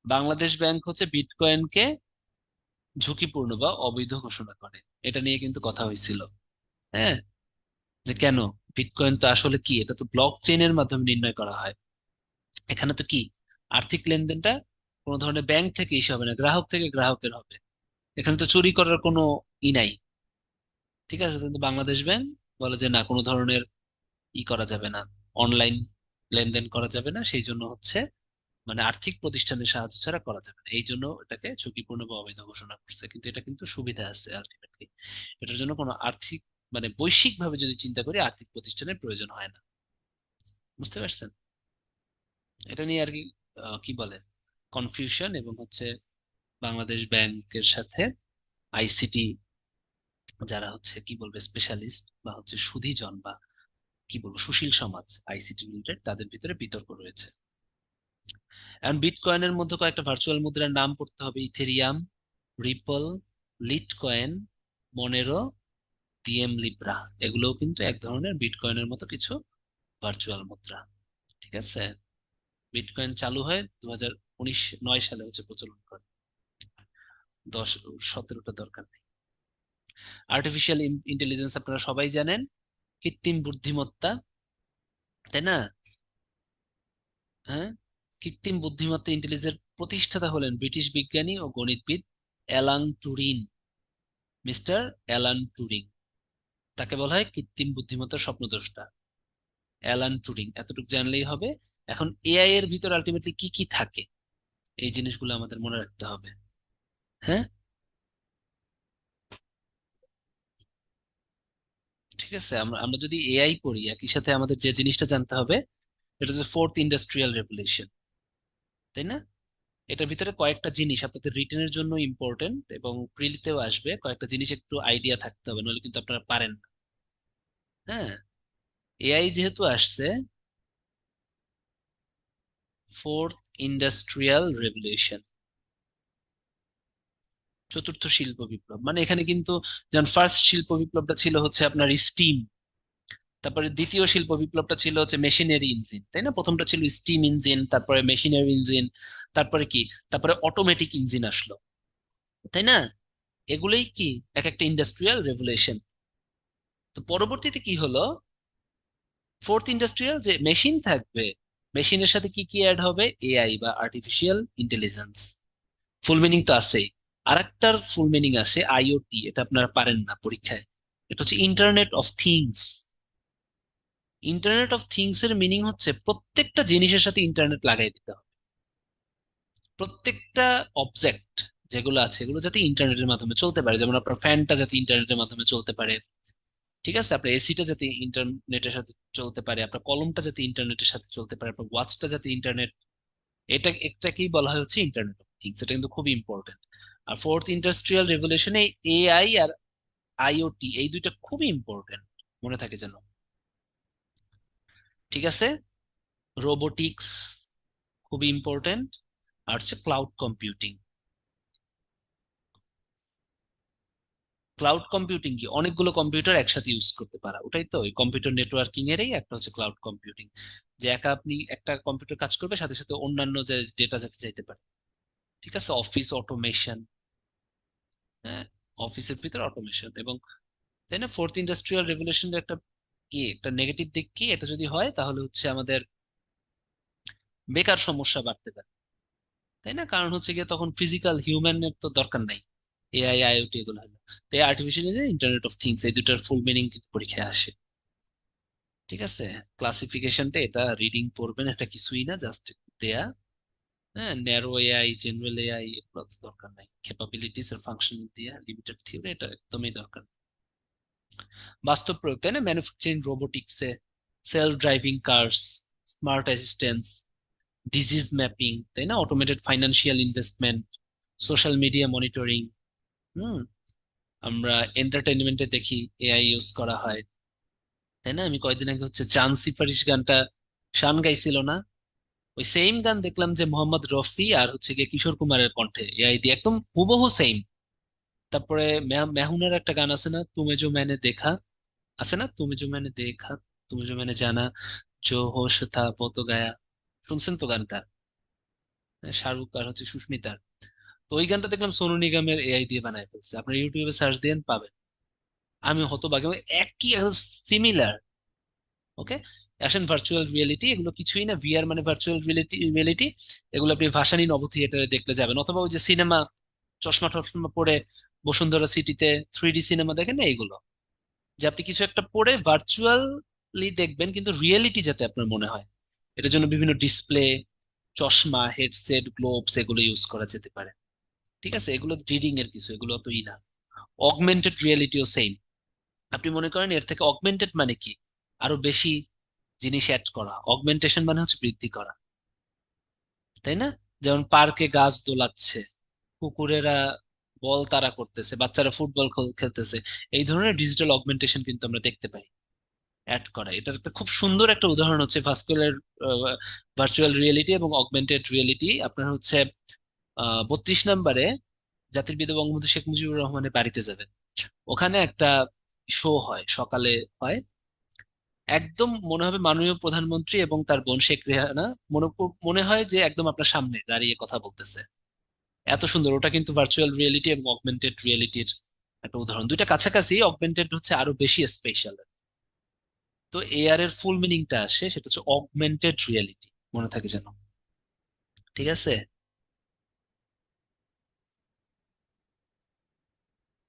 বাংলাদেশ ব্যাংক হচ্ছে বিটকয়েনকে ঝুঁকিপূর্ণ বা অবৈধ ঘোষণা করে। এটা নিয়ে কিন্তু কথা হয়েছিল, হ্যাঁ, যে কেন বিটকয়েন তো আসলে কি, এটা তো ব্লক চেইনের মাধ্যমে নির্ণয় করা হয়। এখানে তো কি আর্থিক লেনদেনটা কোনো ধরনের ব্যাংক থেকে ইস্যু হবে না, গ্রাহক থেকে গ্রাহকের হবে। এখানে তো চুরি করার কোনো ই নাই। ঠিক আছে, কিন্তু বাংলাদেশ ব্যাংক বলে যে না, কোনো ধরনের ই করা যাবে না, অনলাইন লেনদেন করা যাবে না, সেই জন্য হচ্ছে মানে আর্থিক প্রতিষ্ঠানের সাহায্য ছাড়া করা যাবে না, এই জন্য এটাকে ঝুঁকিপূর্ণ বা অবৈধ ঘোষণা করছে। কিন্তু এটা কিন্তু সুবিধা আছে আলটিমেটলি, এটার জন্য কোনো আর্থিক মানে বৈশ্বিক ভাবে যদি চিন্তা করি আর্থিক প্রতিষ্ঠানের প্রয়োজন হয় না। বুঝতে পারছেন? এটা নিয়ে আর কি কি বলে কনফিউশন, এবং হচ্ছে বাংলাদেশ ব্যাংকের সাথে আইসিটি যারা হচ্ছে কি বলবে স্পেশালিস্ট বা হচ্ছে সুধীজন বা কি বলবো সুশীল সমাজ আইসিটি রিলেটেড তাদের ভিতরে বিতর্ক রয়েছে। এখন বিটকয়েনের মধ্যে কয়েকটা ভার্চুয়াল মুদ্রার নাম পড়তে হবে: Ethereum, ripple, litecoin, Monero, DM Libra. এগুলোও কিন্তু এক ধরনের বিটকয়েনের মতো কিছু ভার্চুয়াল মুদ্রা। ঠিক আছে। বিটকয়েন চালু হয় 2009 সালে হচ্ছে প্রচলন করে। 17টা দরকার নেই। আর্টিফিশিয়াল ইন্টেলিজেন্স আপনারা সবাই জানেন, কৃত্রিম বুদ্ধিমত্তা, তাই না? হ্যাঁ, কৃত্রিম বুদ্ধিমত্তা ইন্টেলিজেন্সের প্রতিষ্ঠাতা হলেন ব্রিটিশ বিজ্ঞানী ও গণিতবিদ Alan Turing. Mister Alan Turing, তাকে বলা হয় কৃত্রিম বুদ্ধিমত্তার স্বপ্নদ্রষ্টা। অ্যালান টুরিং, এতটুকু জানলেই হবে। এখন এআই এর ভিতর আলটিমেটলি কি কি থাকে এই জিনিসগুলো আমাদের মনে রাখতে হবে। হ্যাঁ, ঠিক আছে। আমরা আমরা যদি এআই পড়ি, একই সাথে আমাদের যে জিনিসটা জানতে হবে এটা হচ্ছে ফোর্থ ইন্ডাস্ট্রিয়াল রেভলিউশন, তাই না? এটার ভিতরে কয়েকটা জিনিস আপনাদের রিটেনের জন্য ইম্পর্টেন্ট এবং প্রিলিতেও আসবে। কয়েকটা জিনিস একটু আইডিয়া থাকতে হবে, নইলে কিন্তু আপনারা পারেন না। হ্যাঁ, এআই যেহেতু আসছে, ফোর্থ ইন্ডাস্ট্রিয়াল রেভলিউশন, চতুর্থ শিল্প বিপ্লব, মানে এখানে কিন্তু যেমন ফার্স্ট শিল্প বিপ্লবটা ছিল হচ্ছে আপনার স্টিম, তারপরে দ্বিতীয় শিল্প বিপ্লবটা ছিল হচ্ছে মেশিনারি ইঞ্জিন, তাই না? প্রথমটা ছিল স্টিম ইঞ্জিন, তারপরে মেশিনারি ইঞ্জিন, তারপরে কি, তারপরে অটোমেটিক ইঞ্জিন আসলো, তাই না? এগুলোই কি এক একটা ইন্ডাস্ট্রিয়াল রেভলিউশন। তো পরবর্তীতে কি হলো, ফোর্থ ইন্ডাস্ট্রিয়াল যে মেশিন থাকবে, মেশিনের সাথে কি কি অ্যাড হবে? এআই বা আর্টিফিশিয়াল ইন্টেলিজেন্স। ফুল মিনিং তো আছেই। আরেকটার ফুল মিনিং আছে আইওটি, এটা আপনারা পারেন না পরীক্ষায়। এটা হচ্ছে internet of things. Internet of things এর মিনিং হচ্ছে প্রত্যেকটা জিনিসের সাথে ইন্টারনেট লাগাই দিতে হবে। প্রত্যেকটা অবজেক্ট যেগুলো আছে এগুলো যাতে ইন্টারনেটের মাধ্যমে চলতে পারে, যেমন আপনার ফ্যানটা যাতে ইন্টারনেটের মাধ্যমে চলতে পারে, ঠিক আছে, আপনার এসিটা যাতে ইন্টারনেটের সাথে চলতে পারে, আপনার কলমটা যাতে ইন্টারনেটের সাথে চলতে পারে, আপনার ওয়াচটা যাতে ইন্টারনেট, এটা একটাকেই বলা হয় হচ্ছে ইন্টারনেট অফ থিংস। এটা কিন্তু খুবই ইম্পর্টেন্ট। আর ফোর্থ ইন্ডাস্ট্রিয়াল রেভলিউশনে এআই আর আইওটি এই দুইটা খুবই ইম্পর্টেন্ট, মনে থাকে যেন। ঠিক আছে। রোবোটিক্স খুবই ইম্পর্টেন্ট। আর হচ্ছে ক্লাউড কম্পিউটিং। ক্লাউড কম্পিউটিং কি, অনেকগুলো কম্পিউটার একসাথে ইউজ করতে পারা, ওটাই তো ওই কম্পিউটার নেটওয়ার্কিং এরই একটা হচ্ছে ক্লাউড কম্পিউটিং। যে একা আপনি একটা কম্পিউটার কাজ করবে, সাথে সাথে অন্যান্য যে ডেটা যাতে যাইতে পারে। ঠিক আছে, অফিস অটোমেশন। হ্যাঁ, অফিসের ভিতরে অটোমেশন এবং, তাই না? ফোর্থ ইন্ডাস্ট্রিয়াল রেভলিউশনের একটা কি, একটা নেগেটিভ দিক কি, এটা যদি হয় তাহলে হচ্ছে আমাদের বেকার সমস্যা বাড়তে পারে, তাই না? কারণ হচ্ছে গিয়ে তখন ফিজিক্যাল হিউম্যানের তো দরকার নাই, এআই আইওটি এগুলো হলো। তো আর্টিফিশিয়াল ইন্টারনেট অফ থিংস এই দুটার ফুল মিনিং কিন্তু পরীক্ষায় আসে। ঠিক আছে। ক্লাসিফিকেশনটা এটা রিডিং পড়বেন, এটা কিছুই না, জাস্ট দেয়া। হ্যাঁ, ন্যারো এআই, জেনারেল এআই এগুলো তো দরকার নাই। ক্যাপাবিলিটিস এর ফাংশন দিয়া, লিমিটেড থিওরি, এটা একদমই দরকার নেই। বাস্তব প্রয়োগ, তাই না? ম্যানুফ্যাকচারিং রোবোটিক্সে self driving cars, smart assistance, disease mapping, তাই না? Automated financial investment, social media monitoring. হুম, আমরা এন্টারটেনমেন্টে দেখি এআই ইউজ করা হয়, তাই না? আমি কয়েকদিন আগে হচ্ছে চাঁদ সিফারিশ গানটা শান গাইছিল না, ওই সেম গান দেখলাম যে মোহাম্মদ রফি আর হচ্ছে গিয়ে কিশোর কুমারের কণ্ঠে এআই দিয়ে একদম হুবহু সেম। তারপরে মেহুনার একটা গান আছে না, তুমে জো मैंने देखा, আছে না, তুমি জো मैंने देखा, তুমি জো मैंने জানা, जो होश था वो तो गया। শুনছেন তো গানটা? শাহরুখ আর হচ্ছে সুস্মিতার। তো ওই গানটা দেখলাম সোনু নিগমের এআই দিয়ে বানায় ফেলছে, আপনার ইউটিউবে সার্চ দেন পাবেন। আমি হতবাক, এবং একই সিমিলার। ওকে। আসেন, ভার্চুয়াল রিয়েলিটি এগুলো কিছুই না, ভিআর মানে ভার্চুয়াল রিয়েলিটি। এগুলো আপনি ভাসানী নব থিয়েটারে দেখতে যাবেন, অথবা ওই যে সিনেমা চশমা টশমা পরে বসুন্ধরা সিটিতে 3D সিনেমা দেখেন না, এগুলো যে আপনি কিছু একটা পড়ে ভার্চুয়ালি দেখবেন কিন্তু রিয়েলিটি যাতে আপনার মনে হয়, এটার জন্য বিভিন্ন ডিসপ্লে, চশমা, হেডসেট, গ্লোবস এগুলো ইউজ করা যেতে পারে। ঠিক আছে, এগুলো রিডিং এর কিছু, এগুলো অতই না। অগমেন্টেড রিয়েলিটিও সেম। আপনি মনে করেন এর থেকে অগমেন্টেড মানে কি, আরো বেশি জিনিস অ্যাড করা। অগমেন্টেশন মানে হচ্ছে বৃদ্ধি করা, তাই না? যেমন পার্কে গাছ দোলাচ্ছে, কুকুরেরা বল তাড়া করতেছে, বাচ্চারা ফুটবল খেলতেছে। এই ধরনের ডিজিটাল অগমেন্টেশন কিন্তু আমরা দেখতে পাই। অ্যাড করা। এটার একটা খুব সুন্দর একটা উদাহরণ হচ্ছে ভাস্কুলার ভার্চুয়াল রিয়েলিটি এবং অগমেন্টেড রিয়েলিটি। আপনার হচ্ছে 32 নম্বরে জাতির পিতা বঙ্গবন্ধু শেখ মুজিবুর রহমানের বাড়িতে যাবেন, ওখানে একটা শো হয় সকালে, হয় একদম মনে হবে মাননীয় প্রধানমন্ত্রী এবং তার বোন শেখ রেহানা মনে মনে হয় যে একদম আপনার সামনে দাঁড়িয়ে কথা বলতেছে। এত সুন্দর। ওটা কিন্তু ভার্চুয়াল রিয়েলিটি এবং অগমেন্টেড রিয়েলিটির একটা উদাহরণ, দুইটা কাছাকাছি, অগমেন্টেড হচ্ছে আরো বেশি স্পেশাল। তো এআর এর ফুল মিনিংটা আসে, সেটা হচ্ছে অগমেন্টেড রিয়েলিটি, মনে থাকে যেন। ঠিক আছে।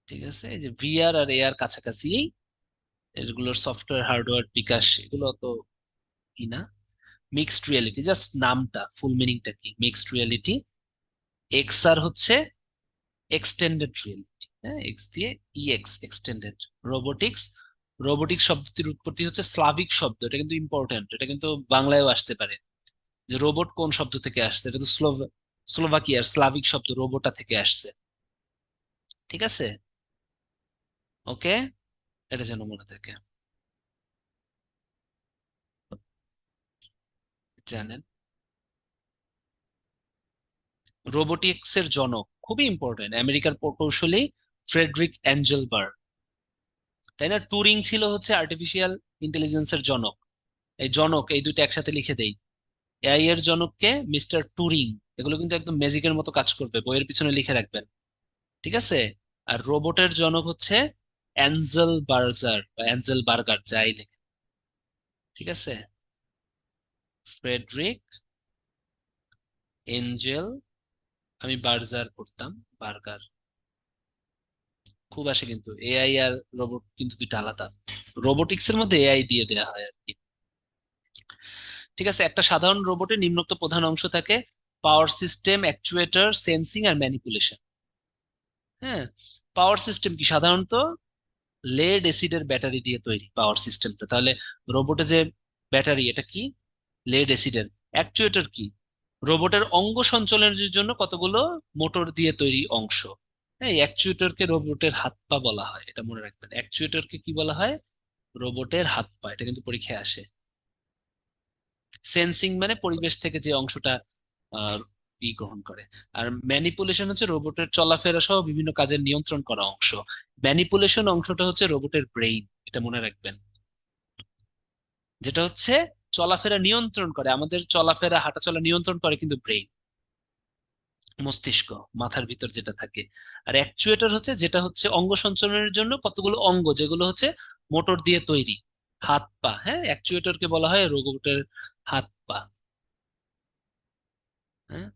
ঠিক আছে, এই যে ভিআর আর এআর কাছাকাছি, এগুলোর সফটওয়্যার হার্ডওয়্যার বিকাশ এগুলো তো ই না। মিক্সড রিয়েলিটি, জাস্ট নামটা, ফুল মিনিংটা কি, মিক্সড রিয়েলিটি। এক্সআর হচ্ছে এক্সটেন্ডেড রিয়েলিটি, হ্যাঁ, এক্স দিয়ে ইএক্স, এক্সটেন্ডেড। রোবোটিক্স, রোবোটিক্স শব্দটির উৎপত্তি হচ্ছে স্লাভিক শব্দ, এটা কিন্তু ইম্পর্টেন্ট, এটা কিন্তু বাংলায়ও আসতে পারে। যে রোবট কোন শব্দ থেকে আসছে, এটা তো স্লোভাকিয়ার স্লাভিক শব্দ রোবোটা থেকে আসছে। ঠিক আছে। ওকে, এটা যেন মনে থাকে, জানেন। রোবোটিক্স এর জনক খুবই ইম্পর্টেন্ট, আমেরিকার প্রকৌশলী ফ্রেডরিক অ্যাঞ্জেলবার্গ, তাই না? টুরিং ছিল হচ্ছে আর্টিফিশিয়াল ইন্টেলিজেন্সের জনক। এই জনক এই দুইটা একসাথে লিখে দেই, এআই এর জনককে মিস্টার টুরিং। এগুলো কিন্তু একদম ম্যাজিকের মতো কাজ করবে, বইয়ের পিছনে লিখে রাখবেন। ঠিক আছে। আর রোবটের জনক হচ্ছে অ্যাঞ্জেল বার্জার বা অ্যাঞ্জেল বার্গার, যাই লেখে। ঠিক আছে। ফ্রেডরিক এঞ্জেল, আমি বার্জার করতাম, বার্গার খুব আসে, কিন্তু এআই আর রোবট কিন্তু দুইটা আলাদা। রোবোটিক্স এর মধ্যে এআই দিয়ে দেওয়া হয় আর কি। ঠিক আছে। একটা সাধারণ রোবটের নিম্নোক্ত প্রধান অংশ থাকে: পাওয়ার সিস্টেম, অ্যাকচুয়েটর, সেন্সিং আর ম্যানিপুলেশন। হ্যাঁ, পাওয়ার সিস্টেম কি, সাধারণত লেড অ্যাসিডের ব্যাটারি দিয়ে তৈরি পাওয়ার সিস্টেমটা। তাহলে রোবটে যে ব্যাটারি, এটা কি, লেড অ্যাসিডের। অ্যাকচুয়েটর কি, রোবটের অঙ্গ সঞ্চালনের জন্য কতগুলো মোটর দিয়ে তৈরি অংশ। হ্যাঁ, অ্যাকচুয়েটরকে রোবটের হাত পা বলা হয়, এটা মনে রাখবেন। অ্যাকচুয়েটরকে কি বলা হয়? রোবটের হাত পা। এটা কিন্তু পরীক্ষায় আসে। সেন্সিং মানে পরিবেশ থেকে যে অংশটা আহ গ্রহণ করে। আর ম্যানিপুলেশন হচ্ছে রোবটের চলাফেরা সহ বিভিন্ন কাজের নিয়ন্ত্রণ করা অংশ। ম্যানিপুলেশন অংশটা হচ্ছে রোবটের ব্রেইন, এটা মনে রাখবেন। যেটা হচ্ছে চলাফেরা নিয়ন্ত্রণ করে, আমাদের চলাফেরা হাঁটাচলা নিয়ন্ত্রণ করে কিন্তু ব্রেইন, মস্তিষ্ক, মাথার ভিতর যেটা থাকে। আর অ্যাকচুয়েটর হচ্ছে যেটা হচ্ছে অঙ্গ সঞ্চালনের জন্য কতগুলো অঙ্গ, যেগুলো হচ্ছে মোটর দিয়ে তৈরি, হাত পা। হ্যাঁ, অ্যাকচুয়েটরকে বলা হয় রোবটের হাত পা। হ্যাঁ,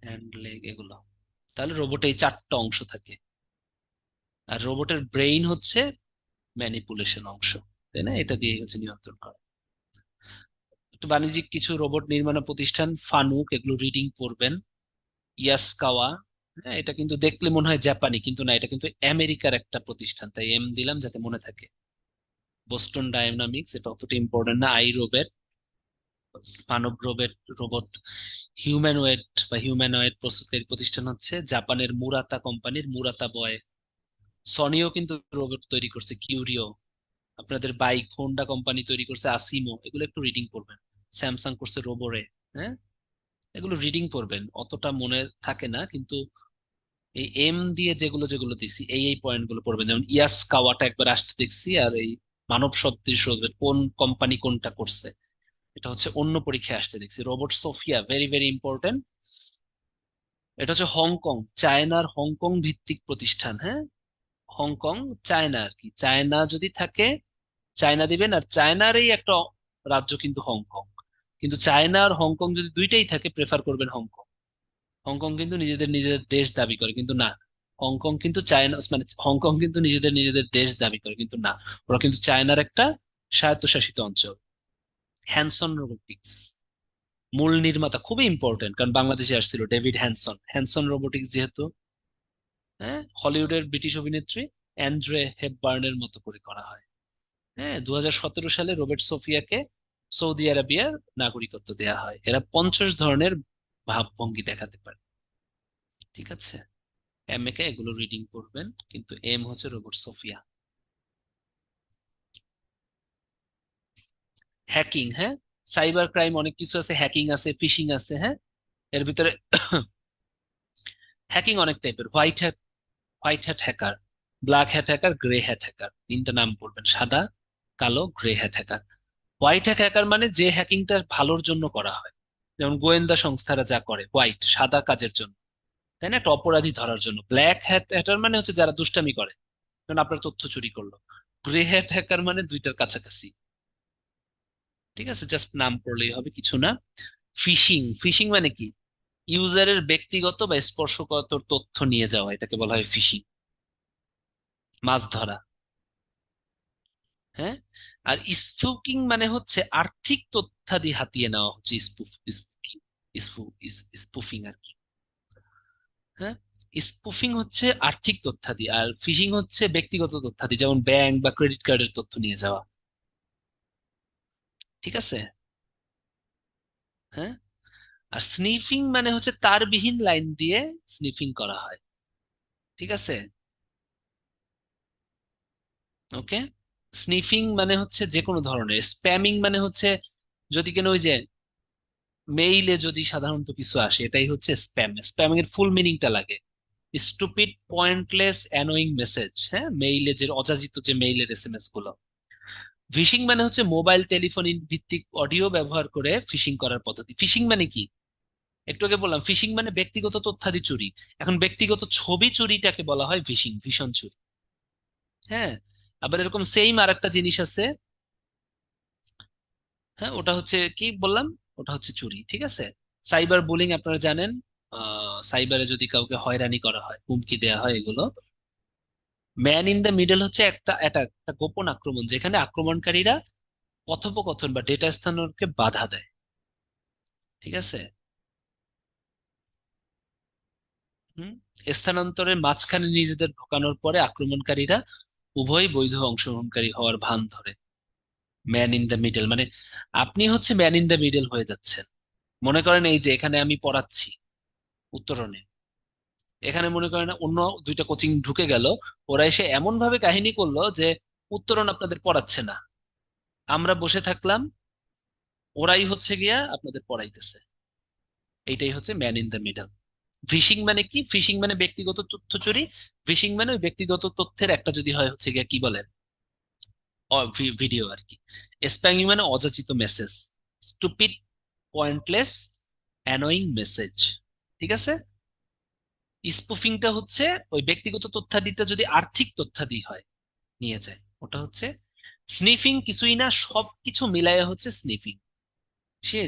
হ্যান্ড, লেগ, এগুলো। তাহলে রোবটে এই চারটা অংশ থাকে। আর রোবটের ব্রেইন হচ্ছে ম্যানিপুলেশন অংশ, তাই না? এটা দিয়ে হচ্ছে নিয়ন্ত্রণ করা। একটু বাণিজ্যিক কিছু রোবট নির্মাণ প্রতিষ্ঠান, ফানুক, এগুলো রিডিং পড়বেন। ইয়াসকাওয়া, হ্যাঁ, এটা কিন্তু দেখলে মনে হয় জাপানি, কিন্তু না, এটা কিন্তু আমেরিকার একটা প্রতিষ্ঠান, তাই এম দিলাম যাতে মনে থাকে। বোস্টন ডায়নামিক্স, এটা অতটা ইম্পর্টেন্ট না। আই রোবট, মানব রোবট, রোবট হিউম্যানওয়েড বা হিউম্যানয়েড প্রস্তুতকারী প্রতিষ্ঠান হচ্ছে জাপানের মুরাতা কোম্পানির মুরাতা বয়। সনিও কিন্তু রোবট তৈরি করছে, কিউরিও। আপনাদের বাইক, হোন্ডা কোম্পানি তৈরি করছে আসিমো, এগুলো একটু রিডিং করবেন। স্যামসাং করছে রোবোরে। হ্যাঁ, এগুলো রিডিং করবেন, অতটা মনে থাকে না কিন্তু এই এম দিয়ে যেগুলো যেগুলো দিছি, এই পয়েন্ট গুলো পড়বেন। যেমন ইয়াস কাওয়াটা একবার আসতে দেখছি, আর এই মানব সদৃশ রোবট কোন কোম্পানি কোনটা করছে, এটা হচ্ছে অন্য পরীক্ষায় আসতে দেখছি। Robot Sophia, very very important. এটা হচ্ছে হংকং, চায়নার হংকং ভিত্তিক প্রতিষ্ঠান। হ্যাঁ, হংকং, চায়না আর কি, চায়না যদি থাকে চায়না দিবেন, আর চায়নারই একটা রাজ্য কিন্তু হংকং। কিন্তু চায়না আর হংকং যদি দুইটাই থাকে, প্রেফার করবেন হংকং। হংকং কিন্তু নিজেদের নিজেদের দেশ দাবি করে, কিন্তু না। হংকং কিন্তু চায়না, মানে হংকং কিন্তু নিজেদের নিজেদের দেশ দাবি করে, কিন্তু না। ওরা কিন্তু চায়নার একটা স্বায়ত্তশাসিত অঞ্চল। হ্যানসন রোবোটিক্স, মূল নির্মাতা, খুবই ইম্পর্টেন্ট, কারণ বাংলাদেশে আসছিল ডেভিড হ্যানসন। হ্যানসন রোবোটিক্স যেহেতু, হ্যাঁ, হলিউডের ব্রিটিশ অভিনেত্রী অ্যান্ড্রে হেপবার্নের মতো করে করা হয়। হ্যাঁ, 2017 সালে রোবেট সোফিয়াকে সৌদি আরবিয়ার নাগরিকত্ব দেয়া হয়। এরা 50 ধরনের ভাবভঙ্গি দেখাতে পারে। ঠিক আছে। এম এ কে এগুলো রিডিং করবেন, কিন্তু এম হচ্ছে রোবট সোফিয়া। হ্যাকিং, হ্যাঁ, সাইবার ক্রাইম অনেক কিছু আছে, হ্যাকিং আছে, ফিশিং আছে, হ্যাঁ। এর ভিতরে হ্যাকিং অনেক টাইপের: white hat hacker, black hat hacker, grey hat hacker, তিনটা নাম পড়বেন: সাদা, কালো, grey hat hacker. White hat hacker মানে যে হ্যাকিংটা ভালোর জন্য করা হয়, যেমন গোয়েন্দা সংস্থারা যা করে, হোয়াইট সাদা কাজের জন্য, তাই না, একটা অপরাধী ধরার জন্য। ব্ল্যাক হ্যাট হ্যাকার মানে হচ্ছে যারা দুষ্টামি করে, যেমন আপনার তথ্য চুরি করলো। গ্রে হ্যাট হ্যাকার মানে দুইটার কাছাকাছি। ঠিক আছে, জাস্ট নাম পড়লেই হবে, কিছু না। ফিশিং, ফিশিং মানে কি? ইউজারের ব্যক্তিগত বা স্পর্শকাতর তথ্য নিয়ে যাওয়া, এটাকে বলা হয় ফিশিং, মাছ ধরা। হ্যাঁ। আর স্পুফিং মানে হচ্ছে আর্থিক তথ্যাদি হাতিয়ে নেওয়া, হচ্ছে স্পুফিং, স্পুফিং আর কি। হ্যাঁ। স্পুফিং হচ্ছে আর্থিক তথ্যাদি, আর ফিশিং হচ্ছে ব্যক্তিগত তথ্যাদি, যেমন ব্যাংক বা ক্রেডিট কার্ডের তথ্য নিয়ে যাওয়া। ঠিক আছে। হ্যাঁ। আর স্নিফিং মানে হচ্ছে তারবিহীন লাইন দিয়ে স্নিফিং করা হয়। ঠিক আছে। ওকে। স্নিফিং মানে হচ্ছে যে কোনো ধরনের। স্প্যামিং মানে হচ্ছে যদি কেন ওই যে মেইলে যদি সাধারণত কিছু আসে, এটাই হচ্ছে স্প্যাম। স্প্যামিং এর ফুল মিনিংটা লাগে: স্টুপিড, পয়েন্টলেস, অ্যানোয়িং মেসেজ। হ্যাঁ, মেইলে যে অযাচিত যে মেইলের এসএমএস গুলো। ফিশিং মানে হচ্ছে মোবাইল টেলিফোন ভিত্তিক অডিও ব্যবহার করে ফিশিং করার পদ্ধতি। ফিশিং মানে কি? একটু আগে বললাম ফিশিং মানে ব্যক্তিগত তথ্যাদি চুরি। এখন ব্যক্তিগত ছবি চুরিটাকে বলা হয় ফিশিং, ভীষণ চুরি। হ্যাঁ। আবার এরকম সেম আর একটা জিনিস আছে। হ্যাঁ, ওটা হচ্ছে কি বললাম, ওটা হচ্ছে চুরি। ঠিক আছে। সাইবার বুলিং আপনারা জানেন, সাইবারে যদি কাউকে হয়রানি করা হয়, হুমকি দেওয়া হয়, এগুলো। ম্যান ইন দ্য মিডল হচ্ছে একটা অ্যাটাক, একটা গোপন আক্রমণ, যেখানে আক্রমণকারীরা কথোপকথন বা ডেটা স্থানান্তরকে বাধা দেয়। ঠিক আছে। হুম। স্থানান্তরের মাঝখানে নিজেদের ঢোকানোর পরে আক্রমণকারীরা উভয় বৈধ অংশগ্রহণকারী হওয়ার ভান ধরে। ম্যান ইন দ্য মিডল মানে আপনি হচ্ছে ম্যান ইন দ্য মিডল হয়ে যাচ্ছেন। মনে করেন এই যে এখানে আমি পড়াচ্ছি উত্তরণে, এখানে মনে করেন অন্য দুইটা কোচিং ঢুকে গেল, ওরা এসে এমন ভাবে কাহিনী করলো যে উত্তরণ আপনাদের পড়াচ্ছে না, আমরা বসে থাকলাম, ওরাই হচ্ছে গিয়া আপনাদের পড়াইতেছে। এইটাই হচ্ছে man in the middle. Phishing মানে কি? ফিশিং মানে ব্যক্তিগত তথ্য চুরি। ফিশিং মানে ওই ব্যক্তিগত তথ্যের একটা যদি হয় হচ্ছে গিয়া কি বলে, ভিডিও আর কি। স্প্যামিং মানে অযাচিত message. Stupid, pointless, annoying message. ঠিক আছে। স্পুফিংটা হচ্ছে ওই ব্যক্তিগত তথ্যাদিটা যদি আর্থিক তথ্যাদি হয়, নিয়ে যায়, ওটা হচ্ছে স্নিফিং। কিছুই না, সবকিছু মিলাইয়া হচ্ছে স্নিফিং।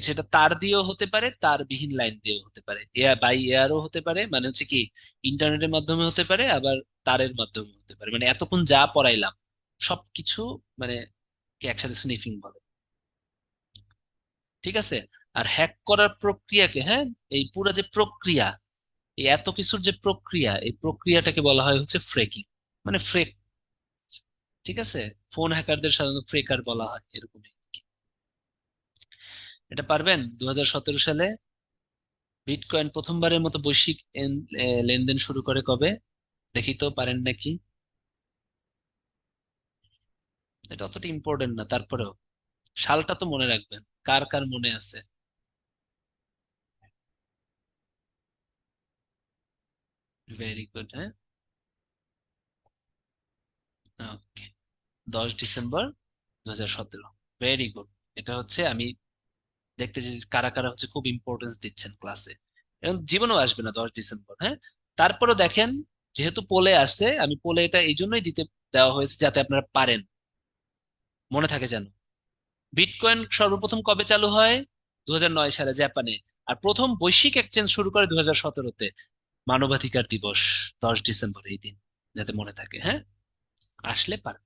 সেটা তার দিয়েও হতে পারে, তার বিহীন লাইন দিয়েও হতে পারে, এয়ার বাই এয়ারও হতে পারে, মানে হচ্ছে কি ইন্টারনেটের মাধ্যমে হতে পারে, আবার তারের মাধ্যমে হতে পারে, মানে এতক্ষণ যা পড়াইলাম সবকিছু মানে কি একসাথে স্নিফিং বলে। ঠিক আছে। আর হ্যাক করার প্রক্রিয়াকে, হ্যাঁ, এই পুরো যে প্রক্রিয়া, এই এত কিছুর যে প্রক্রিয়া, এই প্রক্রিয়াটাকে বলা হয় হচ্ছে ফ্রেকিং, মানে ফ্রেক। ঠিক আছে। ফোন হ্যাকারদের সাধারণত ফ্রেকার বলা হয়, এরকমই। এটা পারবেন? 2017 সালে বিটকয়েন প্রথমবারের মতো বৈশ্বিক লেনদেন শুরু করে কবে? দেখি তো পারেন নাকি। এটা অতটা ইম্পর্টেন্ট না, তারপরেও সালটা তো মনে রাখবেন। কার কার মনে আছে? Very good. হ্যাঁ। ওকে। 10 ডিসেম্বর 2017। Very good. এটা হচ্ছে আমি দেখতে যে কারা কারা হচ্ছে খুব ইম্পর্টেন্স দিচ্ছেন ক্লাসে। এবং জীবনেও আসবে না 10 ডিসেম্বর। হ্যাঁ। তারপরও দেখেন, যেহেতু পোলে আসছে, আমি পোলে এটা এই জন্যই দিতে দেওয়া হয়েছে যাতে আপনারা পারেন, মনে থাকে যেন। বিটকয়েন সর্বপ্রথম কবে চালু হয়? 2009 সালে জাপানে। আর প্রথম বৈশ্বিক এক্সচেঞ্জ শুরু করে 2017-তে। মানবাধিকার দিবস 10 ডিসেম্বর, এই দিন, যাতে মনে থাকে। হ্যাঁ। আসলে পার।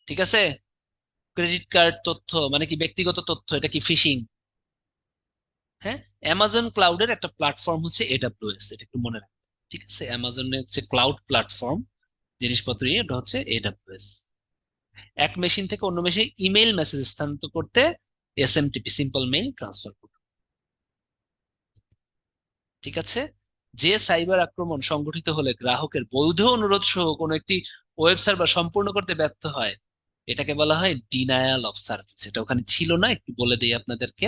ঠিক আছে। ক্রেডিট কার্ড তথ্য মানে কি ব্যক্তিগত তথ্য, এটা কি ফিশিং? হ্যাঁ। অ্যামাজন ক্লাউডের একটা প্ল্যাটফর্ম হচ্ছে এডাব্লিউএস, এটা একটু মনে রাখবেন। ঠিক আছে। অ্যামাজনের যে ক্লাউড প্ল্যাটফর্ম জিনিসপত্র নিয়ে, ওটা হচ্ছে এডাব্লিউএস। এক মেশিন থেকে অন্য মেশিনে ইমেইল মেসেজ স্থানান্তর করতে এসএমটিপি, সিম্পল মেইল ট্রান্সফার। ঠিক আছে। যে সাইবার আক্রমণ সংঘটিত হলে গ্রাহকের বৈধ অনুরোধ সহ কোনো একটি ওয়েব সার্ভার সম্পূর্ণ করতে ব্যর্থ হয়, এটাকে বলা হয় ডিনায়াল অফ সার্ভিস। এটা ওখানে ছিল না, একটু বলে দিই আপনাদেরকে।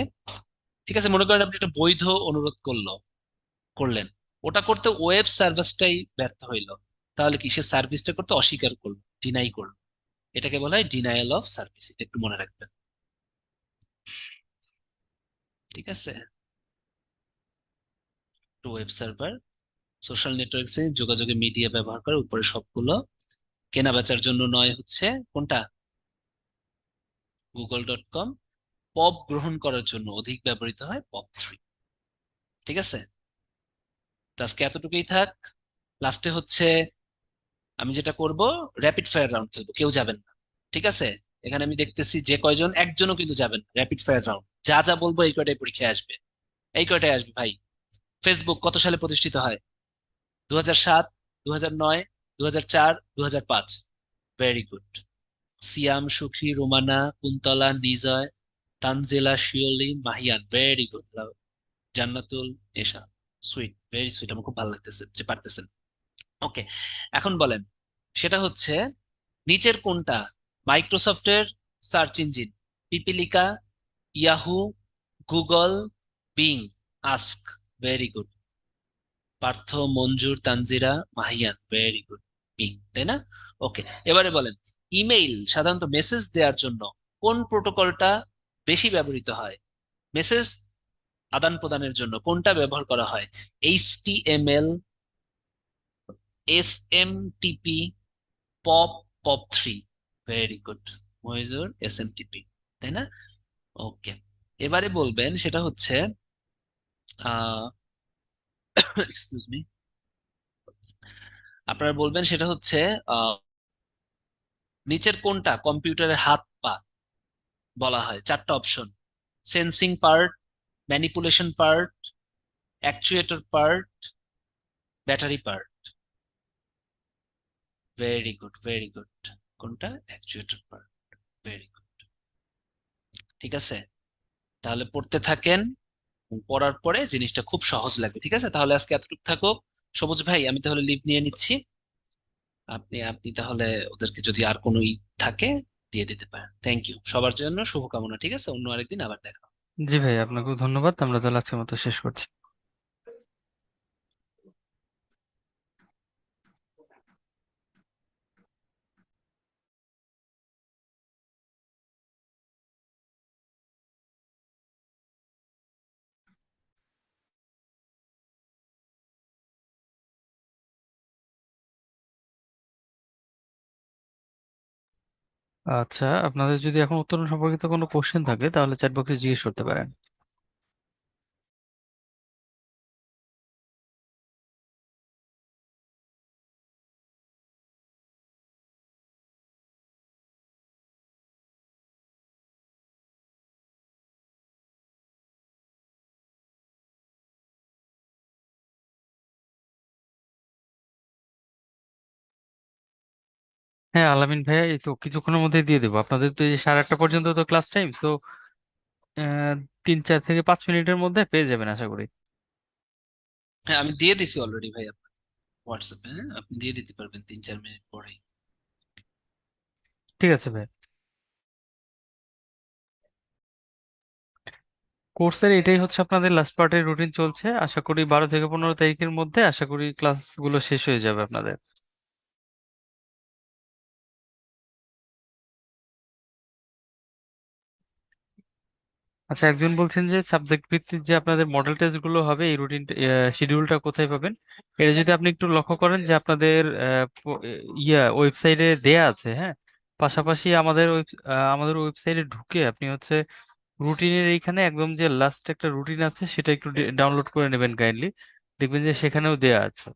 ঠিক আছে, মনে করেন আপনি একটা বৈধ অনুরোধ করলেন, ওটা করতে ওয়েব সার্ভিসটাই ব্যর্থ হইলো, তাহলে কি সে সার্ভিসটা করতে অস্বীকার করলো, ডিনাই করলো, এটাকে বলা হয় ডিনায়াল অফ সার্ভিস। এটা একটু মনে রাখবেন। ঠিক আছে, তো ওয়েব সার্ভার সোশ্যাল নেটওয়ার্কসে যোগাযোগে মিডিয়া ব্যবহার করে, উপরে সবগুলো কেনা বেচার জন্য নয়, হচ্ছে কোনটা, গুগল.কম। পপ গ্রহণ করার জন্য অধিক ব্যবহৃত হয় পপ 3। ঠিক আছে, তো আজকে এতটুকুই থাক। লাস্টে হচ্ছে আমি যেটা করব, র্যাপিড ফায়ার রাউন্ড খেলবো, কেউ যাবেন না। ঠিক আছে, এখানে আমি দেখতেছি যে কয়জন, একজনও কিন্তু যাবেন না। র্যাপিড ফায়ার রাউন্ড, যা যা বলবো এই কয়টাই পরীক্ষায় আসবে, এই কয়টাই আসবে ভাই। ফেসবুক কত সালে প্রতিষ্ঠিত হয়? 2007, 2009, 2004, 2005। Very good. Siam, Sukhi, Romana, Kuntala, Nijoy, Tanzila, Shiuli, Mahiyan, very good. Jannatul, Esha, sweet, very sweet, আমার খুব ভালো লাগতেছে যে পারতেছেন। ওকে, এখন বলেন, সেটা হচ্ছে নিচের কোনটা মাইক্রোসফটের search engine? Pipilika, Yahoo, Google, Bing, Ask. Very good. Partha, Manzur, Tanzira, Mahiyan, very good. Bing, তাই না? ওকে, এবারে বলেন, ইমেইল সাধারণত মেসেজ দেওয়ার জন্য কোন প্রোটোকলটা বেশি ব্যবহৃত হয়? মেসেজ আদান প্রদানের জন্য কোনটা ব্যবহার করা হয়? HTML, SMTP, POP, POP 3। Very good Mahijur, SMTP, তাই না? ওকে, এবারে বলবেন সেটা হচ্ছে আহ এক্সকিউজ মি, আপনারা বলবেন সেটা হচ্ছে আহ নিচের কোনটা কম্পিউটারের হাত পা বলা হয়? চারটা option: sensing part, manipulation part, actuator part, battery part. Very good, very good. কোনটা? Actuator part. Very good. ঠিক আছে, তাহলে পড়তে থাকেন, পড়ার পরে জিনিসটা খুব সহজ লাগবে। ঠিক আছে, তাহলে আজকে এতটুকু থাকো। সবুজ ভাই, আমি তাহলে লিভ নিয়ে নিচ্ছি। আপনি আপনি তাহলে ওদেরকে যদি আর কোনো থাকে দিয়ে দিতে পারেন। থ্যাংক ইউ, সবার জন্য শুভকামনা। ঠিক আছে, অন্য আরেকদিন আবার দেখা হবে। জি ভাই, আপনাকেও ধন্যবাদ। আমরা তাহলে আজকের মতো শেষ করছি। আচ্ছা, আপনাদের যদি এখন উত্তরণ সম্পর্কিত কোনো কোশ্চেন থাকে তাহলে চ্যাট বক্সে জিজ্ঞেস করতে পারেন। হ্যাঁ আলামিন ভাইয়া, এই তো কিছুক্ষণের মধ্যে দিয়ে দেবো। আপনাদের তো এই 8:30 পর্যন্ত তো ক্লাস টাইম, সো 3-4 থেকে 5 মিনিটের মধ্যে পেয়ে যাবেন আশা করি। হ্যাঁ, আমি দিয়ে দিছি অলরেডি ভাই আপনার হোয়াটসঅ্যাপে। হ্যাঁ, আপনি দিয়ে দিতে পারবেন 3-4 মিনিট পরেই। ঠিক আছে ভাই। কোর্সের এটাই হচ্ছে আপনাদের লাস্ট পার্টের রুটিন চলছে। আশা করি 12 থেকে 15 তারিখের মধ্যে আশা করি ক্লাসগুলো শেষ হয়ে যাবে আপনাদের। আচ্ছা, একজন বলছেন যে সাবজেক্ট ভিত্তিক যে আপনাদের মডেল টেস্ট গুলো হবে, এই রুটিন শিডিউলটা কোথায় পাবেন? এটা যদি আপনি একটু লক্ষ্য করেন যে আপনাদের ওয়েবসাইটে দেয়া আছে, হ্যাঁ। পাশাপাশি আমাদের ওয়েবসাইটে ঢুকে আপনি হচ্ছে রুটিনের এইখানে একদম যে লাস্ট একটা রুটিন আছে সেটা একটু ডাউনলোড করে নেবেন কাইন্ডলি। দেখবেন যে সেখানেও দেয়া আছে।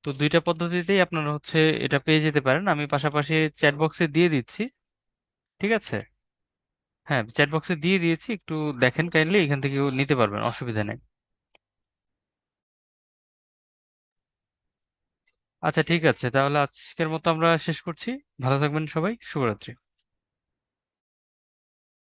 তো দুইটা পদ্ধতিতেই আপনারা হচ্ছে এটা পেয়ে যেতে পারেন। আমি পাশাপাশি চ্যাট বক্সে দিয়ে দিচ্ছি। ঠিক আছে। হ্যাঁ, চ্যাট বক্সে দিয়ে দিয়েছি, একটু দেখেন কাইন্ডলি, এখান থেকেও নিতে পারবেন, অসুবিধা নেই। আচ্ছা ঠিক আছে, তাহলে আজকের মতো আমরা শেষ করছি। ভালো থাকবেন সবাই, শুভরাত্রি।